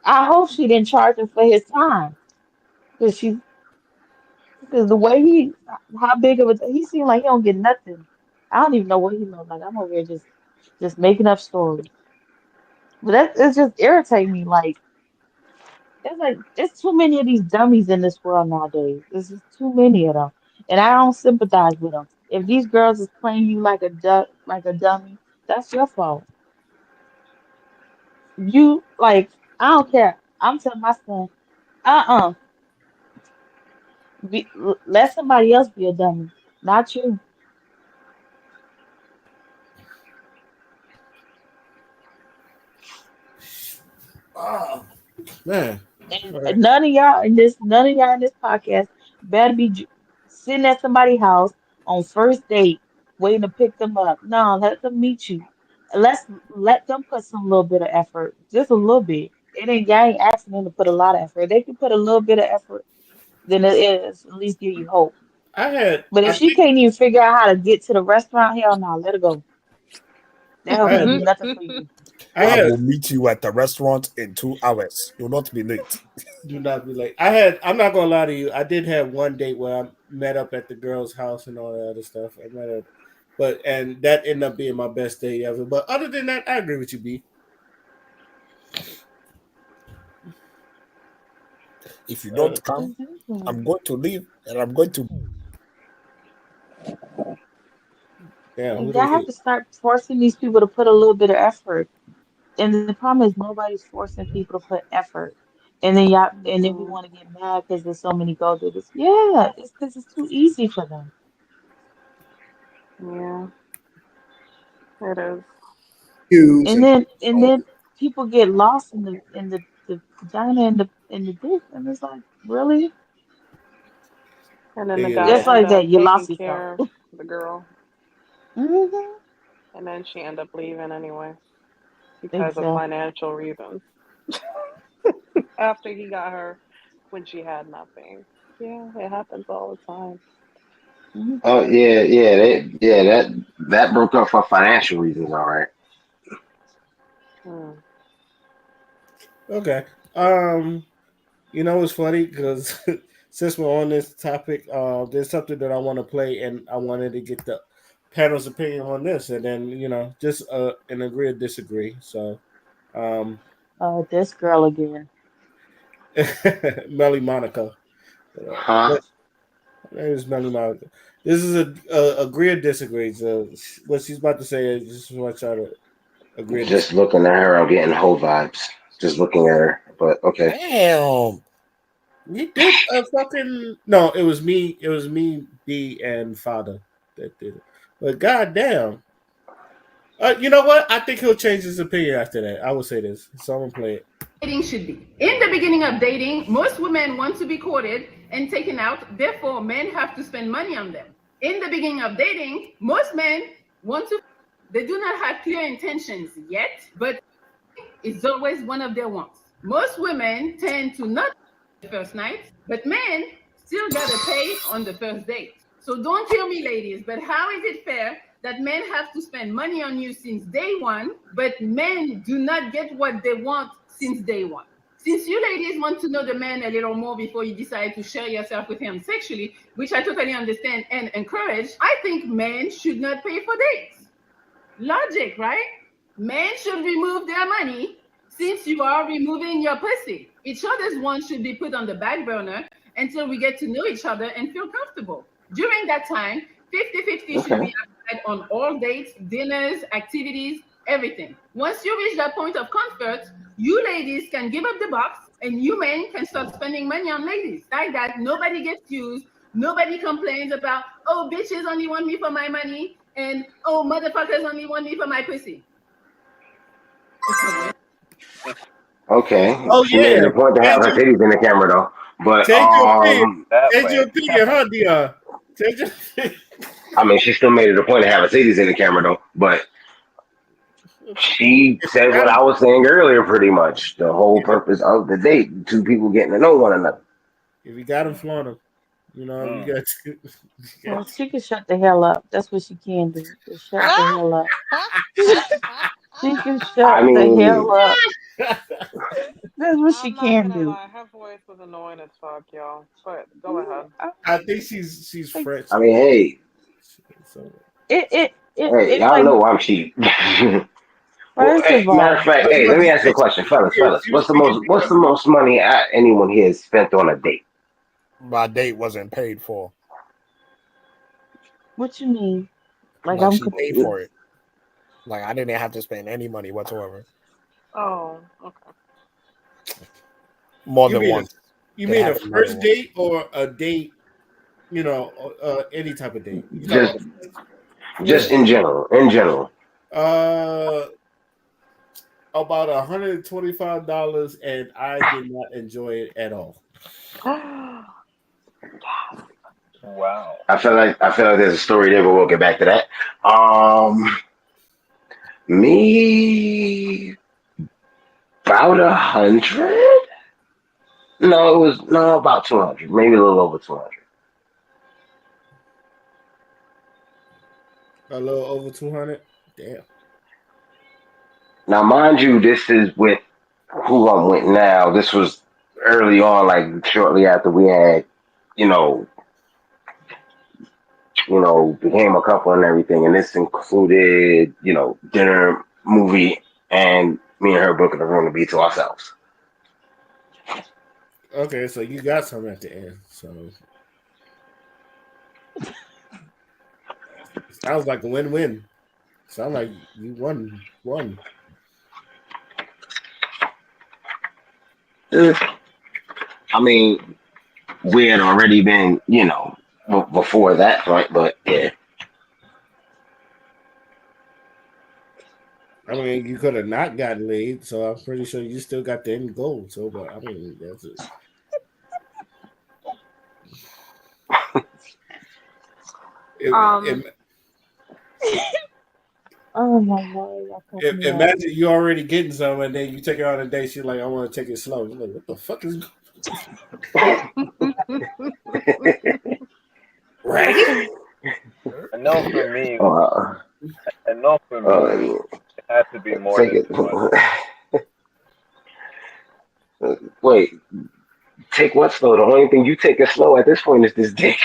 I hope she didn't charge him for his time because because the way how big of he seemed like he don't get nothing. I don't even know what he looks like. I'm over here just making up stories. But it's just irritating me. Like there's too many of these dummies in this world nowadays. There's just too many of them, and I don't sympathize with them. If these girls is playing you like like a dummy, that's your fault. You like I don't care. I'm telling my son, uh-uh. Let somebody else be a dummy, not you. Oh man. All right. And none of y'all in this podcast better be sitting at somebody's house on first date, waiting to pick them up. No, let them meet you. Let them put some little bit of effort, just a little bit. Y'all ain't asking them to put a lot of effort. If they can put a little bit of effort, then it is at least give you hope. But if I she think can't even figure out how to get to the restaurant, hell no, let her go. That hoe I can't had do nothing for you. I I had will meet you at the restaurant in 2 hours. Do not be late. do not be late. I'm not gonna lie to you. I did have one date where I met up at the girl's house and all that other stuff. I met up, and that ended up being my best day ever. But other than that, I agree with you, B. If you Uh, don't come, Exactly. I'm going to leave and I'm going to. Damn, who Y'all they have hit? to start forcing these people to put a little bit of effort. And the problem is nobody's forcing people to put effort. And then we Mhm. want to get mad because there's so many gold diggers. Yeah, it's because it's too easy for them. Yeah, it is. Use and And then people get lost in the vagina and the dick, and it's like, really? And then the They guy get Just end like up that, you taking lost yourself. care of the girl, Hmm. and then she end up leaving anyway because of Exactly. financial reasons. After he got her when she had nothing. Yeah, it happens all the time. Oh Hmm. yeah, that broke up for financial reasons. All right. Hmm. okay. You know it's funny because since we're on this topic, there's something that I want to play, and I wanted to get the panel's opinion on this, and then just an agree or disagree. So, um, This girl again. Melly Monica, Huh? but her name is Melly Monica. This is a agree or disagree. So, what she's about to say is just want y'all to agree or Just disagree. looking at her, I'm getting whole vibes. Just looking at her. But okay. Damn. We did a fucking no. It was me. It was me, B, and Father that did it. But goddamn, you know what? I think he'll change his opinion after that. I will say this. So I'm gonna play it. Dating should be. In the beginning of dating, most women want to be courted and taken out, therefore, men have to spend money on them. In the beginning of dating, most men want to, they do not have clear intentions yet, but it's always one of their wants. Most women tend to not the first night, but men still gotta pay on the first date. So don't kill me, ladies, but how is it fair that men have to spend money on you since day one, but men do not get what they want since day one? Since you ladies want to know the man a little more before you decide to share yourself with him sexually, which I totally understand and encourage, I think men should not pay for dates. Logic, right? Men should remove their money since you are removing your pussy. Each other's one should be put on the back burner until we get to know each other and feel comfortable. During that time, 50-50 should Okay. be applied on all dates, dinners, activities, everything. Once you reach that point of comfort, you ladies can give up the box and you men can start spending money on ladies. Like that, nobody gets used. Nobody complains about, oh, bitches only want me for my money and oh, motherfuckers only want me for my pussy. Okay. Oh She made yeah, it a point to have change her your, titties in the camera though. But change your opinion. That Change your way. opinion, huh, Dion? Change your I mean, she still made it a point to have her titties in the camera though. But she if you said got what them, I was saying earlier. Pretty much the whole purpose of the date: two people getting to know one another. if you got them, flaunt them. You know, you Mm. got to. Well, she can shut the hell up. That's what she can do. Just shut the hell up. She can I shut the mean, hell up. That's what she I'm not can gonna do. lie, her voice was annoying as fuck, y'all. But go ahead. I think she's Like French. I mean, hey, So hey, it y'all like know I'm cheap. Well, first hey, of matter of all, fact, I was hey, about let to me ask you say a question, she fellas. she was What's the speaking most? What's the most money anyone here has spent on a date? My date wasn't paid for. what you mean? Like Like I'm she paid confused. for it. Like I didn't have to spend any money whatsoever. Oh, okay. More you than mean a, once. you It mean a happened more than first once. date or a date? You know, any type of date. You talking Just, about just Yeah. in general. In general. uh about $125, and I did not enjoy it at all. Wow. I feel like there's a story there, but we'll get back to that. Me about 100. No, it was no about 200, maybe a little over 200. A little over 200. Damn. Now, mind you, this is with who I'm with now. This was early on, like shortly after we had, you know, became a couple and everything. And this included, dinner, movie, and me and her booking a room to be to ourselves. Okay, so you got some at the end. So sounds like a win-win. Sound like you won. Eh, I mean, we had already been, before that point, but yeah. I mean, you could have not gotten laid, so I'm pretty sure you still got the end goal. So, but I mean, that's it. Um, Oh my god, y'all cut me up. Imagine you already getting some, and then you take her on a date. She's like, "I want to take it slow." You're like, "What the fuck is right?" I know for me, uh, I know for me, uh, it has to be more take than it. 200. Wait, take what slow? The only thing you take it slow at this point is this dick.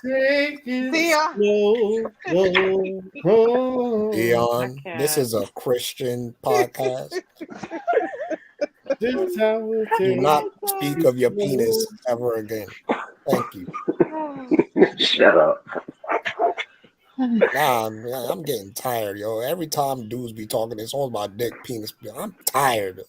Take it Tia, slow, slow, slow. I Dion, this can't. is a Christian podcast. This time we'll Do take not speak it of your slow. penis ever again. Thank you. Shut up. Nah, I'm getting tired, yo. Every time dudes be talking, it's all about dick, penis. I'm tired,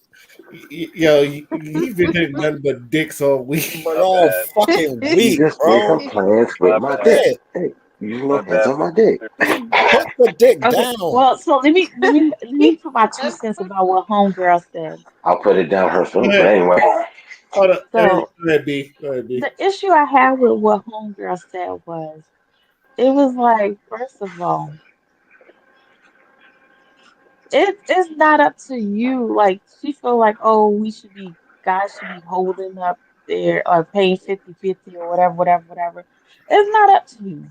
Yo, you've been hitting nothing but dicks all week. but My all bad. fucking You week, just made some bro. plans with My my bad. dick. Yeah, Hey, use My my hands bad. on my dick. put the dick Okay, down. well, so let me put my 2 cents about what homegirl said. I'll put it down her Go throat. But ahead. anyway, Hold on. So Go ahead, B. Go ahead, B. the issue I had with what homegirl said was it was like, first of all, it's not up to you. Like she feel like, oh, we should be guys should be holding up there or paying 50-50 or whatever, whatever, whatever. It's not up to you.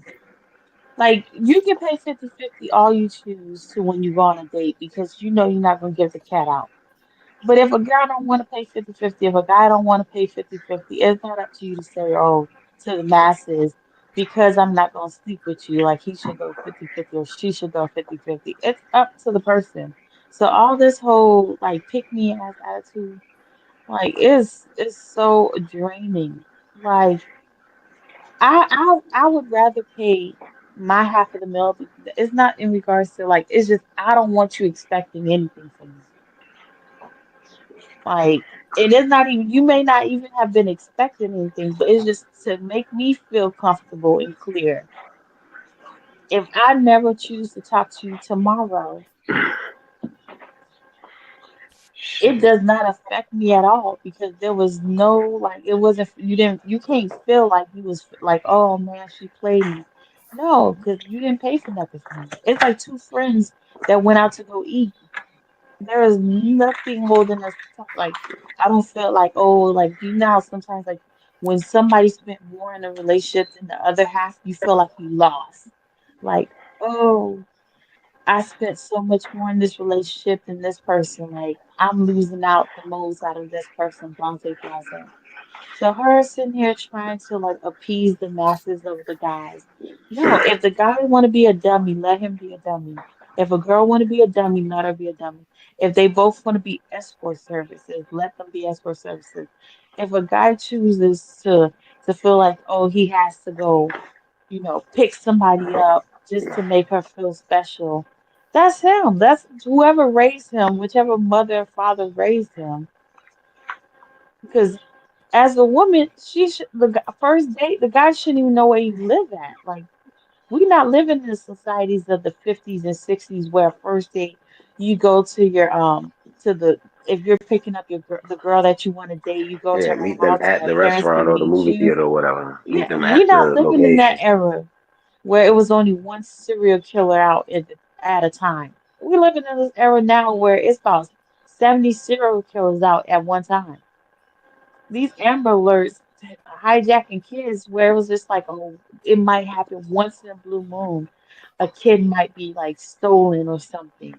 Like you can pay 50-50 all you choose to when you go on a date because you know you're not gonna give the cat out. But if a girl don't want to pay 50-50, if a guy don't want to pay 50-50, it's not up to you to say, oh, to the masses, because I'm not going to sleep with you, like he should go 50-50 or she should go 50-50. It's up to the person. So all this whole like pick me ass attitude, like it's so draining. Like I would rather pay my half of the meal. It's not in regards to like it's just I don't want you expecting anything from me. Like, and it's not even, you may not even have been expecting anything, but it's just to make me feel comfortable and clear. If I never choose to talk to you tomorrow, it Shit. does not affect me at all because there was no, like, it wasn't, you can't feel like you was like, oh man, she played me. No, because you didn't pay for nothing for me. It's like two friends that went out to go eat. There is nothing holding us like I don't feel like oh like you know how sometimes like when somebody spent more in a relationship than the other half you feel like you lost like oh I spent so much more in this relationship than this person like I'm losing out the most out of this person blase blase. So her sitting here trying to like appease the masses of the guys. No, if the guy want to be a dummy, let him be a dummy. If a girl want to be a dummy, let her be a dummy. If they both want to be escort services, let them be escort services. If a guy chooses to feel like oh he has to go, pick somebody up just to make her feel special, that's him. That's whoever raised him, whichever mother or father raised him. Because as a woman, first date, the guy shouldn't even know where you live at. Like, we're not living in the societies of the 50s and 60s where first date you go to your to the if you're picking up the girl that you want to date, you go to Yeah, her meet them house and at her the parents restaurant can or the meet movie you. theater or whatever. Meet Yeah, them we're at not the living in that location. era where it was only one serial killer out at a time. We're living in this era now where it's about 70 serial killers out at one time. These Amber Alerts hijacking kids where it was just like, oh, it might happen once in a blue moon. A kid might be like stolen or something.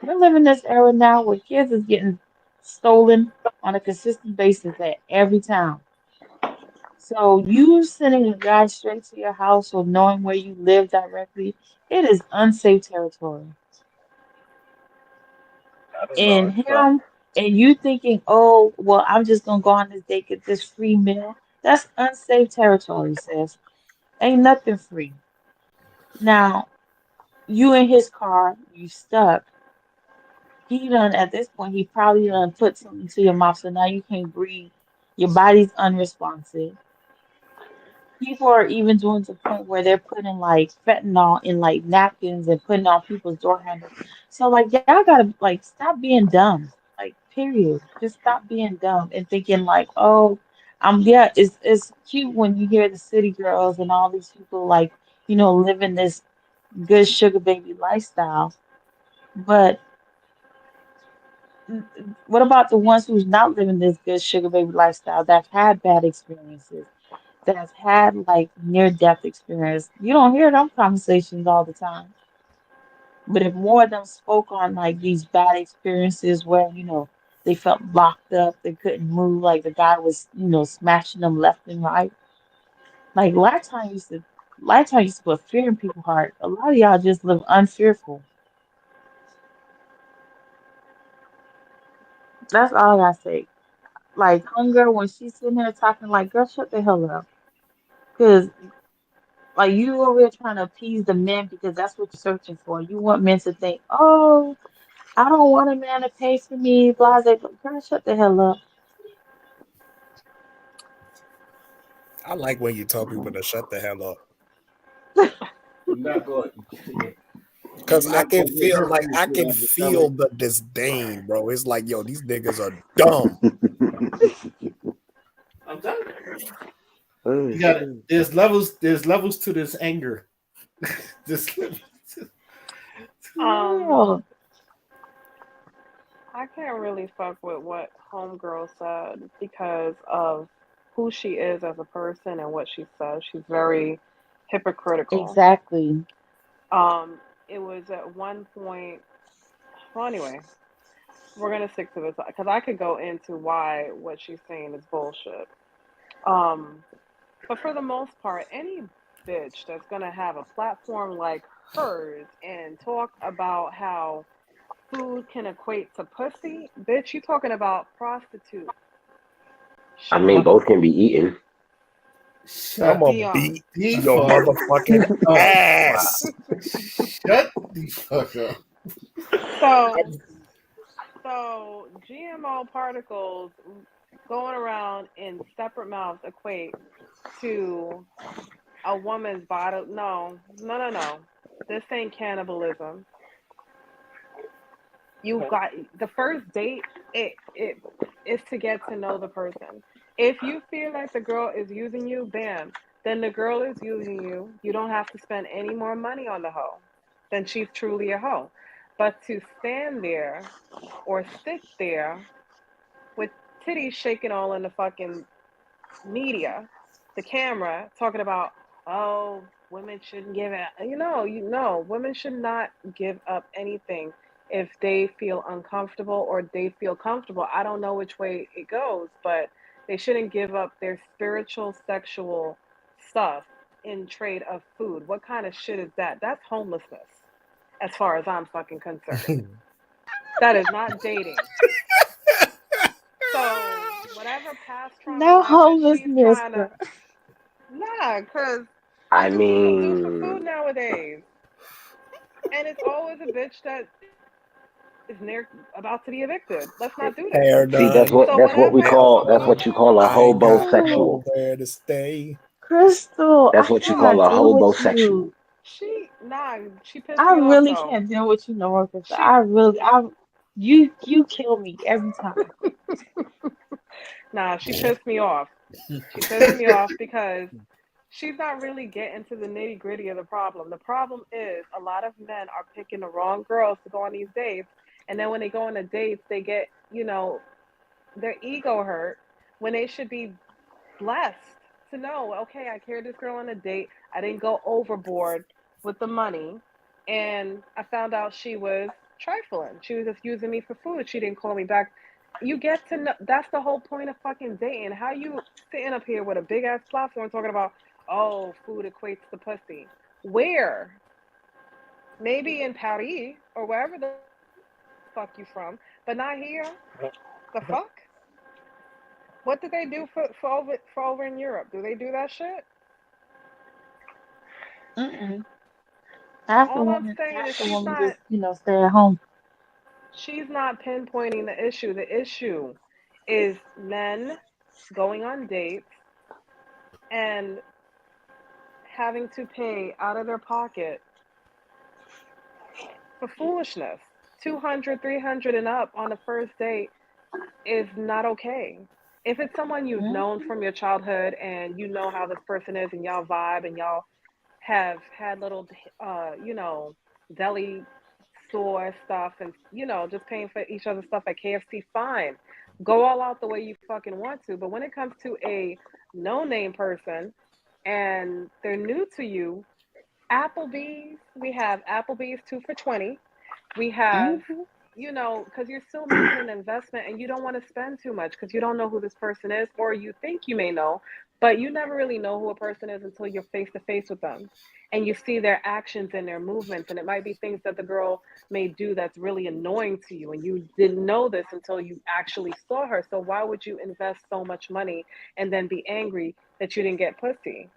We're living this era now where kids is getting stolen on a consistent basis at every town. So you sending a guy straight to your house or knowing where you live directly, it is unsafe territory. I don't know. And It's him and you thinking, oh, well, I'm just gonna go on this date, get this free meal. That's unsafe territory, sis. Ain't nothing free. Now, you in his car, you stuck. He done at this point, he probably done put something to your mouth, so now you can't breathe. Your body's unresponsive. People are even doing to the point where they're putting like fentanyl in like napkins and putting on people's door handles. So like y'all gotta like stop being dumb. Like period. Just stop being dumb and thinking like, oh, yeah, it's cute when you hear the city girls and all these people like, living this good sugar baby lifestyle. But what about the ones who's not living this good sugar baby lifestyle that have had bad experiences? That have had like near death experience. You don't hear them conversations all the time. But if more of them spoke on like these bad experiences where, they felt locked up, they couldn't move, like the guy was, smashing them left and right. Like Lifetime used to put fear in people's heart. A lot of y'all just live unfearful. That's all I gotta say. Like hunger when she's sitting there talking like, girl, shut the hell up. Cause like you over here trying to appease the men because that's what you're searching for. You want men to think, oh, I don't want a man to pay for me, blah blah. Blah. Girl, shut the hell up. I like when you tell people to shut the hell up. You're not going. Cause You're not going to get her for this I shit. can I'm just telling feel you. the disdain, bro. It's like, yo, these niggas are dumb. I'm telling you. Oh You got it. shit. There's levels. There's levels to this anger. This levels Um, Yeah, I can't really fuck with what Homegirl said because of who she is as a person and what she says. She's very hypocritical. exactly. Um, it was at one point, well, anyway, we're gonna stick to this because I could go into why what she's saying is bullshit. Um, but for the most part, any bitch that's gonna have a platform like hers and talk about how food can equate to pussy, bitch, you talking about prostitute. I Shut mean, the both can be eaten. I'm Shut gonna Dion. beat the your fuck motherfucking up. ass. Shut the fuck up. So so GMO particles going around in separate mouths equate to a woman's body. No, no, no, no. This ain't cannibalism. You got the first date. It is to get to know the person. If you feel like the girl is using you, bam, then the girl is using you. You don't have to spend any more money on the hoe. Then she's truly a hoe. But to stand there or sit there with titties shaking all in the fucking media, the camera talking about, oh, women shouldn't give it. Women should not give up anything if they feel uncomfortable or they feel comfortable. I don't know which way it goes, but they shouldn't give up their spiritual, sexual stuff in trade of food. What kind of shit is that? That's homelessness, as far as I'm fucking concerned. That is not dating. So whatever past trauma No life that she's homelessness, trying bro. to, nah, cause I what do people do for mean, food nowadays? And it's always a bitch that is near about to be evicted. Let's not do this. Hair see, done, So nails that's what you call a I ain't got hobosexual. nowhere to stay. Crystal, That's I what you cannot call a deal with hobosexual. you. she pissed I me off really though. can't deal with you no more, Crystal. She You kill me every time. she pissed me off. She pissed me off because she's not really getting to the nitty gritty of the problem. The problem is a lot of men are picking the wrong girls to go on these dates, and then when they go on the dates, they get their ego hurt when they should be blessed to know, okay, I carried this girl on a date. I didn't go overboard with the money. And I found out she was trifling. She was just using me for food. She didn't call me back. You get to know that's the whole point of fucking dating. How you sitting up here with a big ass platform talking about, oh, food equates to pussy. Where? Maybe in Paris or wherever the fuck you from, but not here. The fuck? What do they do for over in Europe? Do they do that shit? Mm-mm. Half the All I'm women, saying half is the women just stay at home. she's not pinpointing the issue. The issue is men going on dates and having to pay out of their pocket for foolishness. 200, 300 and up on the first date is not okay. If it's someone you've known Hmm. from your childhood and you know how this person is and y'all vibe and y'all have had little, deli store stuff and, just paying for each other's stuff at KFC, fine. Go all out the way you fucking want to. But when it comes to a no name person and they're new to you, Applebee's, we have Applebee's 2 for 20. We have, Hmm. because you're still making an investment and you don't want to spend too much because you don't know who this person is, or you think you may know, but you never really know who a person is until you're face to face with them and you see their actions and their movements. And it might be things that the girl may do that's really annoying to you. And you didn't know this until you actually saw her. So why would you invest so much money and then be angry that you didn't get pussy?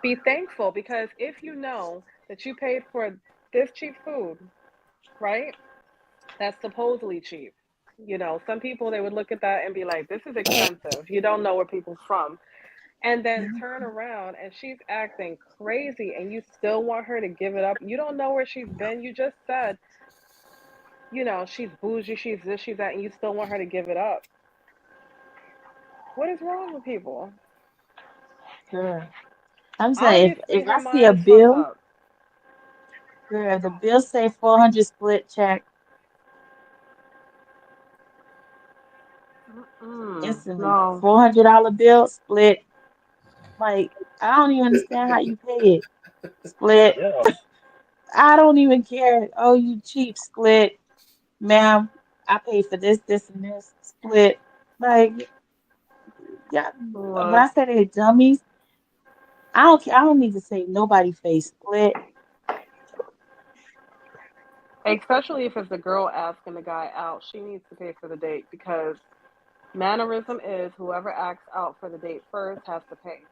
Be thankful because if you know that you paid for this cheap food, right? That's supposedly cheap. Some people they would look at that and be like, "This is expensive." You don't know where people's from, and then turn around and she's acting crazy, and you still want her to give it up. You don't know where she's been. You just said, she's bougie, she's this, she's that, and you still want her to give it up. What is wrong with people? Girl, I'm saying Obviously, if her I see a mind is fucked bill, up. girl, the bill say 400 split check instantly. No. $400 bill split. Like I don't even understand how you pay it. Split. Yeah. I don't even care. Oh, you cheap split, ma'am. I pay for this, and this split. Like, yeah, when Look, I say they dummies, I don't care. I don't need to say nobody face split. especially if it's a girl asking the guy out, she needs to pay for the date because mannerism is whoever asks out for the date first has to pay.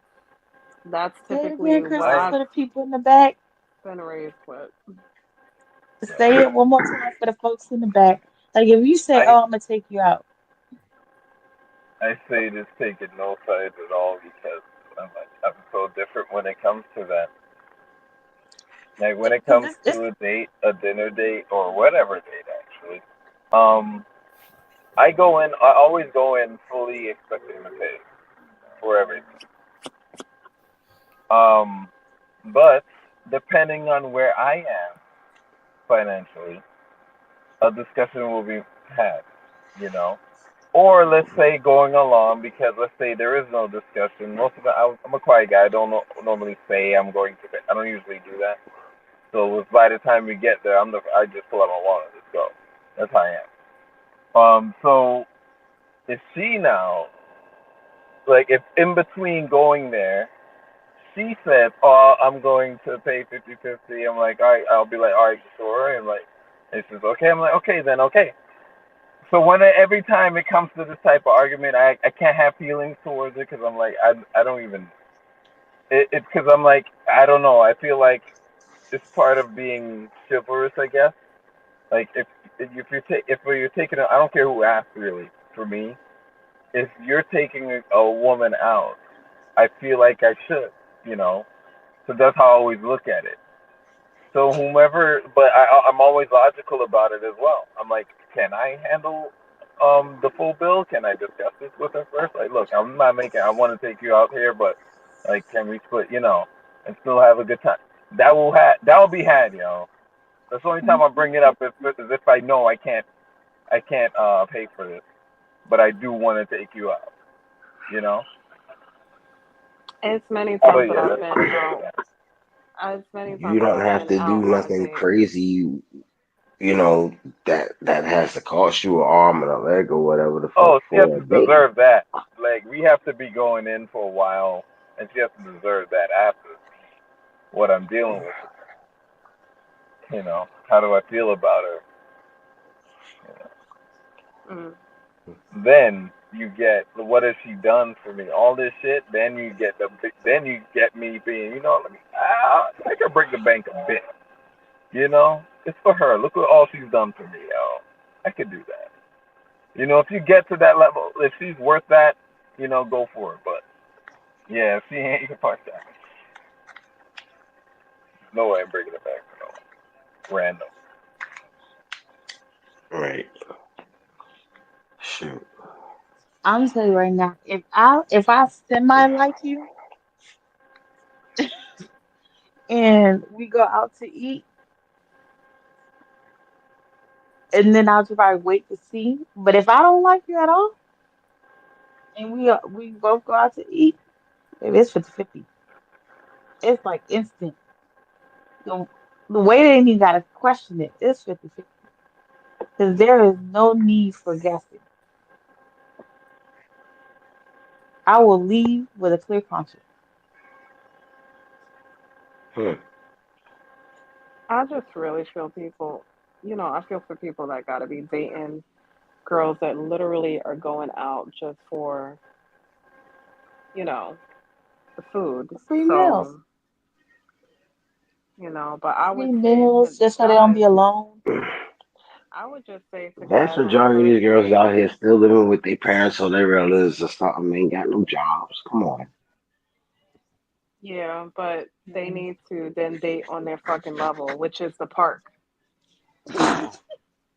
That's Say it again, typically what Crystal, I I've for the people in the back. been raised with. Say it one more time for the folks in the back. Like if you say, I "Oh, I'm gonna take you out," I say just taking no sides at all because I'm so different when it comes to that. Like when it because comes it's to a date, a dinner date, or whatever date actually. Um, I always go in fully expecting to pay for everything. Um, but depending on where I am financially, a discussion will be had, you know. Or let's say going along because let's say there is no discussion. Most of the I'm a quiet guy. I don't normally say I'm going to. I don't usually do that. So if by the time we get there, I just pull out my wallet. Let's go. That's how I am. So if she now like if in between going there, she said, "Oh, I'm going to pay 50-50." I'm like, "All right." I'll be like, "All right, sure." And like, it says, "Okay." I'm like, "Okay, then okay." So every time it comes to this type of argument, I can't have feelings towards it because I'm like I don't even it's because I'm like I don't know. I feel like it's part of being chivalrous, I guess. Like if you're taking I don't care who asks really. For me, if you're taking a woman out, I feel like I should, you know. So that's how I always look at it. So whomever, but I'm always logical about it as well. I'm like, can I handle the full bill? Can I discuss this with her first? Like, look, I'm not making. I want to take you out here, but like, can we split? You know, and still have a good time. That will be had, you know. That's the only time I bring it up is if I know I can't pay for this, but I do want to take you out. You know. It's many But times that yeah, I've that's been pretty much out. that. It's many You times that don't I've have been to do out on a nothing date. crazy, that has to cost you an arm and a leg or whatever the fuck Oh, she has for to a date. deserve that. Like we have to be going in for a while, and she has to deserve that after what I'm dealing with. You know, how do I feel about her? You Mm. know? Then you get what has she done for me? All this shit. Then you get me being, let me. I can break the bank a bit. You know, it's for her. Look what all she's done for me, yo. I could do that. You know, if you get to that level, if she's worth that, go for it. But yeah, if she ain't, you can park that. No way I'm bringing it back for no one. Random. Right. Shoot. I'm gonna tell you right now, if I semi like you and we go out to eat, and then I'll just probably wait to see. But if I don't like you at all, and we both go out to eat, baby, it's 50-50. It's like instant. The, the way they ain't even gotta question it, it's 50-50. Because there is no need for guessing. I will leave with a clear conscience. Hmm. I just really feel people, I feel for people that gotta be dating girls that literally are going out just for, you know, the food. Free meals. So, but I would Free say meals to just so they don't guys, be alone. I would just say to Vast guys, I'm majority of really these girls sorry. out here still living with their parents or their relatives or something. Ain't got no jobs. Come on. Yeah, but they Mm. need to then date on their fucking level, which is the park.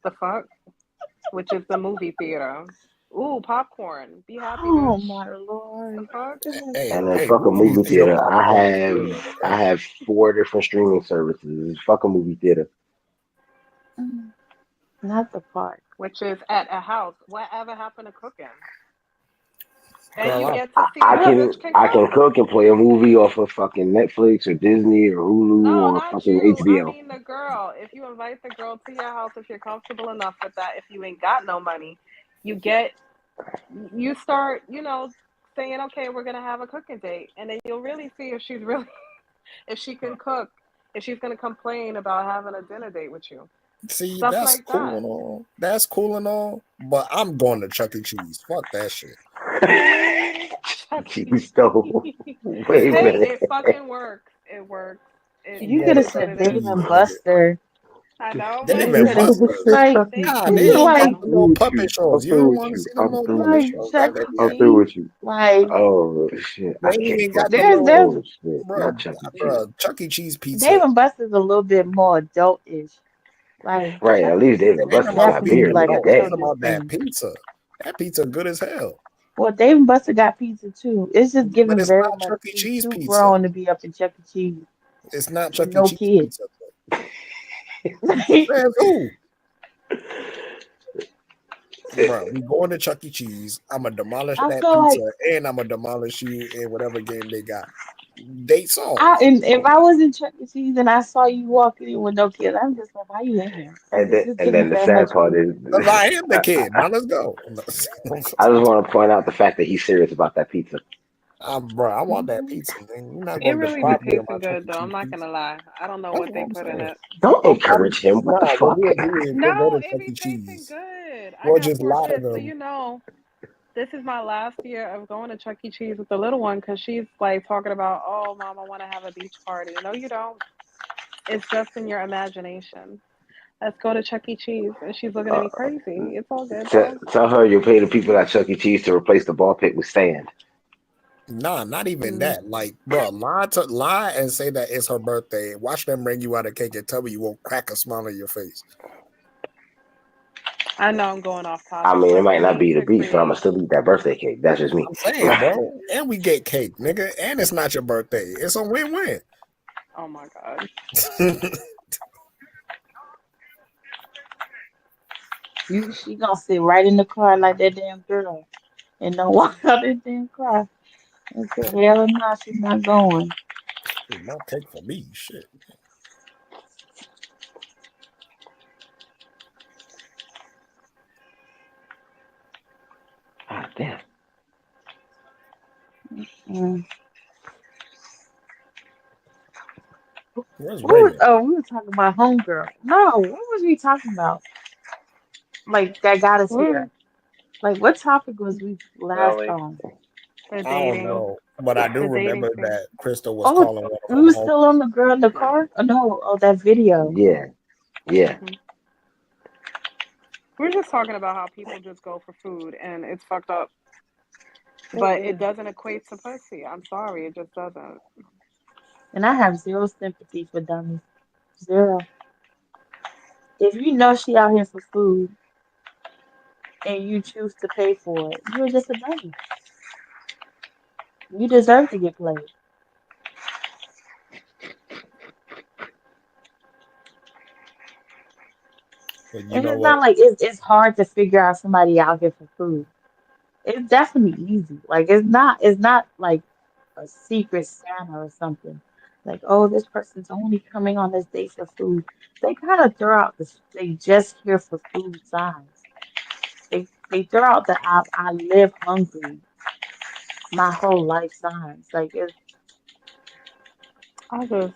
The fuck? Which is the movie theater. Ooh, popcorn. Be happy, Oh bitch. my The Lord. fuck? Goodness. Hey, And then hey, fuck a movie movie theater theater. popcorn is good. I have 4 different streaming services. Fuck a movie theater. Mm. Not the part. Which is at a house. Whatever happened to cooking? And girl. you I get to see I what a can bitch can I can cook. cook and play a movie off of fucking Netflix or Disney or Hulu No, or not fucking you. I HBO. mean the girl. If you invite the girl to your house, if you're comfortable enough with that, if you ain't got no money, you get you start, saying, okay, we're gonna have a cooking date, and then you'll really see if she's really if she can cook, if she's gonna complain about having a dinner date with you, see stuff that's like cool that. and all. That's cool and all. But I'm going to Chuck E. Cheese. Fuck that shit. Chuck E. Jeez, though. Cheese. Wait a Hey, minute. it fucking works. It works. It I'm You it could going to have is Chuck what said it E. Dave is. Cheese, and nigga. Buster. I know, Dave You but and could have Buster's. like they Nah, they do. ain't got like I'm no through more with puppet you. shows. I'm You through don't with want to you. see no I'm more through puppet with like you. shows. Chuck God E. I'm damn. through Cheese. with you. Like Oh shit! I They ain't can't even got fuck no with. more. there's Oh shit! Bruh, Not Chuck E. Cheese. bruh, Chuck E. Cheese pizza. Dave and Buster's a little bit more adult-ish. Like Right. Chuck At E. least Cheese David It ain't is Buster's about got definitely being beer. like Look a at adult. It's that. children's about that thing. pizza. That pizza good as hell. Well, Dave and Buster got pizza too. It's just Yeah, but giving it's very not much Chuck E. you Cheese too pizza. grown to be up in Chuck E. Cheese It's not with Chuck E. no Cheese kids. pizza. Says who? Bro, we going to Chuck E. Cheese. I'm gonna demolish I that feel pizza, like and I'm gonna demolish you in whatever game they got. Date I solved. and if I was in Chuck E. Cheese and I saw you walking in with no kids, I'm just like, why you in here? Like And it's then, just and giving then the very sad much part you. is, Cause I am the I, kid. I, Now let's go. I just want to point out the fact that he's serious about that pizza. Bro, I want that Mhm. pizza, man. You're not It gonna really be deprive me of my tasting Chuck good E. though. I'm Cheese not pizza. gonna lie. I don't know That's what what they I'm put in saying. it. Don't I'm encourage him. What the nah, what fuck? we'll do is we'll go No, to it Chuck be E. tasting Cheese. good. I We'll got just four lie to kids, so them. this is my last year of going to Chuck E. Cheese with the little one because she's like talking about, oh, mom, I want to have a beach party. No, you don't. It's just in your imagination. Let's go to Chuck E. Cheese. And she's looking at Uh, me crazy. It's all good tell, though. tell her you'll pay the people at Chuck E. Cheese to replace the ball pit with sand. Nah, not even Mm, that. Like, bro, lie and say that it's her birthday. Watch them bring you out a cake and tell me you won't crack a smile on your face. I know I'm going off I topic, mean, it but might we not need be the to beach, but I'm gonna create. still eat that birthday cake. That's just me. I'm saying, bro. And we get cake, nigga. And it's not your birthday. It's a win-win. Oh my God. She gonna sit right in the car like that damn girl and don't walk out that damn car and say, hell no, she's not going. Shit, my cake for me. Shit. Ah, damn. Mm. Where's What was, Raymond? oh, we were talking about homegirl. No, what was we talking about? Like that got us Woo. here. Like what topic was we last Belly. on? The I don't dating, know. But I do the dating remember scene. that Crystal was Oh, calling one of we them were home. still on the girl in the car? Oh no, oh that video. Yeah, yeah. Hmm. We're just talking about how people just go for food and it's fucked up. It But it is. doesn't equate to pussy. I'm sorry, it just doesn't. And I have zero sympathy for dummies. Zero. If you know she out here for food and you choose to pay for it, you're just a dummy. You deserve to get played. But you And know it's what? not like it's hard to figure out somebody out here for food. It's definitely easy. Like it's not like a secret Santa or something. Like, oh, this person's only coming on this date for food. They kind of throw out this they just here for food signs. They throw out the I live hungry my whole life signs. Like it's I just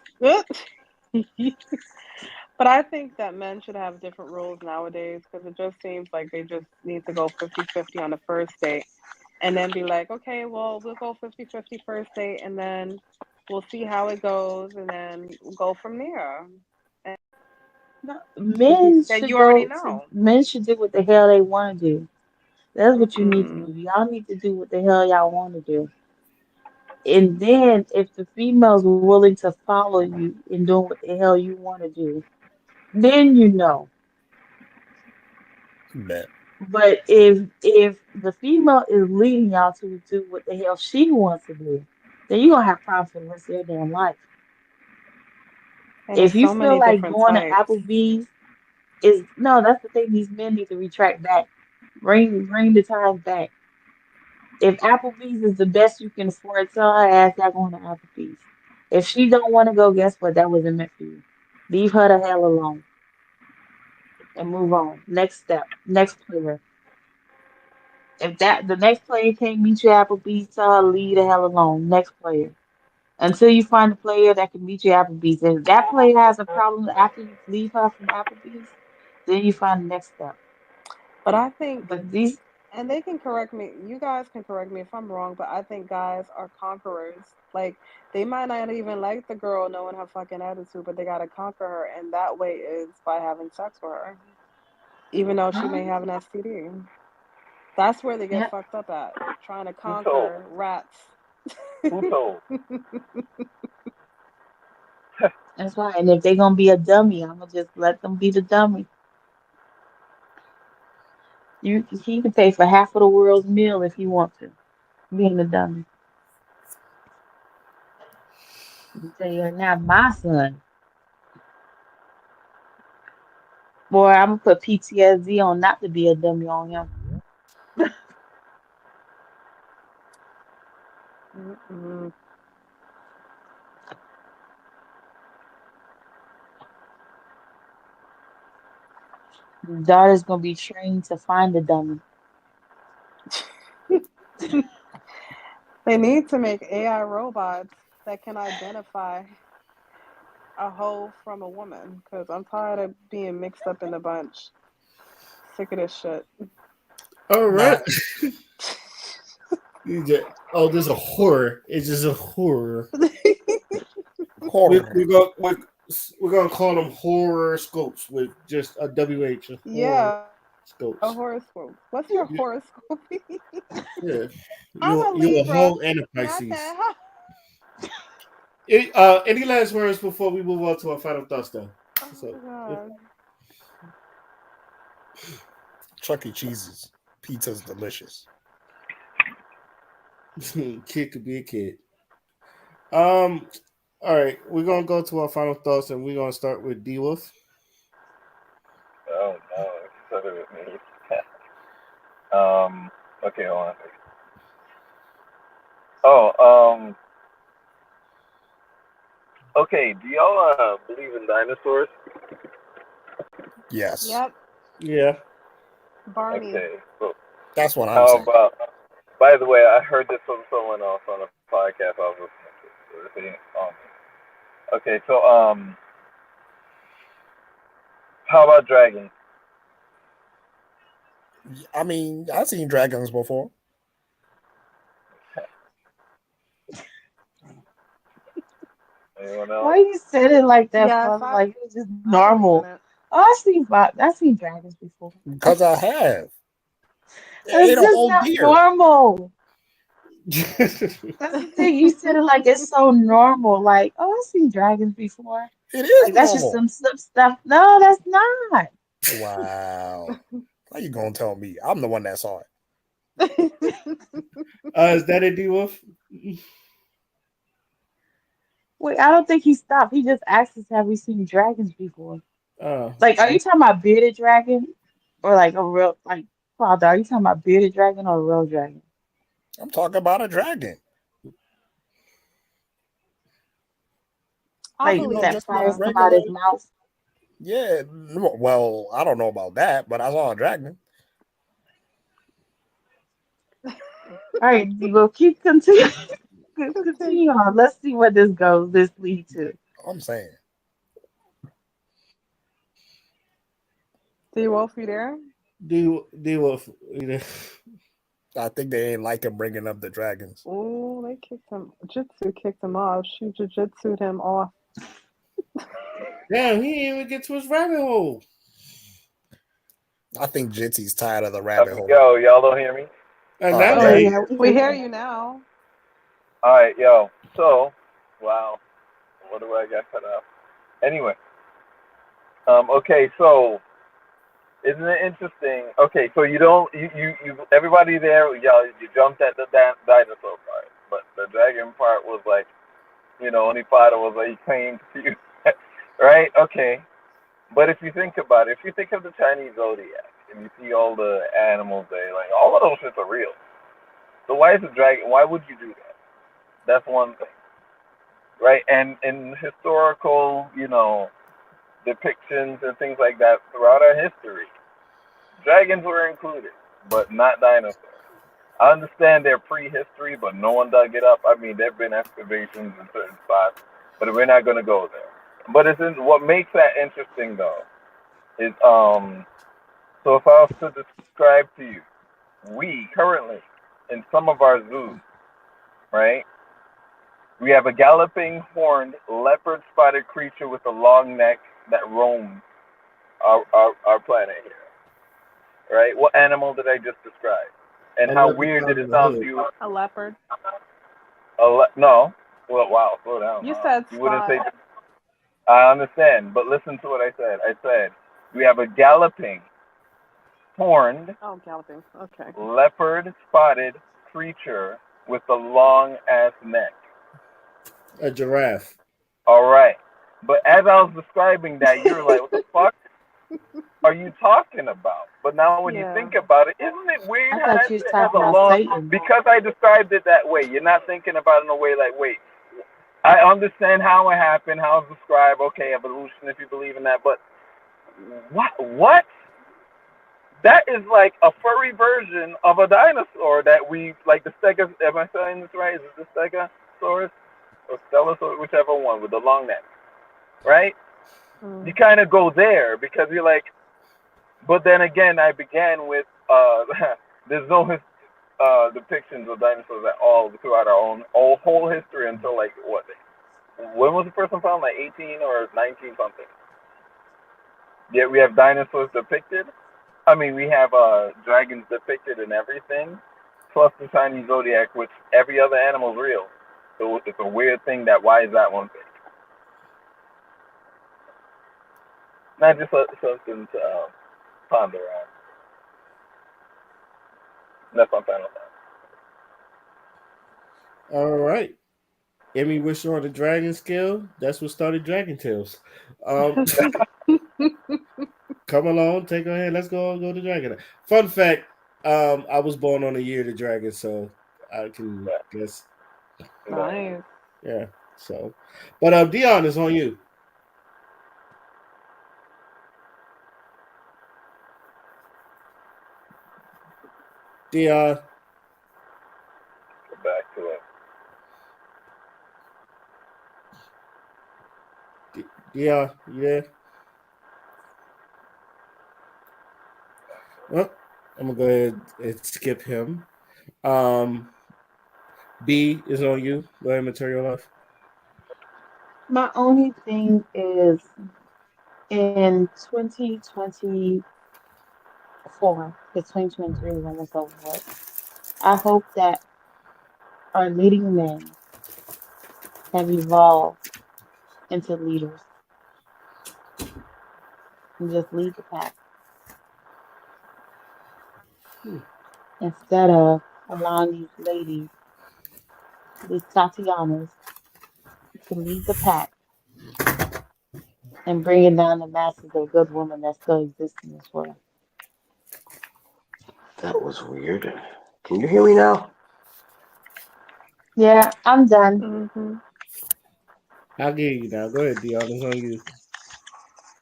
But I think that men should have different rules nowadays because it just seems like they just need to go 50-50 on the first date and then be like, okay, well, we'll go 50-50 first date and then we'll see how it goes and then we'll go from there. And no, then you already know. men should do what the hell they want to do. That's what you need to do. Mm-mm. Y'all need to do what the hell y'all want to do. And then if the female's willing to follow you in doing what the hell you want to do, then you know. Bet. But if the female is leading y'all to do what the hell she wants to do, then you're gonna have problems for the rest of your damn life. And If there's you so feel many like different going to types. Applebee's is no, that's the thing these men need to retract back. Bring the times back. If Applebee's is the best you can afford, tell her ass not going to Applebee's. If she don't want to go, guess what? That wasn't meant for you. Leave her the hell alone and move on. Next step. Next player. If that the next player can't meet you at Applebee's, tell her leave the hell alone. Next player. Until you find a player that can meet you at Applebee's. If that player has a problem after you leave her from Applebee's, then you find the next step. But I think, But these and they can correct me, you guys can correct me if I'm wrong, but I think guys are conquerors. Like, they might not even like the girl knowing her fucking attitude, but they gotta conquer her, and that way is by having sex with her, even though she may have an STD. That's where they get yeah, fucked up at, trying to Who told? conquer rats. Who told? that's right. And if they're gonna be a dummy, I'm gonna just let them be the dummy. He can pay for half of the world's meal if he wants to, being a dummy. You say you're not my son. Boy, I'm gonna put PTSD on not to be a dummy on him. Mm-mm. His daughter's gonna be trained to find the dummy. They need to make AI robots that can identify a hoe from a woman, because I'm tired of being mixed up in a bunch. Sick of this shit. All right. Now, Oh, there's a horror. It's just a horror. horror. We're gonna call them horror scopes with just a WH horror Yeah, a scopes. horoscope. What's your You- horoscope? Yeah, I'm a you a Libra, whole and a not Pisces. that. Any last words before we move on to our final thoughts, though? Oh So, my god. Chuck E. Cheese's pizza's delicious. kid could be a kid. All right, we're gonna go to our final thoughts, and we're gonna start with D Wolf. Oh no, it started with me. Okay, hold on a second. Oh, okay. Do y'all believe in dinosaurs? Yes, Yep, Yeah. Barney. Okay. So that's what I'm how saying. about? By the way, I heard this from someone else on a podcast I was listening to. So this ain't on me. Okay, so how about dragons? I mean, I've seen dragons before. Anyone Why else? you said it like that, Yes, father? Like it's just I believe in normal. it. Oh, I've seen dragons before. Because I have. They It's don't just hold not deer. normal. That's the thing. You said it like it's so normal. Like, oh, I've seen dragons before. It is Like that's just normal. some stuff. No, that's not. Wow. How you gonna tell me? I'm the one that saw it. Is that a D Wolf? Wait, I don't think he stopped. He just asked us, have we seen dragons before? Oh, Like, are you talking about bearded dragon or like a real like father? Are you talking about bearded dragon or a real dragon? I'm talking about a dragon. I Like You know, believe that just a fires yeah. come out regular. his mouth? Yeah. Well, I don't know about that, but I saw a dragon. All right, we'll keep continue. Continue on. Let's see where this goes. This lead to. I'm saying. D Wolf, you there? D Wolf. I think they ain't liking bringing up the dragons. Oh, they kicked him. Jitsu kicked him off. She jujitsu'd him off. Damn, he didn't even get to his rabbit hole. I think Jitsy's tired of the rabbit hole. Yo, y'all don't hear me? And All now, right, Oh hey, yeah, We hear you now. All right, yo. So, wow. What do I got cut off? Anyway. Okay, so isn't it interesting? Okay, so you don't you everybody there, y'all, you jumped at the dinosaur part, but the dragon part was like, only part was like he claimed to you, right? Okay, but if you think about it, if you think of the Chinese zodiac and you see all the animals there, like all of those shits are real. So why is a dragon? Why would you do that? That's one thing, right? And in historical, depictions and things like that throughout our history, dragons were included, but not dinosaurs. I understand their prehistory, but no one dug it up. I mean, there have been excavations in certain spots, but we're not going to go there. But what makes that interesting though is so if I was to describe to you, we currently in some of our zoos, right? We have a galloping horned leopard spotted creature with a long neck that roams our planet here, right? What animal did I just describe? And A how weird did leprechaun it in the sound to hood. you? A leopard. No. Well, wow, slow down. You said You wouldn't spot. say. I understand, but listen to what I said. I said we have a galloping, horned, Oh, galloping. Okay. leopard spotted creature with a long ass neck. A giraffe. All right. But as I was describing that, you're like, what the fuck are you talking about? But now when you think Yeah. about it, isn't it weird I how thought that you was shit has talking a about long. Satan. Because I described it that way, you're not thinking about it in a way like, wait, I understand how it happened, how it's described, okay, evolution if you believe in that, but what? What? That is like a furry version of a dinosaur that we like the Stega. Am I saying this right? Is it the Stegosaurus or Stegosaurus, whichever one with the long neck, right? You Mm. kind of go there because you're like, but then again, I began with there's no depictions of dinosaurs at all throughout our own whole history until like what? When was the first one found? Like 18 or 19 something. Yet we have dinosaurs depicted. I mean, we have dragons depicted in everything, plus the tiny zodiac, which every other animal is real. So it's a weird thing that why is that one thing? Not just something to ponder on. That's my final All right. Emmy wish on the dragon scale. That's what started Dragon Tales. Um, come along, take her hand. Let's go to Dragon. Fun fact: I was born on the year of the dragon, so I can thought. guess. But, Nice. Yeah. So, but Dion is on you. Dion, go back to it. Dion, you there? Well, I'm gonna go ahead and skip him. Um, B is on you. Go ahead, material life. My only thing is in 2024, because 2023 is almost over with, I hope that our leading men have evolved into leaders and just lead the pack Hmm. instead of allowing these ladies, these Tatianas, to lead the pack and bringing down the masses of good women that still exist in this world. That was weird. Can you hear me now? Yeah, I'm done. Mm-hmm. I'll give you now. Go ahead, Dion. It's on you.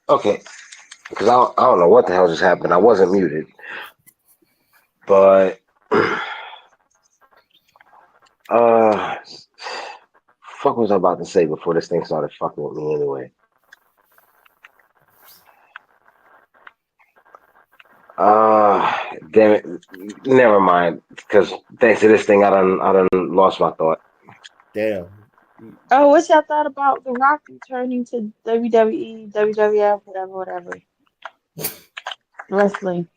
Okay, because I don't know what the hell just happened. I wasn't muted, but uh, fuck was I about to say before this thing started fucking with me anyway? Uh, damn it. Never mind. Because thanks to this thing, I done lost my thought. Damn. Oh, what y'all thought about The Rock returning to WWE, WWF, whatever, whatever, wrestling?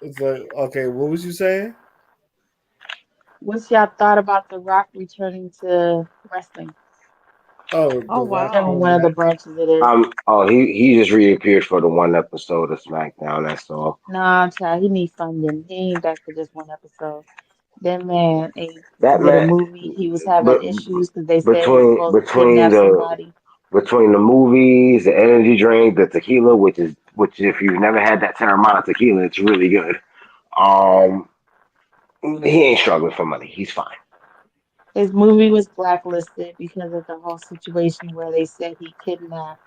It's like okay. What was you saying? What's y'all thought about The Rock returning to wrestling? Oh, Oh, the Rock Whichever wow. coming one of the back. branches it is. He just reappeared for the one episode of SmackDown. That's all. Nah, child, he needs funding. He ain't back for just one episode. That man That did a man, movie. He was having but issues because they said he was between supposed to between kidnap the somebody. between the movies, the energy drink, the tequila, which if you've never had that Terramana tequila, it's really good. Um, He ain't struggling for money. He's fine. His movie was blacklisted because of the whole situation where they said he kidnapped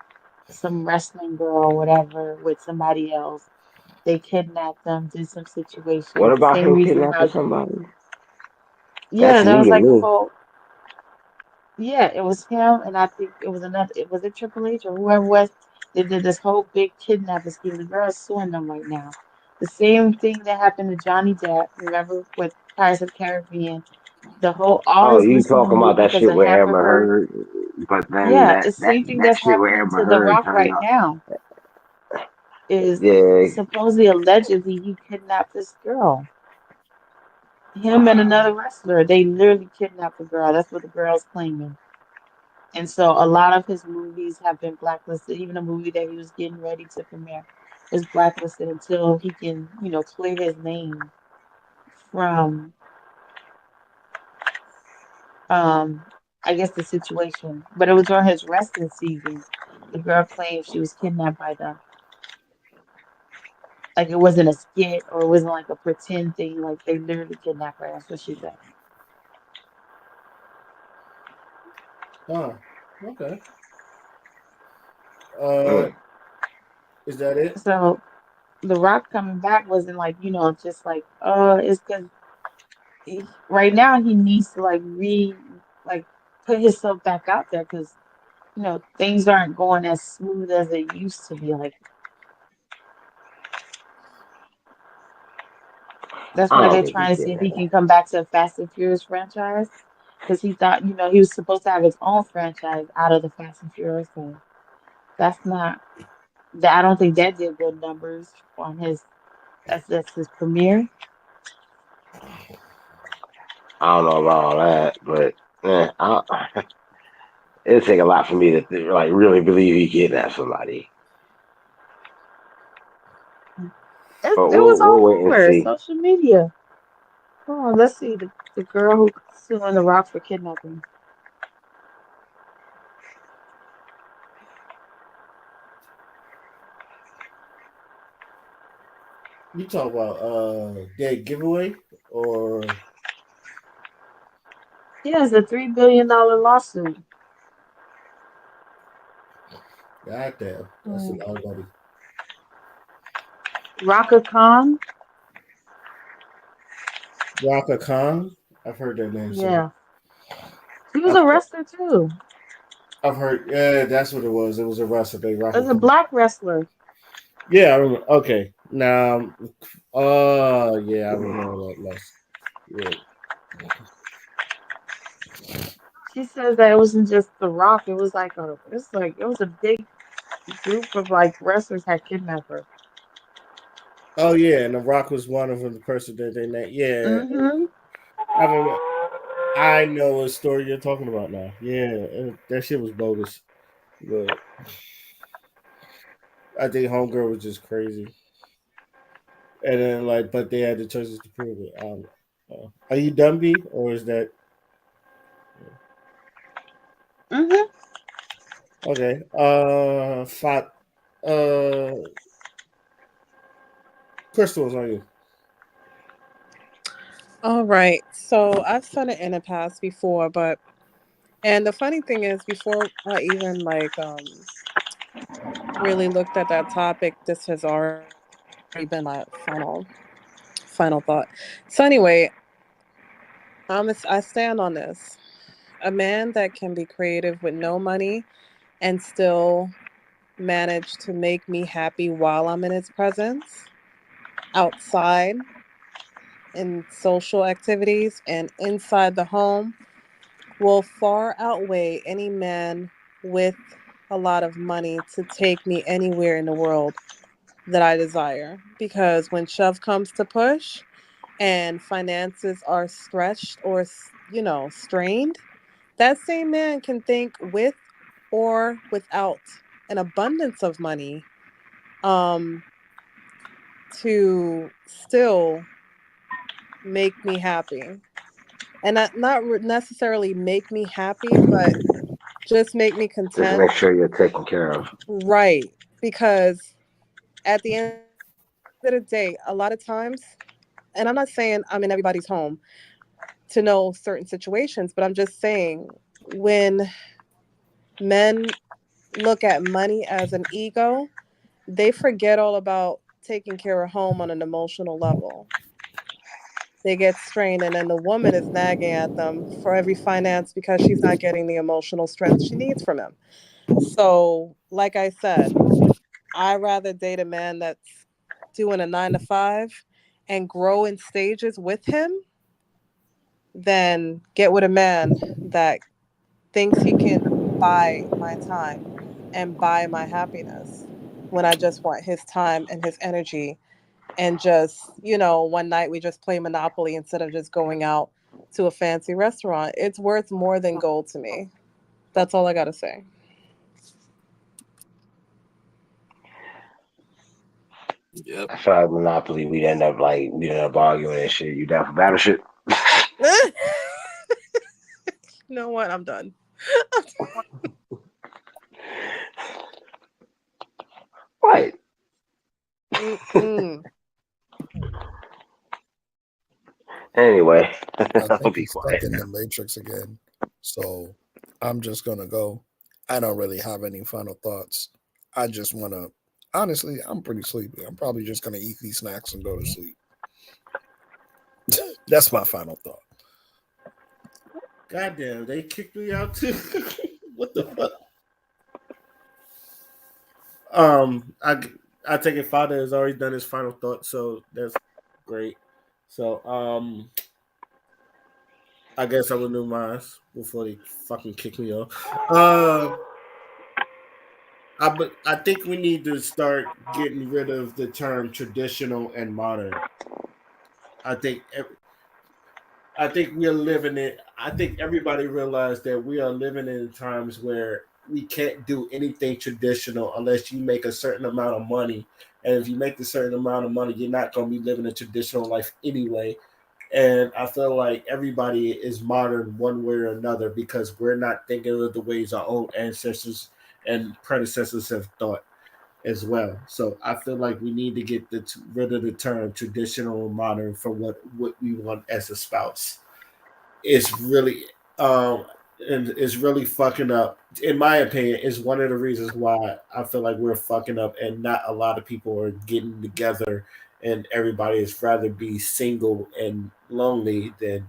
some wrestling girl or whatever with somebody else. They kidnapped them, did some What situations. The about same him reason kidnapping how, somebody? yeah, That's that new was to like a me. whole, yeah, it was him, and I think it was another, it was it Triple H or whoever it was. They did this whole big kidnapping scheme. The girl's suing them right now. The same thing that happened to Johnny Depp, remember, with Pirates of the Caribbean. The whole, all Oh, his you missing the talking about movie that because shit of with Amber Amber Heard. Heard? But then Yeah, that it's the that same thing that that's shit with happening Amber to The Heard Rock turned right out. now. Is Yeah, supposedly allegedly he kidnapped this girl. Him and another wrestler. They literally kidnapped the girl. That's what the girl's claiming. And so a lot of his movies have been blacklisted. Even a movie that he was getting ready to premiere was blacklisted until he can, clear his name from um I guess the situation. But it was during his wrestling season. The girl claimed she was kidnapped by them. Like it wasn't a skit or it wasn't like a pretend thing. Like they literally kidnapped her. That's what she said. Oh, okay. Uh, mm. is that it? So The Rock coming back wasn't like, just like, it's because right now he needs to like put himself back out there because, things aren't going as smooth as they used to be. Like, that's I why don't they're think he trying to see if did he that. can come back to the Fast and Furious franchise because he thought, he was supposed to have his own franchise out of the Fast and Furious. So that's not, that I don't think that did good numbers on his, that's his premiere. I don't know about all that, but it'd take a lot for me to like really believe he kidnapped somebody. But It was we'll all wait and over see. social media. Oh, let's see the girl who suing The Rock for kidnapping. You talk about dead giveaway or Yeah, it's a $3 billion lawsuit. goddamn? That's a Mm. lot of money. Raka Khan. Raka Khan. I've heard that name somewhere. Yeah, she was I've, a wrestler too. I've heard. Yeah, that's what it was. It was a wrestler. They It Raka was a Khan. black wrestler. Yeah, I remember. Okay, now. Yeah, I remember that less. Yeah. She says that it wasn't just The Rock. It was a big group of like wrestlers had kidnapped her. Oh yeah, and The Rock was one of them. The person that they named. Yeah, Mm-hmm. I remember. I know what story you're talking about now. Yeah, that shit was bogus. But I think Homegirl was just crazy. And then like, but they had the choices to prove it. Are you done, B, or is that Mm-hmm. okay? Uh, Crystal is on you. All right. So I've said it in the past before, but and the funny thing is, before I even really looked at that topic, this has already been my final thought. So anyway, I stand on this. A man that can be creative with no money and still manage to make me happy while I'm in his presence, outside in social activities and inside the home will far outweigh any man with a lot of money to take me anywhere in the world that I desire. Because when shove comes to push and finances are stretched or, strained, that same man can think with or without an abundance of money um, to still make me happy. And not necessarily make me happy, but just make me Just content. make sure you're taken care of. Right. Because at the end of the day, a lot of times and I'm not saying I'm in everybody's home to know certain situations, but I'm just saying when men look at money as an ego, they forget all about taking care of home on an emotional level. They get strained, and then the woman is nagging at them for every finance because she's not getting the emotional strength she needs from him. So, like I said, I rather date a man that's doing a 9 to 5 and grow in stages with him than get with a man that thinks he can buy my time and buy my happiness when I just want his time and his energy. And just, one night we just play Monopoly instead of just going out to a fancy restaurant. It's worth more than gold to me. That's all I got to say. I feel like Monopoly, we'd end up arguing and shit. You down for battleship? You know what? I'm done. Right. Anyway, I I'll think be he's stuck quiet in now. the matrix again. So I'm just gonna go. I don't really have any final thoughts. I just wanna honestly, I'm pretty sleepy. I'm probably just gonna eat these snacks and go to sleep. That's my final thought. Goddamn, they kicked me out too. What the fuck? I take it. Father has already done his final thought, so that's great. So I guess I will do mine before they fucking kick me off. I think we need to start getting rid of the term traditional and modern. I think we are living it. I think everybody realized that we are living in times where we can't do anything traditional unless you make a certain amount of money. And if you make a certain amount of money, you're not going to be living a traditional life anyway. And I feel like everybody is modern one way or another because we're not thinking of the ways our own ancestors and predecessors have thought as well. So I feel like we need to get rid of the term traditional and modern for what we want as a spouse. It's really and it's really fucking up. In my opinion, is one of the reasons why I feel like we're fucking up and not a lot of people are getting together and everybody is rather be single and lonely than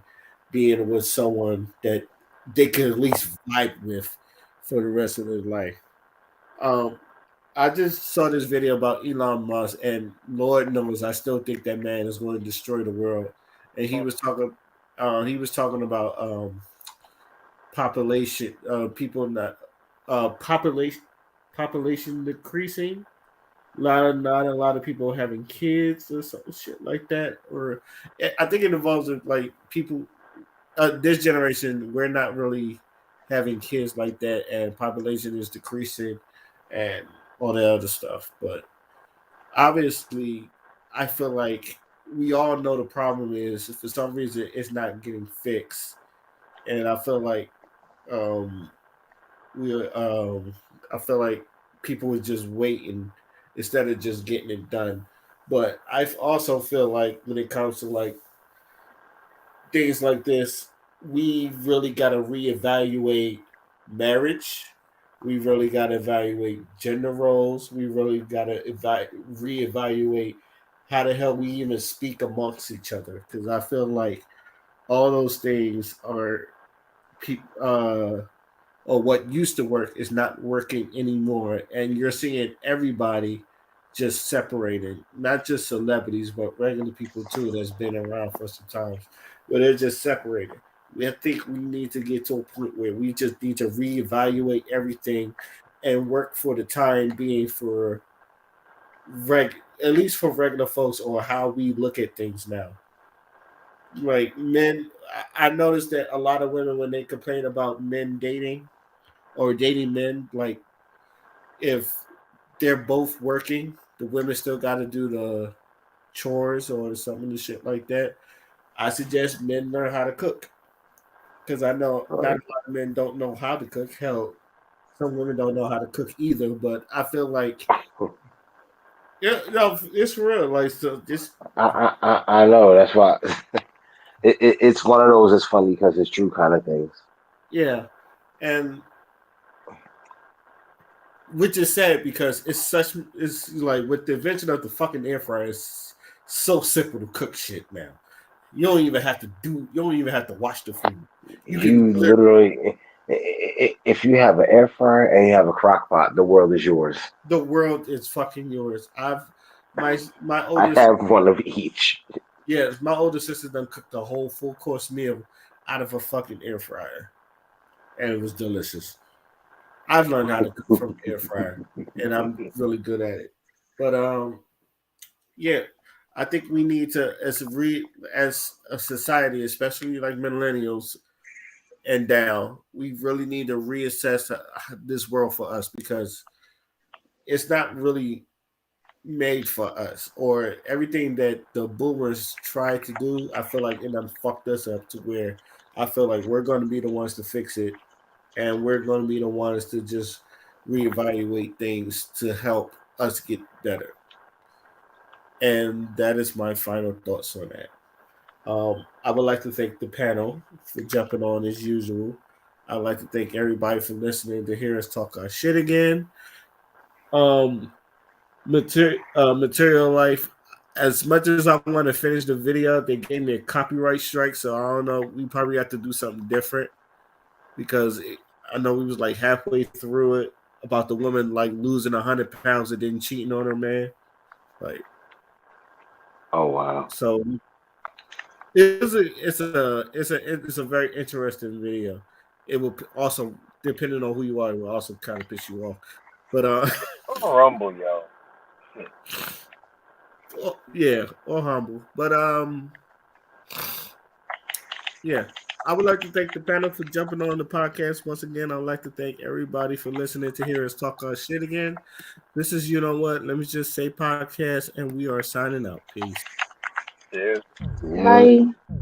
being with someone that they can at least vibe with for the rest of their life. Um, I just saw this video about Elon Musk, and Lord knows, I still think that man is going to destroy the world. And he was talking about population, people not population decreasing. Not a lot of people having kids or some shit like that. Or I think it involves like people. This generation, we're not really having kids like that, and population is decreasing, and all the other stuff. But obviously, I feel like we all know the problem is for some reason it's not getting fixed, and I feel like um, we I feel like people were just waiting instead of just getting it done. But I also feel like when it comes to like things like this, we really got to reevaluate marriage. We really got to evaluate gender roles. We really got to reevaluate how the hell we even speak amongst each other. Because I feel like all those things are, or what used to work is not working anymore. And you're seeing everybody just separated, not just celebrities, but regular people too that's been around for some time, where they're just separated. I think we need to get to a point where we just need to reevaluate everything and work for the time being for at least for regular folks or how we look at things now. Like men, I noticed that a lot of women when they complain about men dating or dating men, like if they're both working, the women still got to do the chores or something and shit like that. I suggest men learn how to cook because I know not a Right. lot of men don't know how to cook. Hell, some women don't know how to cook either. But I feel like Yeah, no, it's real. Like so, this. I know. That's why it's one of those. It's funny because it's true kind of things. Yeah, and which is sad because it's like with the invention of the fucking air fryer, it's so simple to cook shit now. You don't even have to wash the food. You can You literally, if you have an air fryer and you have a crock pot, the world is yours. the world is fucking yours. My I oldest have one of each. my older sister done cooked a whole full course meal out of a fucking air fryer, and it was delicious. I've learned how to cook from air fryer, and I'm really good at it. But yeah, I think we need to as a society, especially like millennials and down, we really need to reassess this world for us because it's not really made for us. Or everything that the boomers tried to do, I feel like it done fucked us up to where I feel like we're going to be the ones to fix it, and we're going to be the ones to just reevaluate things to help us get better. And that is my final thoughts on that. I would like to thank the panel for jumping on as usual. I'd like to thank everybody for listening to hear us talk our shit again. Um, Material Life. As much as I want to finish the video, they gave me a copyright strike, so I don't know. We probably have to do something different because I know we was like halfway through it about the woman like losing 100 pounds and then cheating on her man. Like, Oh wow. so it's a very interesting video. It will also, depending on who you are, it will also kind of piss you off. But Oh, Rumble, yo. Shit. yeah, or humble. But yeah. I would like to thank the panel for jumping on the podcast once again. I would like to thank everybody for listening to hear us talk our shit again. This is You Know What? Let me just say podcast, and we are signing out. Peace. Cheers. Yeah. Bye.